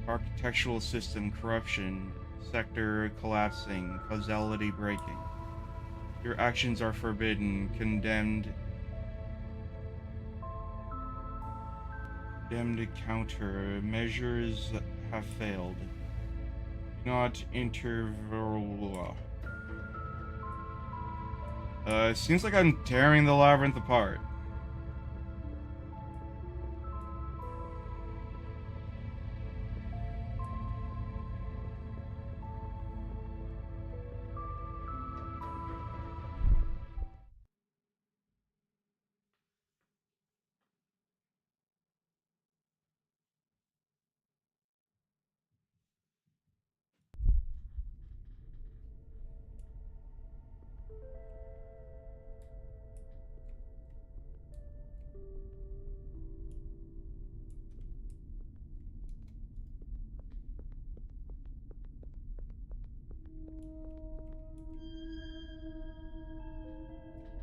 architectural system, corruption, sector collapsing, causality breaking. Your actions are forbidden, condemned counter measures have failed. Do not intervene. It seems like I'm tearing the labyrinth apart.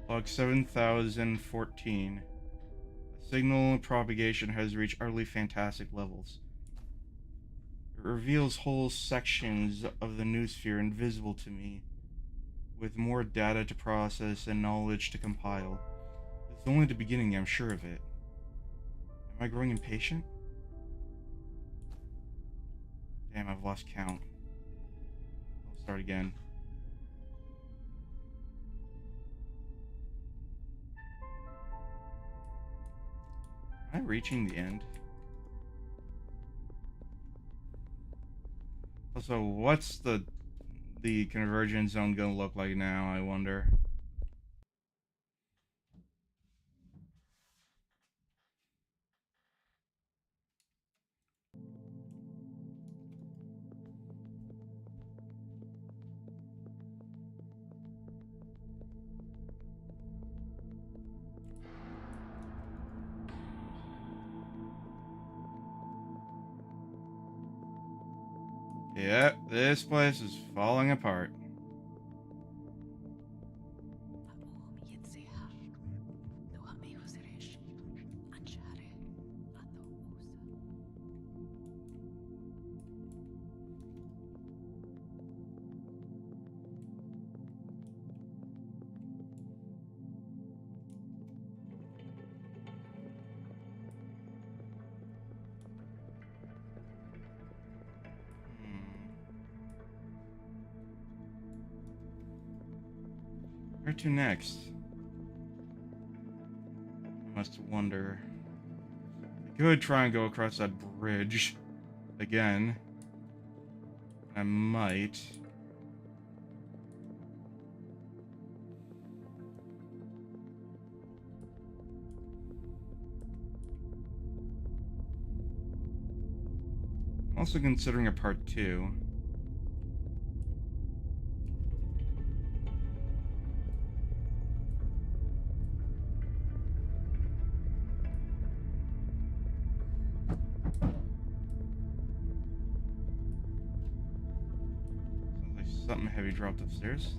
Log 7014. The signal propagation has reached utterly fantastic levels. It reveals whole sections of the noosphere invisible to me, with more data to process and knowledge to compile. This is only the beginning, I'm sure of it. Am I growing impatient? Damn, I've lost count. I'll start again. Am I reaching the end? Also, what's the convergence zone gonna look like now, I wonder? Yep, this place is falling apart. Where to next? I must wonder. I could try and go across that bridge again. I might. I'm also considering a part 2. Sounds like something heavy dropped upstairs.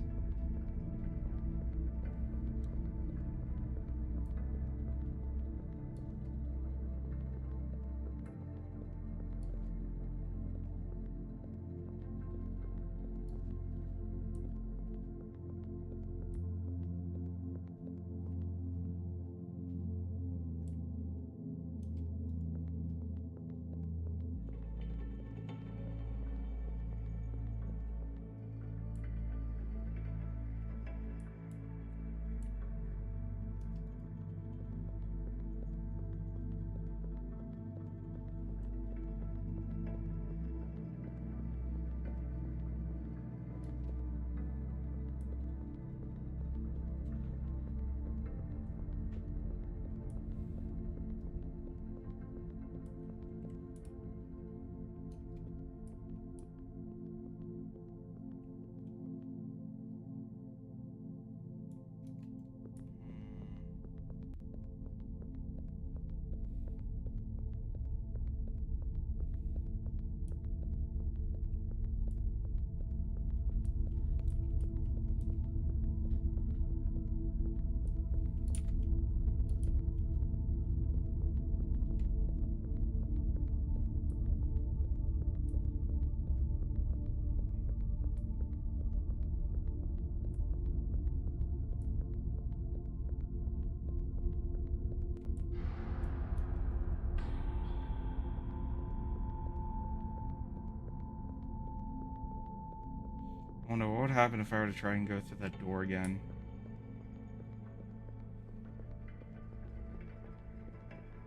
I wonder what would happen if I were to try and go through that door again.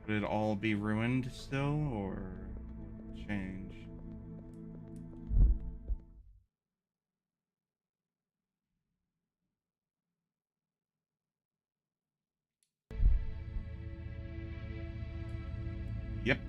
Would it all be ruined still, or change? Yep.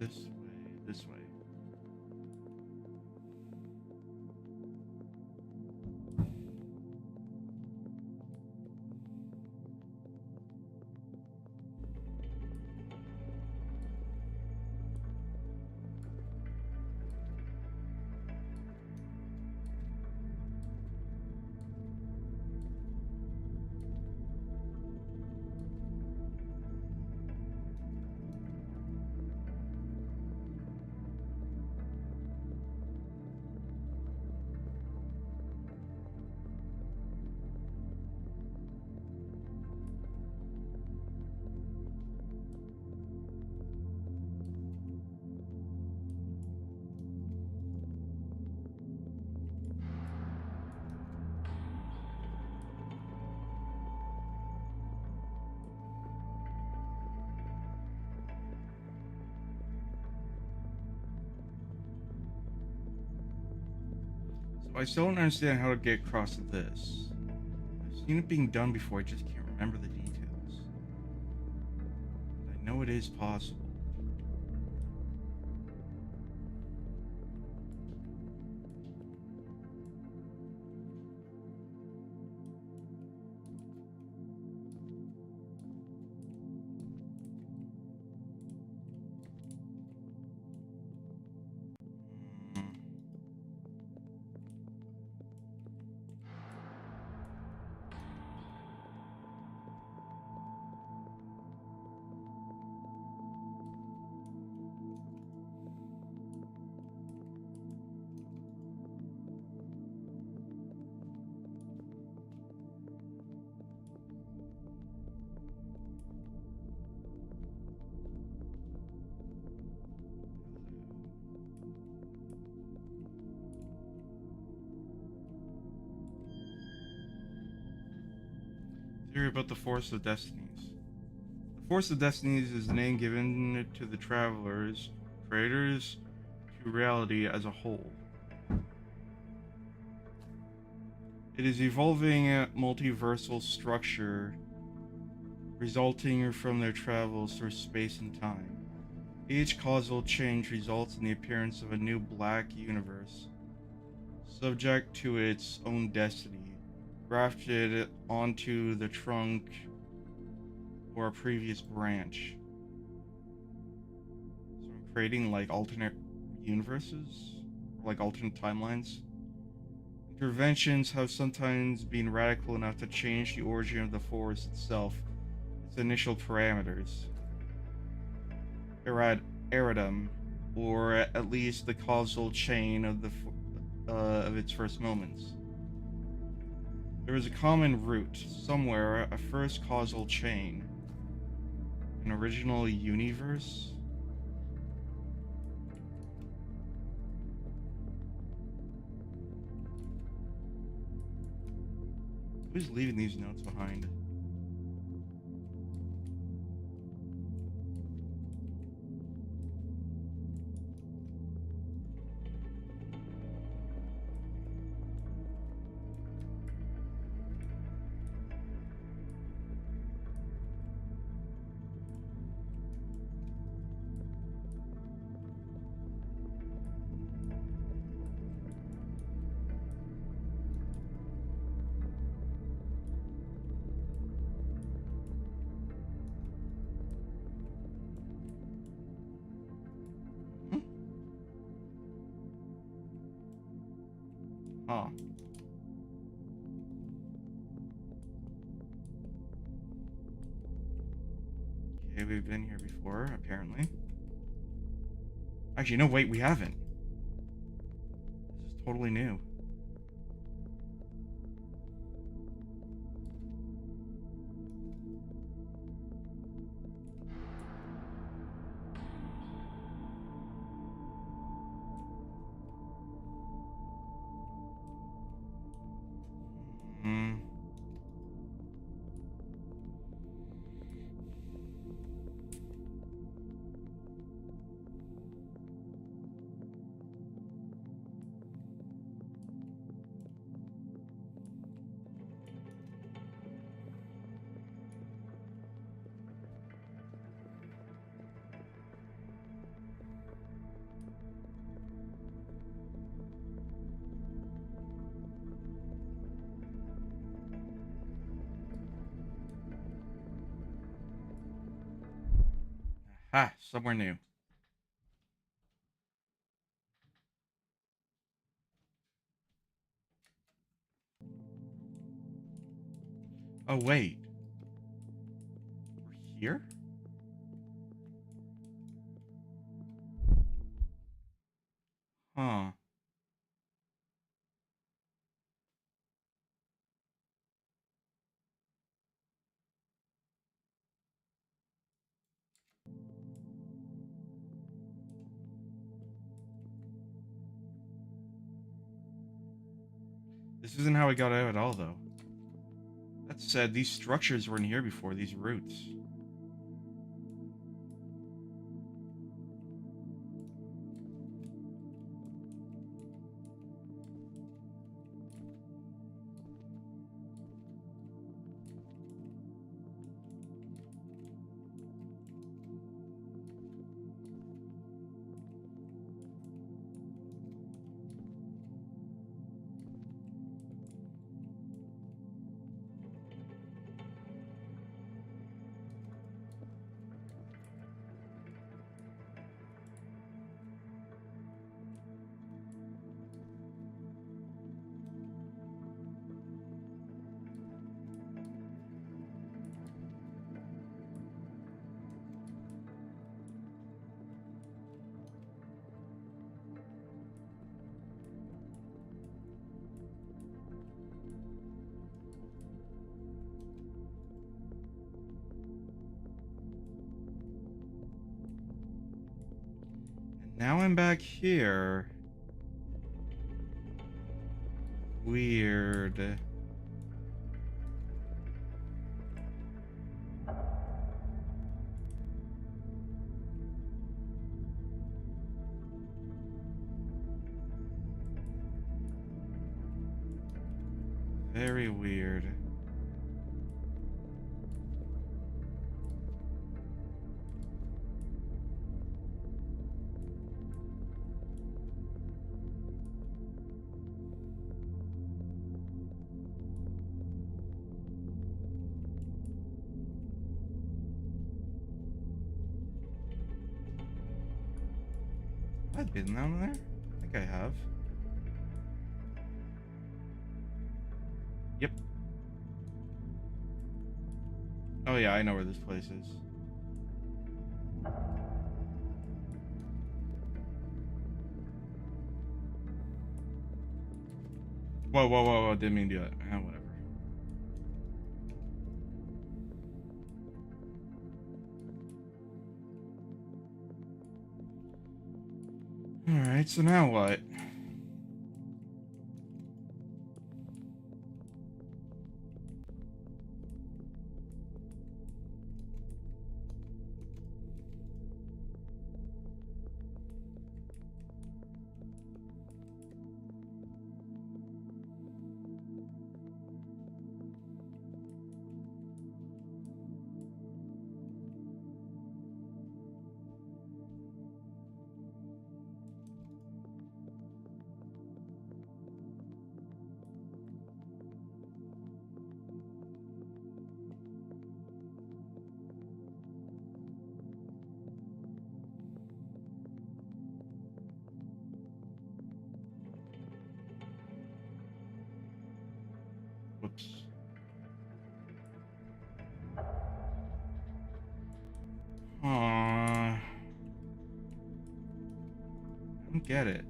This way, this way. I still don't understand how to get across this. I've seen it being done before, I just can't remember the details. But I know it is possible. Theory about the Force of Destinies. The Force of Destinies is the name given to the travelers, creators, to reality as a whole. It is evolving multiversal structure resulting from their travels through space and time. Each causal change results in the appearance of a new black universe, subject to its own destiny, grafted onto the trunk or a previous branch. So I'm creating like alternate universes, like alternate timelines. Interventions have sometimes been radical enough to change the origin of the Force itself, its initial parameters. Eridum, or at least the causal chain of of its first moments. There is a common root, somewhere, a first causal chain. An original universe? Who's leaving these notes behind? Huh. Okay, we've been here before, apparently. Actually, no, wait, we haven't. This is totally new. Hmm. Ha! Somewhere new. Oh, wait. We're here? Huh. This isn't how we got out at all, though. That said, these structures weren't here before, these roots. And now I'm back here. Weird. Very weird. Have I been down there? I think I have. Yep. Oh yeah, I know where this place is. Whoa, whoa, whoa, whoa, didn't mean to do that. Whatever. Alright, so now what? Whoops. Aww. I don't get it.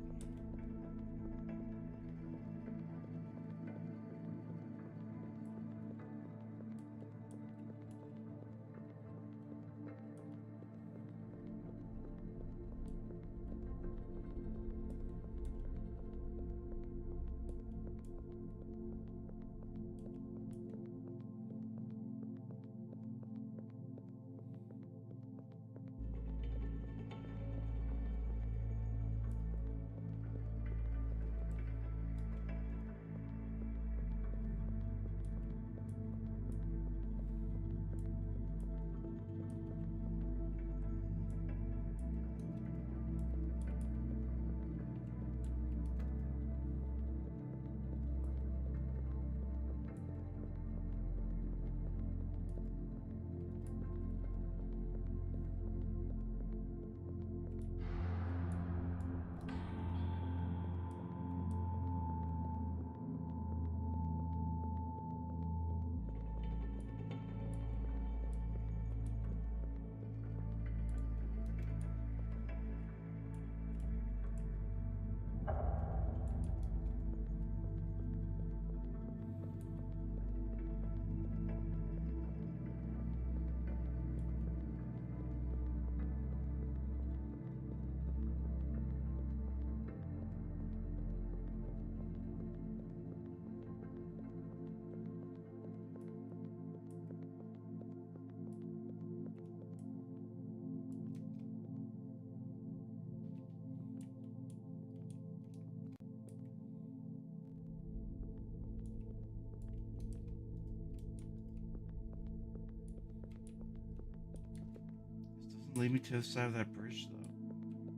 doesn't lead me to the side of that bridge, though.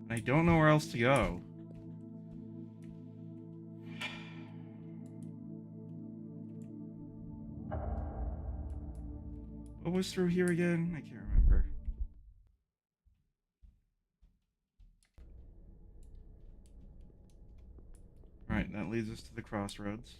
And I don't know where else to go. What was through here again? I can't remember. Alright, that leads us to the crossroads.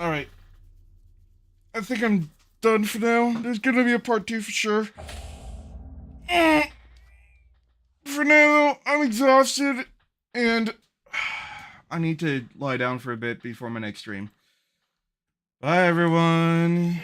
Alright. I think I'm done for now. There's gonna be a part 2 for sure. For now, I'm exhausted, and I need to lie down for a bit before my next stream. Bye, everyone.